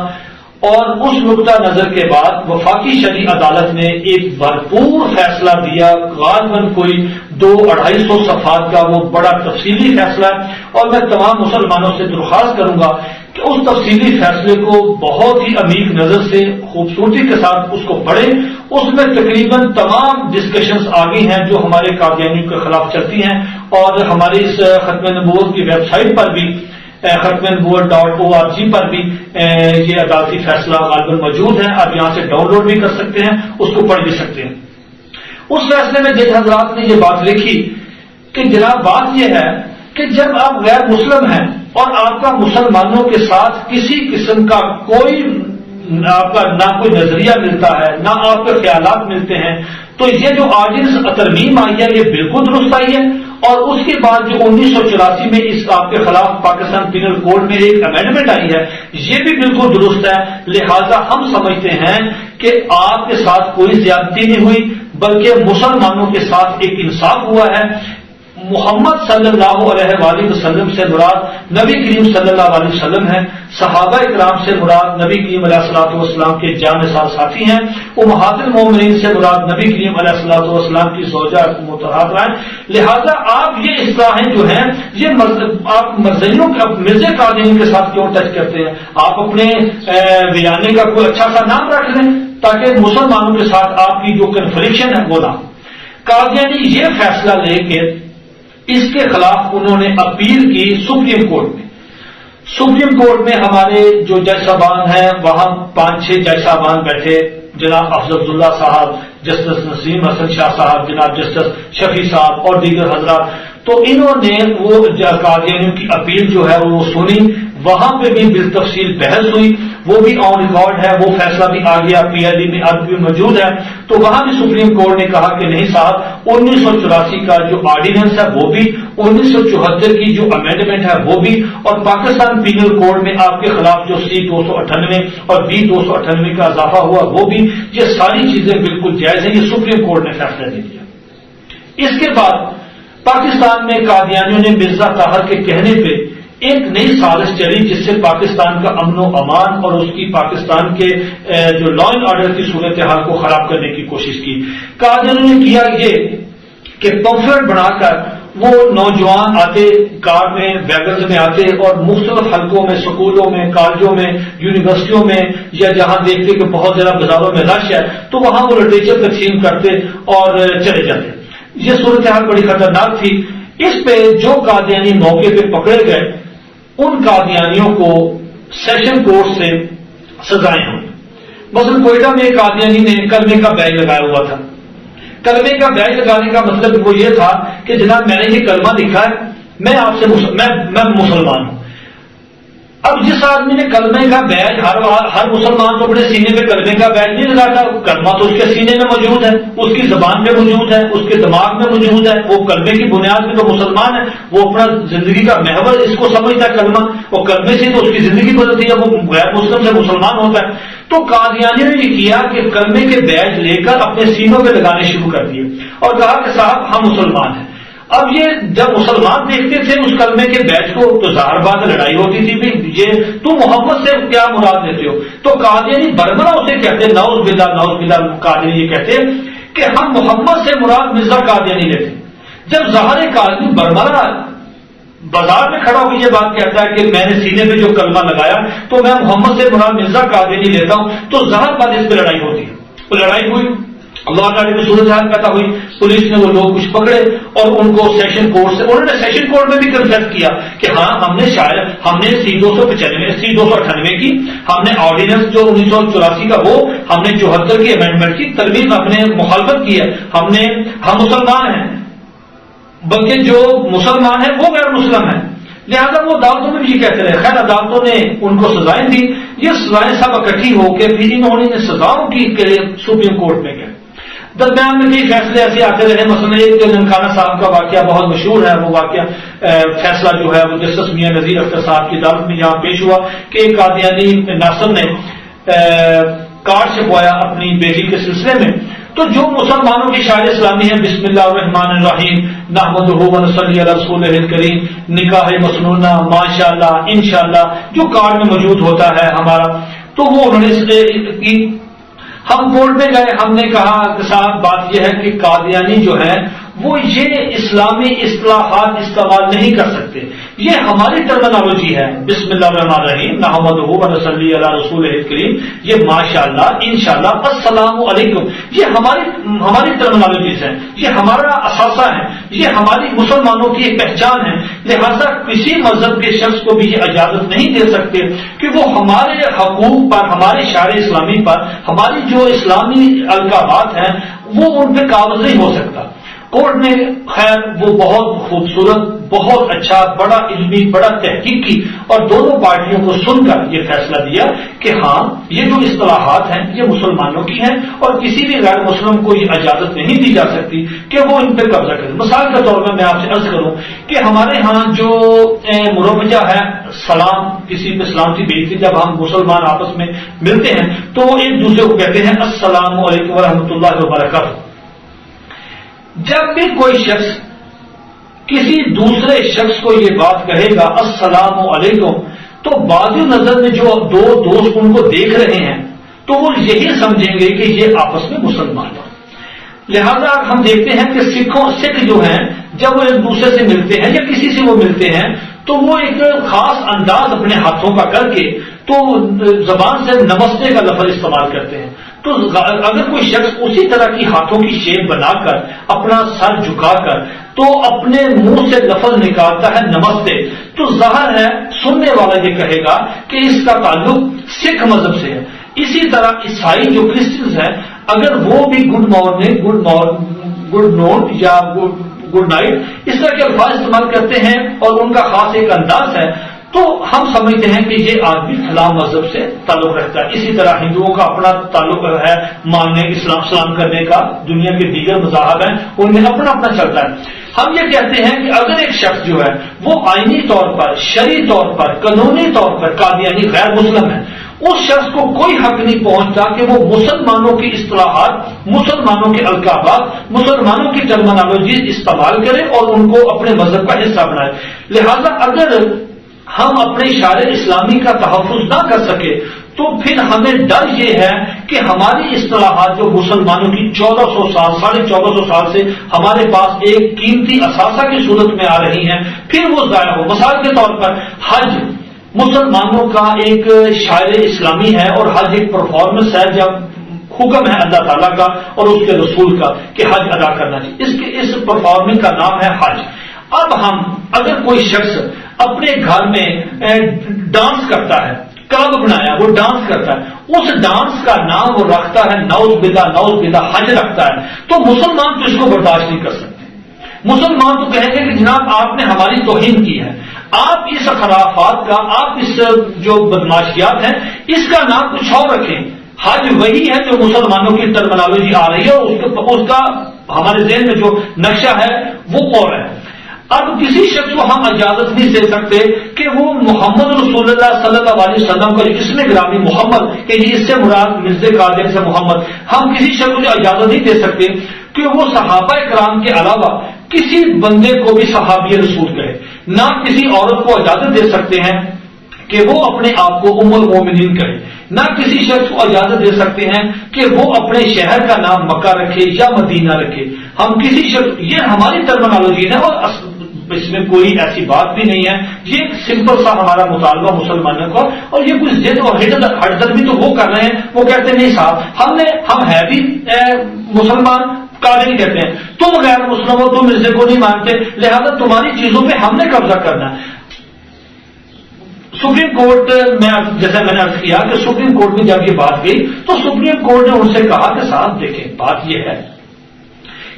اور اس نقطہ نظر کے بعد وفاقی شرعی عدالت نے ایک بھرپور فیصلہ دیا. غالباً کوئی 200-250 صفحات کا وہ بڑا تفصیلی فیصلہ ہے، اور میں تمام مسلمانوں سے درخواست کروں گا کہ اس تفصیلی فیصلے کو بہت ہی عمیق نظر سے خوبصورتی کے ساتھ اس کو پڑھیں. اس میں تقریباً تمام ڈسکشنز آگئی ہیں جو ہمارے قادیانیوں کے خلاف چلتی ہیں، اور ہماری اس ختم نبوت کی ویب سائٹ پر بھی ختم-نبوت.org پر بھی یہ عدالتی فیصلہ غالباً موجود ہے. آپ یہاں سے ڈاؤن لوڈ بھی کر سکتے ہیں، اس کو پڑھ بھی سکتے ہیں. اس فیصلے میں جج حضرات نے یہ بات لکھی کہ جناب بات یہ ہے کہ جب آپ غیر مسلم ہیں اور آپ کا مسلمانوں کے ساتھ کسی قسم کا کوئی آپ کا نہ کوئی نظریہ ملتا ہے نہ آپ کے خیالات ملتے ہیں، تو یہ جو آرڈیننس ترمیم آئی ہے یہ بالکل درست آئی ہے. اور اس کے بعد جو 1984 میں اس آپ کے خلاف پاکستان پینل کوڈ میں ایک امینڈمنٹ آئی ہے یہ بھی بالکل درست ہے. لہذا ہم سمجھتے ہیں کہ آپ کے ساتھ کوئی زیادتی نہیں ہوئی بلکہ مسلمانوں کے ساتھ ایک انصاف ہوا ہے. محمد صلی اللہ علیہ وآلہ وسلم سے مراد نبی کریم صلی اللہ علیہ وسلم ہیں، صحابہ اکرام سے مراد نبی کریم علیہ الصلوۃ والسلام کے جانثار ساتھی ہیں، امہات المومنین سے مراد نبی کریم علیہ الصلوۃ والسلام کی زوجہ مطہرات ہیں. لہذا آپ یہ اصطلاحیں جو ہیں یہ آپ مرزا قادیانی کے ساتھ کیوں ٹچ کرتے ہیں؟ آپ اپنے بیانے کا کوئی اچھا سا نام رکھ لیں تاکہ مسلمانوں کے ساتھ آپ کی جو کنفلکشن ہے وہ نہ. قادیانی یہ فیصلہ لے کے اس کے خلاف انہوں نے اپیل کی سپریم کورٹ میں. سپریم کورٹ میں ہمارے جو جج صاحبان ہیں وہاں 5-6 جج صاحبان بیٹھے، جناب افضل اللہ صاحب، جسٹس نسیم حسن شاہ صاحب، جناب جسٹس شفیع صاحب اور دیگر حضرات. تو انہوں نے وہ قادیانیوں کی اپیل جو ہے وہ سنی، وہاں پہ بھی بالتفصیل بحث ہوئی، وہ بھی آن ریکارڈ ہے، وہ فیصلہ بھی آ گیا، PID میں اب بھی موجود ہے. تو وہاں بھی سپریم کورٹ نے کہا کہ نہیں صاحب 1984 کا جو آرڈیننس ہے وہ بھی، 1974 کی جو امینڈمنٹ ہے وہ بھی، اور پاکستان پینل کوڈ میں آپ کے خلاف جو C-298 اور B-298 کا اضافہ ہوا وہ بھی، یہ ساری چیزیں بالکل جائز ہیں. یہ سپریم کورٹ نے فیصلہ دے دیا. اس کے بعد پاکستان میں قادیانیوں نے مرزا طاہر کے کہنے پہ ایک نئی سازش چلی جس سے پاکستان کا امن و امان اور اس کی پاکستان کے جو لا اینڈ آرڈر کی صورتحال کو خراب کرنے کی کوشش کی. قادیانیوں نے کیا یہ کہ پمفلٹ بنا کر وہ نوجوان آتے کار میں ویگنز میں آتے اور مختلف حلقوں میں اسکولوں میں کالجوں میں یونیورسٹیوں میں یا جہاں دیکھتے کہ بہت زیادہ بازاروں میں رش ہے تو وہاں وہ لٹریچر تقسیم کرتے اور چلے جاتے. یہ صورتحال بڑی خطرناک تھی. اس پہ جو قادیانی موقع پہ پکڑے گئے ان قادیانیوں کو سیشن کورٹ سے سزائیں ہوئی. مثلا کوئٹہ میں ایک قادیانی نے کلمے کا بیج لگایا ہوا تھا. کلمے کا بیج لگانے کا مطلب وہ یہ تھا کہ جناب میں نے یہ کلمہ لکھا ہے, میں آپ سے میں مسلمان ہوں. اب جس آدمی نے کلمے کا بیج, ہر مسلمان تو اپنے سینے پہ کلمے کا بیج نہیں لگاتا. کلمہ تو اس کے سینے میں موجود ہے, اس کی زبان میں موجود ہے, اس کے دماغ میں موجود ہے. وہ کلمے کی بنیاد پہ تو مسلمان ہے. وہ اپنا زندگی کا محور اس کو سمجھتا ہے کلمہ. وہ کلمے سے تو اس کی زندگی بدلتی ہے, وہ غیر مسلم سے مسلمان ہوتا ہے. تو قادیانی نے یہ کیا کہ کلمے کے بیج لے کر اپنے سینوں پہ لگانے شروع کر دیے اور کہا کہ صاحب ہم مسلمان ہیں. اب یہ جب مسلمان دیکھتے تھے اس کلمے کے بیج کو تو ظاہر بات لڑائی ہوتی تھی بھی یہ تو محمد سے کیا مراد لیتے ہو. تو قادیانی برملا اسے کہتے, نعوذ باللہ قادیانی یہ کہتے کہ ہم محمد سے مراد مرزا قادیانی لیتے. جب ظاہر قادیانی برملا بازار میں کھڑا ہو یہ بات کہتا ہے کہ میں نے سینے پہ جو کلمہ لگایا تو میں محمد سے مراد مرزا قادیانی لیتا ہوں, تو ظاہر بات اس پہ لڑائی ہوتی ہے. وہ لڑائی ہوئی, اللہ تعالیٰ کی صورتحال پیدا ہوئی. پولیس نے وہ لوگ کچھ پکڑے اور ان کو سیشن کورٹ سے, انہوں نے سیشن کورٹ میں بھی کنفیس کیا کہ ہاں ہم نے شاید ہم نے C-298 کی, ہم نے آرڈیننس جو 1984 کا وہ ہم نے 74 کی امینڈمنٹ کی ترمیم ہم نے مخالفت کی ہے. ہم مسلمان ہیں, بلکہ جو مسلمان ہیں وہ غیر مسلم ہیں. لہٰذا وہ عدالتوں میں بھی یہ کہتے رہے. خیر عدالتوں نے ان کو سزائیں دی. یہ سزائیں سب اکٹھی ہو کے پھر انہوں نے سزاؤں کی سپریم کورٹ میں گئے. درمیان میں کئی فیصلے ایسے آتے رہے. مثلا ایک جو ننکانہ صاحب کا واقعہ بہت مشہور ہے, وہ واقعہ فیصلہ جو ہے وہ جسٹس میاں نذیر اختر صاحب کی عدالت میں جہاں پیش ہوا کہ ایک قادیانی ناصر نے کارڈ چھپوایا اپنی بیٹی کے سلسلے میں. تو جو مسلمانوں کی شاعر اسلامی ہے بسم اللہ الرحمن الرحیم نحمدہ ونصلی علی رسولہ الکریم, نکاح مسنونہ ماشاءاللہ انشاءاللہ جو کارڈ میں موجود ہوتا ہے ہمارا, تو وہ انہوں نے ہم کورٹ میں گئے. ہم نے کہا کہ صاحب بات یہ ہے کہ قادیانی جو ہے وہ یہ اسلامی اصطلاحات استعمال نہیں کر سکتے. یہ ہماری ٹرمنالوجی ہے بسم اللہ الرحمن الرحیم نحمدہ ونصلی علی رسولہ الکریم, یہ ماشاءاللہ انشاءاللہ السلام علیکم, یہ ہماری ٹرمنالوجیز ہیں, یہ ہمارا اثاثہ ہے, یہ ہماری مسلمانوں کی ایک پہچان ہے. لہذا کسی مذہب کے شخص کو بھی یہ اجازت نہیں دے سکتے کہ وہ ہمارے حقوق پر, ہمارے شاعر اسلامی پر, ہماری جو اسلامی القابات ہیں وہ ان پہ قابض نہیں ہو سکتا. کورٹ نے خیر وہ بہت خوبصورت, بہت اچھا, بڑا علمی, بڑا تحقیقی اور دونوں پارٹیوں کو سن کر یہ فیصلہ دیا کہ ہاں یہ جو اصطلاحات ہیں یہ مسلمانوں کی ہیں اور کسی بھی غیر مسلم کو یہ اجازت نہیں دی جا سکتی کہ وہ ان پہ قبضہ کرے. مثال کے طور پر میں آپ سے عرض کروں کہ ہمارے ہاں جو مروجہ ہے سلام, کسی پہ سلامتی بھیجتی, جب ہم مسلمان آپس میں ملتے ہیں تو وہ ایک دوسرے کو کہتے ہیں السلام علیکم ورحمۃ اللہ وبرکاتہ. جب بھی کوئی شخص کسی دوسرے شخص کو یہ بات کہے گا السلام علیکم, تو بعض نظر میں جو دو دوست ان کو دیکھ رہے ہیں تو وہ یہی سمجھیں گے کہ یہ آپس میں مسلمان ہیں. لہذا ہم دیکھتے ہیں کہ سکھ جو ہیں جب وہ ایک دوسرے سے ملتے ہیں یا کسی سے وہ ملتے ہیں تو وہ ایک خاص انداز اپنے ہاتھوں کا کر کے تو زبان سے نمستے کا لفظ استعمال کرتے ہیں. تو اگر کوئی شخص اسی طرح کی ہاتھوں کی شیپ بنا کر اپنا سر جھکا کر تو اپنے منہ سے لفظ نکالتا ہے نمستے, تو ظاہر ہے سننے والا یہ کہے گا کہ اس کا تعلق سکھ مذہب سے ہے. اسی طرح عیسائی جو کرسچنز ہیں اگر وہ بھی گڈ مارننگ, گڈ نوٹ یا گڈ نائٹ اس طرح کے الفاظ استعمال کرتے ہیں اور ان کا خاص ایک انداز ہے, تو ہم سمجھتے ہیں کہ یہ آدمی فلاں مذہب سے تعلق رکھتا ہے. اسی طرح ہندوؤں کا اپنا تعلق ہے ماننے سلام کرنے کا, دنیا کے دیگر مذاہب ہیں ان میں اپنا اپنا چلتا ہے. ہم یہ کہتے ہیں کہ اگر ایک شخص جو ہے وہ آئینی طور پر, شرعی طور پر, قانونی طور پر قادیانی غیر مسلم ہے, اس شخص کو کوئی حق نہیں پہنچتا کہ وہ مسلمانوں کی اصطلاحات, مسلمانوں کے القابات, مسلمانوں کی ٹرمنالوجی استعمال کرے اور ان کو اپنے مذہب کا حصہ بنائے. لہذا اگر ہم اپنے شعائر اسلامی کا تحفظ نہ کر سکے تو پھر ہمیں ڈر یہ ہے کہ ہماری اصطلاحات جو مسلمانوں کی 1400 سال 1450 سال سے ہمارے پاس ایک قیمتی اثاثہ کی صورت میں آ رہی ہیں، پھر وہ ضائع ہو۔ مثال کے طور پر حج مسلمانوں کا ایک شاعر اسلامی ہے، اور حج ایک پرفارمنس ہے، جب حکم ہے اللہ تعالیٰ کا اور اس کے رسول کا کہ حج ادا کرنا چاہیے، اس پرفارمنس کا نام ہے حج۔ اب ہم اگر کوئی شخص اپنے گھر میں ڈانس کرتا ہے، کلب بنایا، وہ ڈانس کرتا ہے، اس ڈانس کا نام وہ رکھتا ہے نعوذ باللہ حج رکھتا ہے، تو مسلمان تو اس کو برداشت نہیں کر سکتے۔ مسلمان تو کہیں گے کہ جناب آپ نے ہماری توہین کی ہے، آپ اس خرافات کا، آپ اس جو بدماشیات ہیں اس کا نام کچھ اور رکھیں۔ حج وہی ہے جو مسلمانوں کی ٹرمنالوجی آ رہی ہے، اور اس کا ہمارے ذہن میں جو نقشہ ہے وہ اور ہے۔ اب کسی شخص کو ہم اجازت نہیں دے سکتے کہ وہ محمد رسول اللہ صلی اللہ علیہ وسلم کا اسم گرامی محمد، کہ اس سے مراد مرزا قادر سے محمد، ہم کسی شخص کو اجازت نہیں دے سکتے کہ وہ صحابہ کرام کے علاوہ کسی بندے کو بھی صحابی رسول کہے، نہ کسی عورت کو اجازت دے سکتے ہیں کہ وہ اپنے آپ کو ام المومنین کہے، نہ کسی شخص کو اجازت دے سکتے ہیں کہ وہ اپنے شہر کا نام مکہ رکھے یا مدینہ رکھے۔ ہم کسی شخص، یہ ہماری ٹرمنالوجی ہے، اور اس میں کوئی ایسی بات بھی نہیں ہے، یہ سمپل سا ہمارا مطالبہ مسلمانوں کو، اور یہ کچھ ضد اور ہڑدر بھی تو وہ کر رہے ہیں، وہ کہتے ہیں نہیں صاحب ہم ہے بھی مسلمان، قادری کہتے ہیں، تم غیر مسلم ہو، تم مرزے کو نہیں مانتے، لہذا تمہاری چیزوں پہ ہم نے قبضہ کرنا ہے۔ سپریم کورٹ میں، جیسے میں نے عرض کیا کہ سپریم کورٹ میں جب یہ بات گئی تو سپریم کورٹ نے ان سے کہا کہ صاحب دیکھیں، بات یہ ہے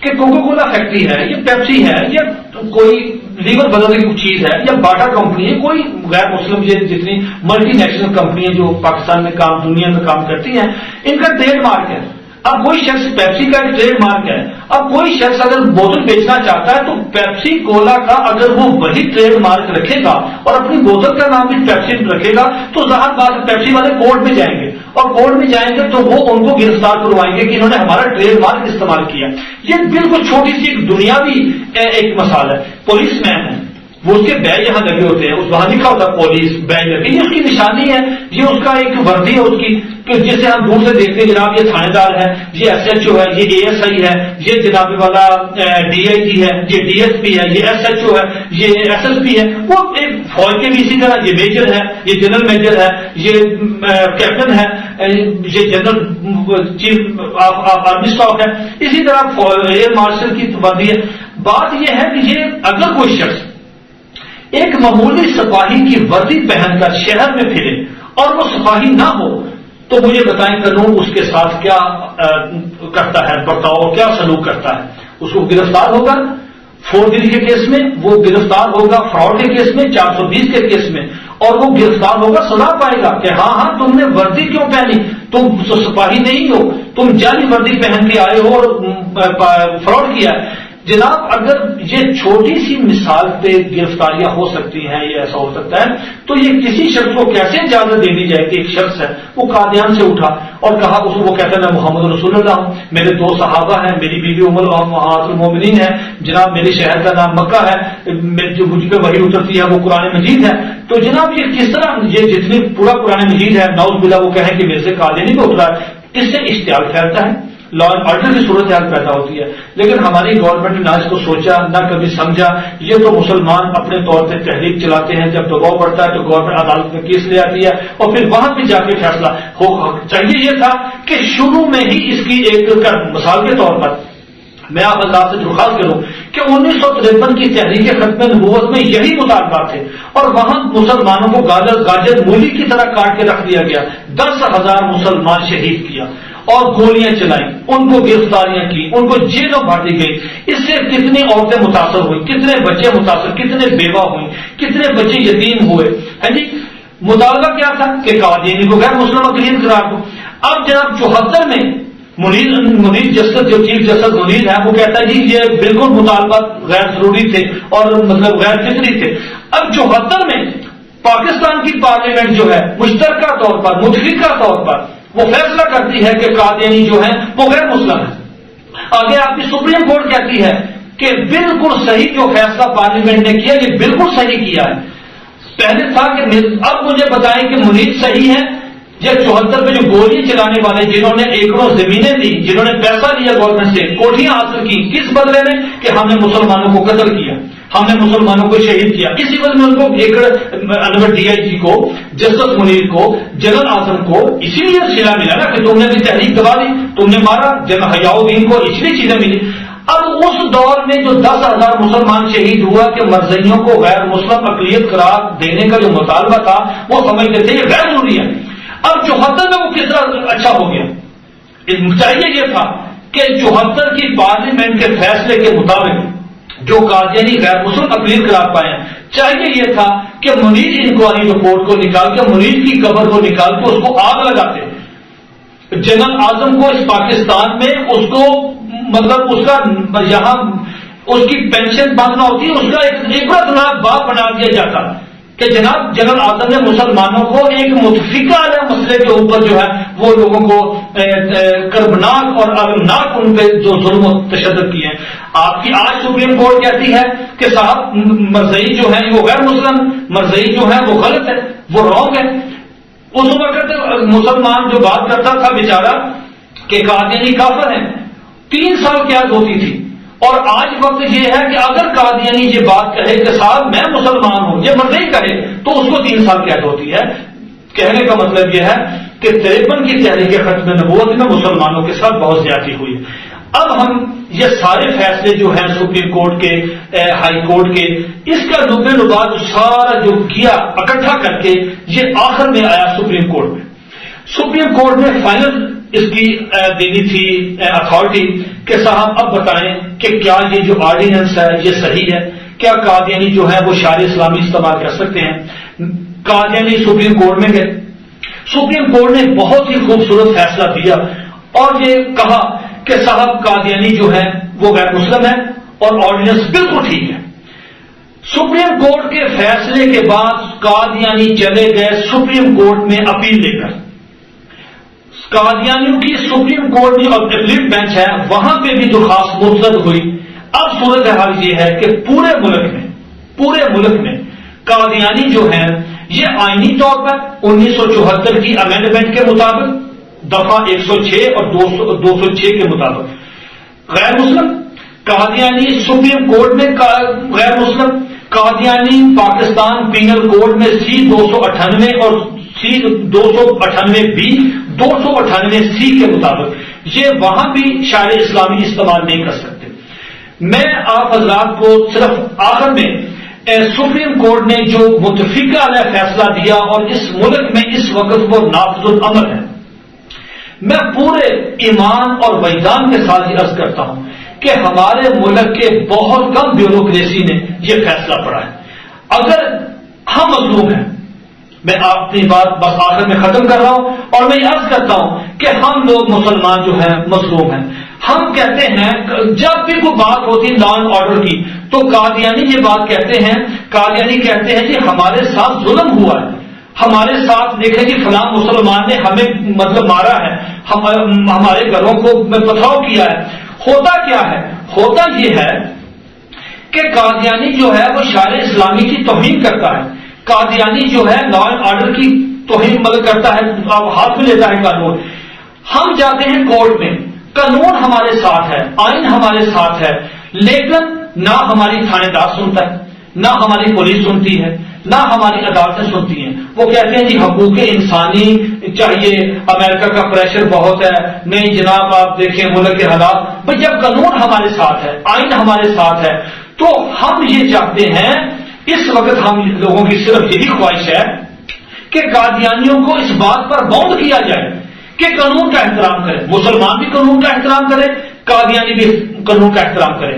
کہ کوکا کولا فیکٹری ہے، یہ پیپسی ہے، یا کوئی لیور بدلنے کی چیز ہے، یا باٹا کمپنی ہے، کوئی غیر مسلم یہ جتنی ملٹی نیشنل کمپنیاں جو پاکستان میں کام، دنیا میں کام کرتی ہیں، ان کا ٹریڈ مارک ہے۔ اب کوئی شخص، پیپسی کا ایک ٹریڈ مارک ہے، اب کوئی شخص اگر بوتل بیچنا چاہتا ہے تو پیپسی کولا کا اگر وہ وہی ٹریڈ مارک رکھے گا اور اپنی بوتل کا نام بھی پیپسی رکھے گا تو ظاہر بات پیپسی والے کورٹ میں جائیں گے، اور کورٹ میں جائیں گے تو وہ ان کو گرفتار کروائیں گے کہ انہوں نے ہمارا ٹریڈ مارک استعمال کیا۔ یہ بالکل چھوٹی سی ایک دنیاوی ایک مثال ہے۔ پولیس مین ہے، وہ اس کے بیج یہاں لگے ہوتے ہیں، اس وہاں لکھا ہوتا ہے پولیس بیج لگے، یہ اس کی نشانی ہے، یہ اس کا ایک وردی ہے اس کی، کہ جسے ہم دور سے دیکھتے ہیں جناب یہ تھانے دار ہے، یہ ایس ایچ او ہے، یہ اے ایس آئی ہے، یہ جناب والا ڈی آئی جی ہے، یہ ڈی ایس پی ہے، یہ ایس ایچ او ہے، یہ ایس ایس پی ہے، وہ ایک فوج کے بھی اسی طرح، یہ میجر ہے، یہ جنرل میجر ہے، یہ کیپٹن ہے، یہ جنرل چیف آرمی اسٹاف ہے، اسی طرح ایئر مارشل کی وردی ہے۔ بات یہ ہے کہ یہ اگر کوئی شخص ایک معمولی سپاہی کی وردی پہن کر شہر میں پھرے اور وہ سپاہی نہ ہو تو مجھے بتائیں قانون اس کے ساتھ کیا کرتا ہے برتاؤ، کیا سلوک کرتا ہے؟ اس کو گرفتار ہوگا فورجری کے کیس میں، وہ گرفتار ہوگا فراڈ کے کیس میں، 420 کے کیس میں، اور وہ گرفتار ہوگا، سزا پائے گا کہ ہاں تم نے وردی کیوں پہنی، تم سپاہی نہیں ہو، تم جعلی وردی پہن کے آئے ہو اور فراڈ کیا ہے۔ جناب اگر یہ چھوٹی سی مثال پہ گرفتاریاں ہو سکتی ہیں، یہ ایسا ہو سکتا ہے، تو یہ کسی شخص کو کیسے اجازت دے دی جائے کہ ایک شخص ہے وہ قادیان سے اٹھا اور کہا، اس وہ کہتا ہے میں محمد رسول اللہ ہوں، میرے 2 صحابہ ہیں، میری بیوی ام المومنین ہے، جناب میرے شہر کا نام مکہ ہے، جو مجھ پہ وحی اترتی ہے وہ قرآن مجید ہے، تو جناب یہ کس طرح، یہ جتنی پورا قرآن مجید ہے نعوذ باللہ وہ کہیں کہ میرے سے قادیانی پہ اترا ہے، اس سے اشتعال پھیلتا ہے، لا اینڈ آرڈر کی صورتحال پیدا ہوتی ہے۔ لیکن ہماری گورنمنٹ نے نہ اس کو سوچا نہ کبھی سمجھا، یہ تو مسلمان اپنے طور پہ تحریک چلاتے ہیں، جب دباؤ پڑتا ہے تو گورنمنٹ عدالت میں کیس لے آتی ہے اور پھر وہاں پہ جا کے فیصلہ ہو۔ چاہیے یہ تھا کہ شروع میں ہی اس کی ایک مثال کے طور پر میں آپ اللہ سے درخواست کروں کہ 1953 کی تحریک ختم نبوت میں یہی مطالبات تھے، اور وہاں مسلمانوں کو گاجر مولی کی طرح کاٹ کے رکھ دیا گیا، 10,000 مسلمان شہید کیا اور گولیاں چلائیں، ان کو گرفتاریاں کی، ان کو جیلوں بھاٹی گئی، اس سے کتنی عورتیں متاثر ہوئی، کتنے بچے متاثر، کتنے بیوہ ہوئی، کتنے بچے یتیم ہوئے۔ ہاں جی، مطالبہ کیا تھا کہ قادیانی کو غیر مسلم اقلیت قرار دو۔ اب جناب 74 میں منیر جسٹس، جو چیف جسٹس منیر ہے، وہ کہتا ہے جی یہ بالکل مطالبات غیر ضروری تھے اور مطلب غیر فطری تھے۔ اب 74 میں پاکستان کی پارلیمنٹ جو ہے مشترکہ طور پر، متفقہ طور پر وہ فیصلہ کرتی ہے کہ قادیانی جو ہیں وہ غیر مسلم ہے۔ آگے آپ کی سپریم کورٹ کہتی ہے کہ بالکل صحیح جو فیصلہ پارلیمنٹ نے کیا یہ بالکل صحیح کیا ہے۔ پہلے تھا کہ اب مجھے بتائیں کہ مرید صحیح ہے یا 74 پہ جو گولی چلانے والے جنہوں نے ایکڑوں زمینیں دی، جنہوں نے پیسہ لیا گورنمنٹ سے، کوٹیاں حاصل کی، کس بدلے میں کہ ہم نے مسلمانوں کو قتل کیا، ہم نے مسلمانوں کو شہید کیا، اسی وجہ میں ان کو ایکڑ انور ڈی آئی جی کو، جسٹس منیر کو، جنرل اعظم کو اسی لیے سلا ملا نا کہ تم نے بھی تحریک دبا دی، تم نے مارا، جنرل حیاؤدین کو اس لیے چیزیں ملی۔ اب اس دور میں جو 10,000 مسلمان شہید ہوا کہ مرزائیوں کو غیر مسلم اقلیت قرار دینے کا جو مطالبہ تھا وہ سمجھتے تھے یہ غیر ضروری ہے۔ اب 74 میں وہ کس طرح اچھا ہو گیا؟ چاہیے یہ تھا کہ 74 کی پارلیمنٹ کے فیصلے کے مطابق جو قادیانی غیر مسلم اقلیت قرار پائے ہیں، چاہیے یہ تھا کہ منیر انکوائری رپورٹ کو نکال کے منیر کی قبر کو نکال کے اس کو آگ لگاتے، جنرل اعظم کو اس پاکستان میں اس کو مطلب اس کا یہاں اس کی پینشن بند نہ ہوتی، اس کا ایک عبرتناک باب بنا دیا جاتا کہ جناب جنرل اعظم نے مسلمانوں کو ایک متفقہ علیہ مسئلے کے اوپر جو ہے وہ لوگوں کو کربناک اور المناک ان پہ جو ظلم و تشدد کیے ہیں۔ آپ کی آج سپریم کورٹ کہتی ہے کہ صاحب مرزائی جو ہے وہ غیر مسلم، مرزائی جو ہے وہ غلط ہے، وہ رانگ ہے۔ اس وقت مسلمان جو بات کرتا تھا بیچارہ کہ قادیانی کافر ہیں، 3 سال قید ہوتی تھی، اور آج وقت یہ ہے کہ اگر قادیانی یہ بات کہے کہ صاحب میں مسلمان ہوں، یہ مرضی کہے تو اس کو 3 سال قید ہوتی ہے۔ کہنے کا مطلب یہ ہے کہ 53 کی تحریک ختم نبوت میں مسلمانوں کے ساتھ بہت زیادتی ہوئی۔ اب ہم یہ سارے فیصلے جو ہیں سپریم کورٹ کے، ہائی کورٹ کے، اس کا لب لباس سارا جو کیا اکٹھا کر کے یہ آخر میں آیا سپریم کورٹ میں۔ سپریم کورٹ نے فائنل اس کی دینی تھی اتھارٹی کہ صاحب اب بتائیں کہ کیا یہ جو آرڈیننس ہے یہ صحیح ہے، کیا قادیانی جو ہے وہ شعار اسلامی استعمال کر سکتے ہیں۔ قادیانی سپریم کورٹ میں گئے، سپریم کورٹ نے بہت ہی خوبصورت فیصلہ دیا اور یہ کہا کہ صاحب قادیانی جو ہے وہ غیر مسلم ہے اور آرڈیننس بالکل ٹھیک ہے۔ سپریم کورٹ کے فیصلے کے بعد قادیانی چلے گئے سپریم کورٹ میں اپیل لے کر۔ قادیانیوں کی سپریم کورٹ میں اپیلیٹ بینچ ہے، وہاں پہ بھی درخواست مسترد ہوئی۔ اب صورتحال یہ ہے کہ پورے ملک میں قادیانی جو ہیں یہ آئینی طور پر 1974 کی امینڈمنٹ کے مطابق دفعہ 106 اور 206 کے مطابق غیر مسلم، قادیانی سپریم کورٹ میں غیر مسلم، قادیانی پاکستان پینل کوڈ میں C-298 اور C-298B 298C کے مطابق یہ وہاں بھی شاعر اسلامی استعمال نہیں کر سکتے۔ میں آپ حضرات کو صرف آخر میں سپریم کورٹ نے جو متفقہ علیہ فیصلہ دیا اور اس ملک میں اس وقت وہ نافذ العمل ہے، میں پورے ایمان اور وجدان کے ساتھ یہ عرض کرتا ہوں کہ ہمارے ملک کے بہت کم بیوروکریسی نے یہ فیصلہ پڑا ہے۔ اگر ہم مظلوم ہیں، میں اپنی بات بس آخر میں ختم کر رہا ہوں اور میں یہ عرض کرتا ہوں کہ ہم لوگ مسلمان جو ہیں مظلوم ہیں۔ ہم کہتے ہیں جب بھی کوئی بات ہوتی لا اینڈ آرڈر کی تو قادیانی یہ بات کہتے ہیں، قادیانی کہتے ہیں کہ ہمارے ساتھ ظلم ہوا ہے، ہمارے ساتھ دیکھیں کہ فلاں مسلمان نے ہمیں مطلب مارا ہے، ہمارے گھروں کو پتھراؤ کیا ہے۔ ہوتا کیا ہے؟ ہوتا یہ ہے کہ قادیانی جو ہے وہ شاعر اسلامی کی توہین کرتا ہے، قادیانی جو ہے لا اینڈ آرڈر کی توہین کرتا ہے، ہاتھ میں لیتا ہے قانون۔ ہم جاتے ہیں کورٹ میں، قانون ہمارے ساتھ ہے، آئین ہمارے ساتھ ہے، لیکن نہ ہماری تھانے دار سنتا ہے، نہ ہماری پولیس سنتی ہے، نہ ہماری عدالتیں سنتی ہیں۔ وہ کہتے ہیں جی حقوق انسانی چاہیے، امریکہ کا پریشر بہت ہے، نہیں جناب آپ دیکھیں ملک کے حالات۔ بھئی جب قانون ہمارے ساتھ ہے، آئین ہمارے ساتھ ہے، تو ہم یہ چاہتے ہیں، اس وقت ہم لوگوں کی صرف یہی خواہش ہے کہ قادیانیوں کو اس بات پر باؤنڈ کیا جائے کہ قانون کا احترام کرے، مسلمان بھی قانون کا احترام کرے، قادیانی بھی قانون کا احترام کرے۔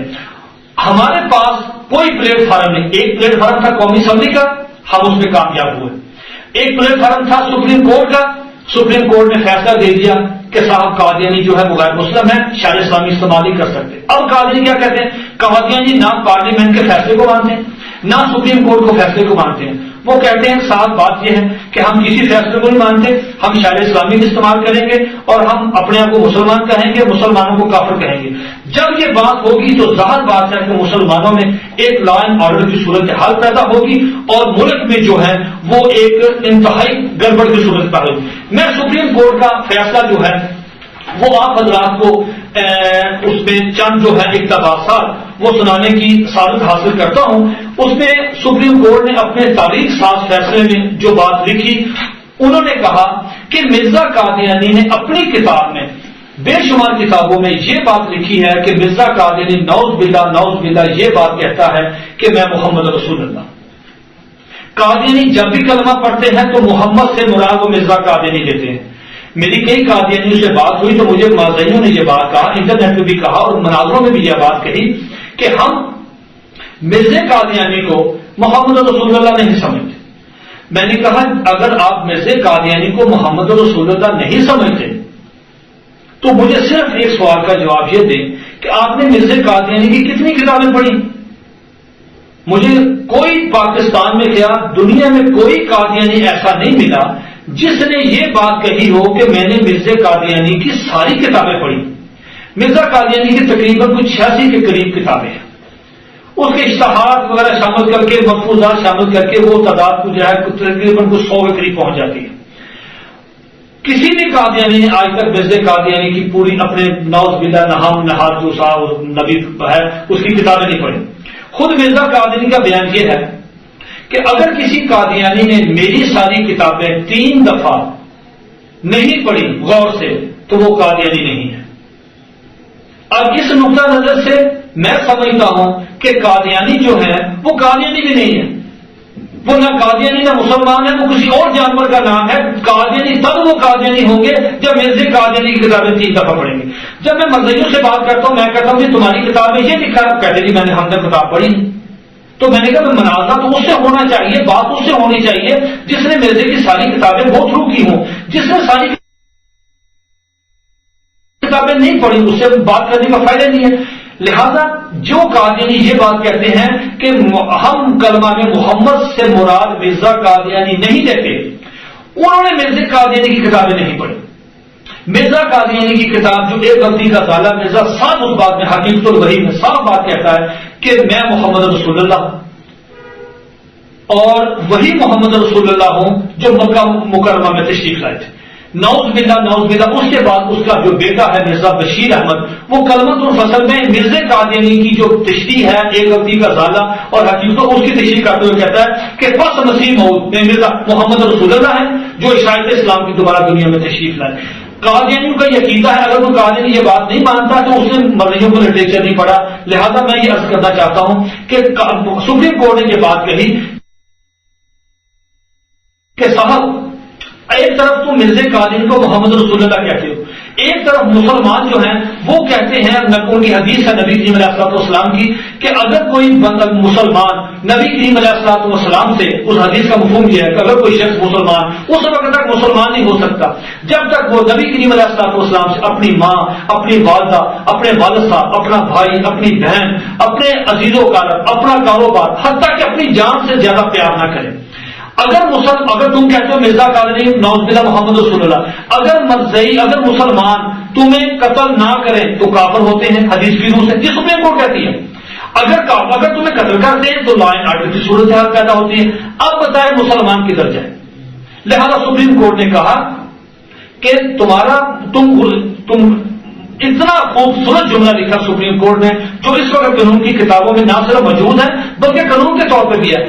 ہمارے پاس کوئی پلیٹ فارم نہیں، ایک پلیٹ فارم تھا قومی اسمبلی کا، ہم اس میں کامیاب ہوئے۔ ایک پلیٹ فارم تھا سپریم کورٹ کا، سپریم کورٹ نے فیصلہ دے دیا کہ صاحب قادیانی جو ہے وہ غیر مسلم ہے، شاعر اسلامی استعمال نہیں کر سکتے۔ اب قادیانی کیا کہتے ہیں؟ قادیانی نہ پارلیمنٹ کے فیصلے کو مانتے ہیں، نہ سپریم کورٹ کو فیصلے کو مانتے ہیں، وہ کہتے ہیں ساتھ بات یہ ہے کہ ہم کسی فیصلے کو نہیں مانتے، ہم شاعر اسلامی بھی استعمال کریں گے اور ہم اپنے آپ کو مسلمان کہیں گے، مسلمانوں کو کافر کہیں گے۔ جب یہ بات ہوگی تو ظاہر بات ہے کہ مسلمانوں میں ایک لا اینڈ آرڈر کی صورت حال پیدا ہوگی اور ملک میں جو ہے وہ ایک انتہائی گڑبڑ کی صورت پیدا ہوگی۔ میں سپریم کورٹ کا فیصلہ جو ہے وہ آپ حضرات کو اس میں چند جو ہے اقتباسات وہ سنانے کی سعادت حاصل کرتا ہوں۔ اس میں سپریم کورٹ نے اپنے تاریخ ساز فیصلے میں جو بات لکھی، انہوں نے کہا کہ مرزا قادیانی نے اپنی کتاب میں، بے شمار کتابوں میں یہ بات لکھی ہے کہ مرزا قادیانی نعوذ باللہ یہ بات کہتا ہے کہ میں محمد رسول اللہ۔ قادیانی جب بھی کلمہ پڑھتے ہیں تو محمد سے مراد وہ مرزا قادیانی لیتے ہیں۔ میری کئی قادیانیوں سے بات ہوئی تو مجھے مازیوں نے یہ بات کہا، انٹرنیٹ پہ بھی کہا اور مناظروں میں بھی یہ بات کہی کہ ہم مرزا قادیانی کو محمد رسول اللہ نہیں سمجھتے۔ میں نے کہا اگر آپ مرزا قادیانی کو محمد رسول اللہ نہیں سمجھتے تو مجھے صرف ایک سوال کا جواب یہ دیں کہ آپ نے مرزا قادیانی کی کتنی کتابیں پڑھی؟ مجھے کوئی پاکستان میں کیا دنیا میں کوئی قادیانی ایسا نہیں ملا جس نے یہ بات کہی ہو کہ میں نے مرزا قادیانی کی ساری کتابیں پڑھی۔ مرزا قادیانی کی تقریباً کچھ 86 کے قریب کتابیں ہیں، اس کے اشتہارات وغیرہ شامل کر کے، ملفوظات شامل کر کے وہ تعداد کو جو ہے تقریباً کچھ 100 کے قریب پہنچ جاتی ہے۔ کسی بھی قادیانی نے آج تک مرزا قادیانی کی پوری اپنے نعوذ باللہ نہام نہاد جو صاحب نبی ہے اس کی کتابیں نہیں پڑھی۔ خود مرزا قادیانی کا بیان یہ ہے کہ اگر کسی قادیانی نے میری ساری کتابیں 3 دفعہ نہیں پڑھی غور سے تو وہ قادیانی نہیں ہے۔ اب اس نقطہ نظر سے میں سمجھتا ہوں کہ قادیانی جو ہے وہ قادیانی بھی نہیں ہے، وہ نہ قادیانی نہ مسلمان ہے، وہ کسی اور جانور کا نام ہے۔ قادیانی تب وہ قادیانی ہوں گے جب مرزا قادیانی کی کتابیں 3 دفعہ پڑھیں گے۔ جب میں مذہبیوں سے بات کرتا ہوں میں کہتا ہوں کہ تمہاری کتاب میں یہ لکھا ہے، کہتے جی میں نے ہم نے کتاب پڑھی، تو میں نے کہا مناظرہ تو اس سے ہونا چاہیے، بات اس سے ہونی چاہیے جس نے مرزا کی ساری کتابیں گو تھرو کی ہوں۔ جس نے ساری کتابیں نہیں پڑھی اس سے بات کرنے کا فائدہ نہیں ہے۔ لہذا جو قادیانی یہ بات کہتے ہیں کہ ہم کلمہ میں محمد سے مراد مرزا قادیانی نہیں لیتے، انہوں نے مرزا قادیانی کی کتابیں نہیں پڑھی۔ مرزا قادیانی کی کتاب جو ایک غلطی کا ضالع مرزا صاحب اس بات میں حقیقت الوحی میں صاف بات کہتا ہے کہ میں محمد رسول اللہ اور وہی محمد رسول اللہ ہوں جو مکہ مکرمہ میں تشریف لائے تھے۔ نعوذ باللہ اس کے بعد اس کا جو بیٹا ہے مرزا بشیر احمد وہ کلمۃ الفصل میں مرزا قادیانی کی جو تشریح ہے ایک غلطی کا ضالع اور حقیقت اس کی تشریح کرتے ہوئے کہتا ہے کہ پس مسیح موعود میں مرزا محمد رسول اللہ ہے جو عیسائیت اسلام کی دوبارہ دنیا میں تشریف لائے۔ قادیانیوں کا یہ عقیدہ ہے، اگر کوئی قادیانی یہ بات نہیں مانتا تو اس نے مرضیوں کو لٹریچر نہیں پڑھا۔ لہذا میں یہ عرض کرنا چاہتا ہوں کہ سپریم کورٹ نے یہ بات کہی کہ صاحب ایک طرف تو مرزا قادیانی کو محمد رسول اللہ کہتے ہو، ایک طرف مسلمان جو ہیں وہ کہتے ہیں، ان کی حدیث ہے نبی کریم علیہ الصلوۃ والسلام کی کہ اگر کوئی مسلمان نبی کریم علیہ الصلوۃ والسلام سے، اس حدیث کا مفہوم یہ ہے کہ اگر کوئی شخص مسلمان اس وقت تک مسلمان نہیں ہو سکتا جب تک وہ نبی کریم علیہ الصلوۃ والسلام سے اپنی ماں، اپنی والدہ، اپنے والد صاحب، اپنا بھائی، اپنی بہن، اپنے عزیز و اقارب، اپنا کاروبار، حتیٰ کہ اپنی جان سے زیادہ پیار نہ کرے۔ اگر تم کہتے ہو مرزا قادیانی نعوذ باللہ محمد رسول اللہ، اگر مسلمان تمہیں قتل نہ کریں تو کافر ہوتے ہیں حدیث کی روح سے، یہ سپریم کورٹ کہتی ہے۔ اگر تمہیں قتل کرتے ہیں تو لا اینڈ آرڈر کی صورت حال پیدا ہوتی ہے۔ اب بتائیں مسلمان کدھر جائے؟ لہذا سپریم کورٹ نے کہا کہ تم اتنا خوبصورت جملہ لکھا سپریم کورٹ نے جو اس وقت قانون کی کتابوں میں نہ صرف موجود ہے بلکہ قانون کے طور پہ بھی ہے۔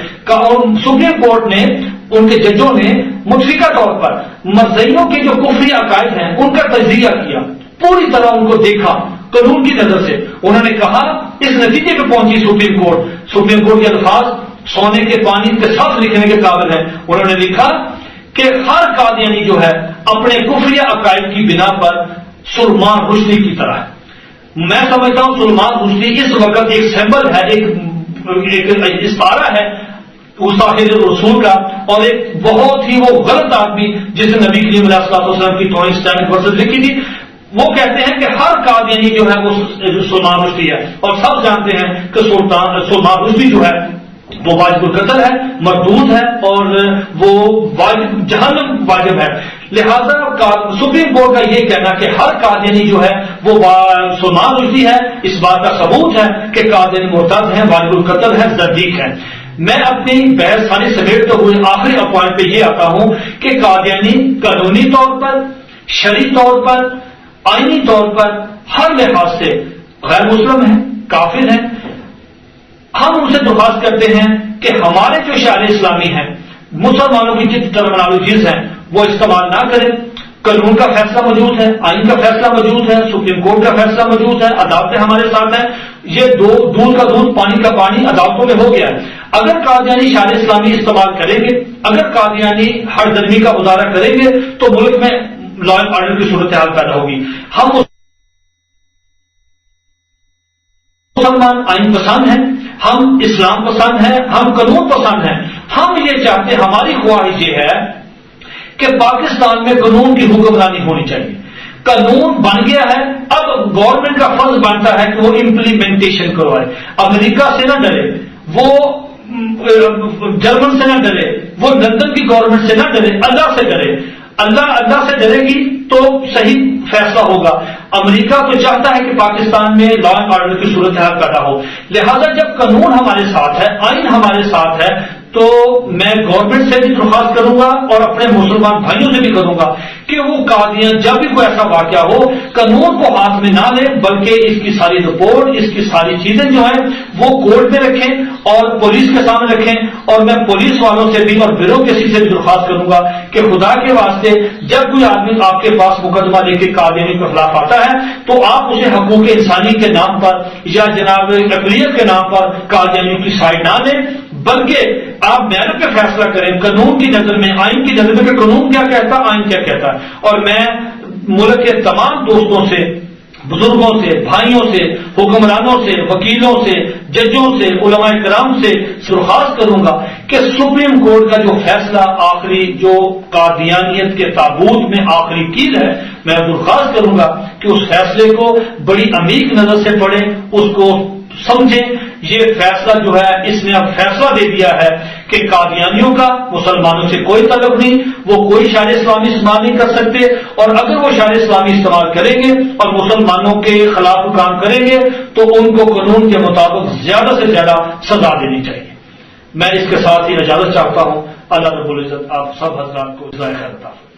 سپریم کورٹ نے ان کے ججوں نے متفقہ طور پر مرزیوں کے جو کفری عقائد ہیں ان کا تجزیہ کیا، پوری طرح ان کو دیکھا قانون کی نظر سے۔ انہوں نے کہا اس نتیجے پہ پہنچی سپریم کورٹ کے الفاظ سونے کے پانی کے ساتھ لکھنے کے قابل ہیں۔ انہوں نے لکھا کہ ہر قادیانی جو ہے اپنے کفری عقائد کی بنا پر سلمان رشدی کی طرح ہے۔ میں سمجھتا ہوں سلمان رشدی اس وقت ایک سمبل ہے، ایک استعارہ ہے گستاخی رسول کا، اور ایک بہت ہی وہ غلط آدمی جس نے نبی کریم علیہ الصلوۃ والسلام کی توہین اسٹینڈ ورسز لکھی تھی۔ وہ کہتے ہیں کہ ہر قادیانی جو ہے وہ سلمان رشدی ہے، اور سب جانتے ہیں کہ سلمان رشدی جو ہے وہ واجب القتل ہے، مردود ہے، اور وہ واجب جہنم واجب ہے۔ لہذا سپریم کورٹ کا یہ کہنا کہ ہر قادیانی جو ہے وہ مسلمان رشدی ہے، اس بات کا ثبوت ہے کہ قادیانی مرتد ہیں، واجب القتل ہے، زندیق ہے۔ میں اپنی بحث ساری سمیٹتے ہوئے آخری پوائنٹ پہ یہ آتا ہوں کہ قادیانی قانونی طور پر، شرعی طور پر، آئینی طور پر، ہر لحاظ سے غیر مسلم ہیں، کافر ہیں۔ ہم ان سے درخواست کرتے ہیں کہ ہمارے جو شعائر اسلامی ہیں، مسلمانوں کی جتنی ٹرمنالوجیز ہیں وہ استعمال نہ کریں۔ قانون کا فیصلہ موجود ہے، آئین کا فیصلہ موجود ہے، سپریم کورٹ کا فیصلہ موجود ہے، عدالتیں ہمارے ساتھ ہیں۔ یہ دودھ کا دودھ، پانی کا پانی عدالتوں میں ہو گیا ہے۔ اگر قادیانی شعائر اسلامی استعمال کریں گے، اگر قادیانی ہر درمی کا مظاہرہ کریں گے تو ملک میں لا اینڈ آرڈر کی صورتحال پیدا ہوگی۔ ہم مسلمان آئین پسند ہیں، ہم اسلام پسند ہیں، ہم قانون پسند ہیں۔ ہم یہ چاہتے ہیں، ہماری خواہش یہ ہے کہ پاکستان میں قانون کی حکمرانی ہونی چاہیے۔ قانون بن گیا ہے، اب گورنمنٹ کا فرض بنتا ہے کہ وہ امپلیمنٹیشن کروائے۔ امریکہ سے نہ ڈرے، وہ جرمن سے نہ ڈرے، وہ لندن کی گورنمنٹ سے نہ ڈرے، اللہ سے ڈرے۔ اللہ سے ڈرے گی تو صحیح فیصلہ ہوگا۔ امریکہ تو چاہتا ہے کہ پاکستان میں لا اینڈ آرڈر کی صورتحال پیدا ہو۔ لہذا جب قانون ہمارے ساتھ ہے، آئین ہمارے ساتھ ہے، تو میں گورنمنٹ سے بھی درخواست کروں گا اور اپنے مسلمان بھائیوں سے بھی کروں گا کہ وہ قاضیاں جب بھی کوئی ایسا واقعہ ہو قانون کو ہاتھ میں نہ لیں، بلکہ اس کی ساری رپورٹ، اس کی ساری چیزیں جو ہیں وہ کورٹ میں رکھیں اور پولیس کے سامنے رکھیں۔ اور میں پولیس والوں سے بھی اور بیرو کسی سے بھی درخواست کروں گا کہ خدا کے واسطے جب کوئی آدمی آپ کے پاس مقدمہ لے کے قادیانی کے خلاف آتا ہے تو آپ اسے حقوق انسانی کے نام پر یا جناب اقلیت کے نام پر قادیانیوں کی سائڈ نہ لیں، بلکہ آپ میرٹ پہ فیصلہ کریں، قانون کی نظر میں، آئین کی نظر میں کہ قانون کیا کہتا ہے، آئین کیا کہتا ہے۔ اور میں ملک کے تمام دوستوں سے، بزرگوں سے، بھائیوں سے، حکمرانوں سے، وکیلوں سے، ججوں سے، علماء کرام سے درخواست کروں گا کہ سپریم کورٹ کا جو فیصلہ آخری، جو قادیانیت کے تابوت میں آخری کیل ہے، میں درخواست کروں گا کہ اس فیصلے کو بڑی عمیق نظر سے پڑھیں، اس کو سمجھیں۔ یہ فیصلہ جو ہے، اس نے اب فیصلہ دے دیا ہے کہ قادیانیوں کا مسلمانوں سے کوئی تعلق نہیں، وہ کوئی شعائر اسلامی استعمال نہیں کر سکتے، اور اگر وہ شعائر اسلامی استعمال کریں گے اور مسلمانوں کے خلاف کام کریں گے تو ان کو قانون کے مطابق زیادہ سے زیادہ سزا دینی چاہیے۔ میں اس کے ساتھ ہی اجازت چاہتا ہوں۔ اللہ رب العزت آپ سب حضرات کو جزائے خیر عطا فرمائے۔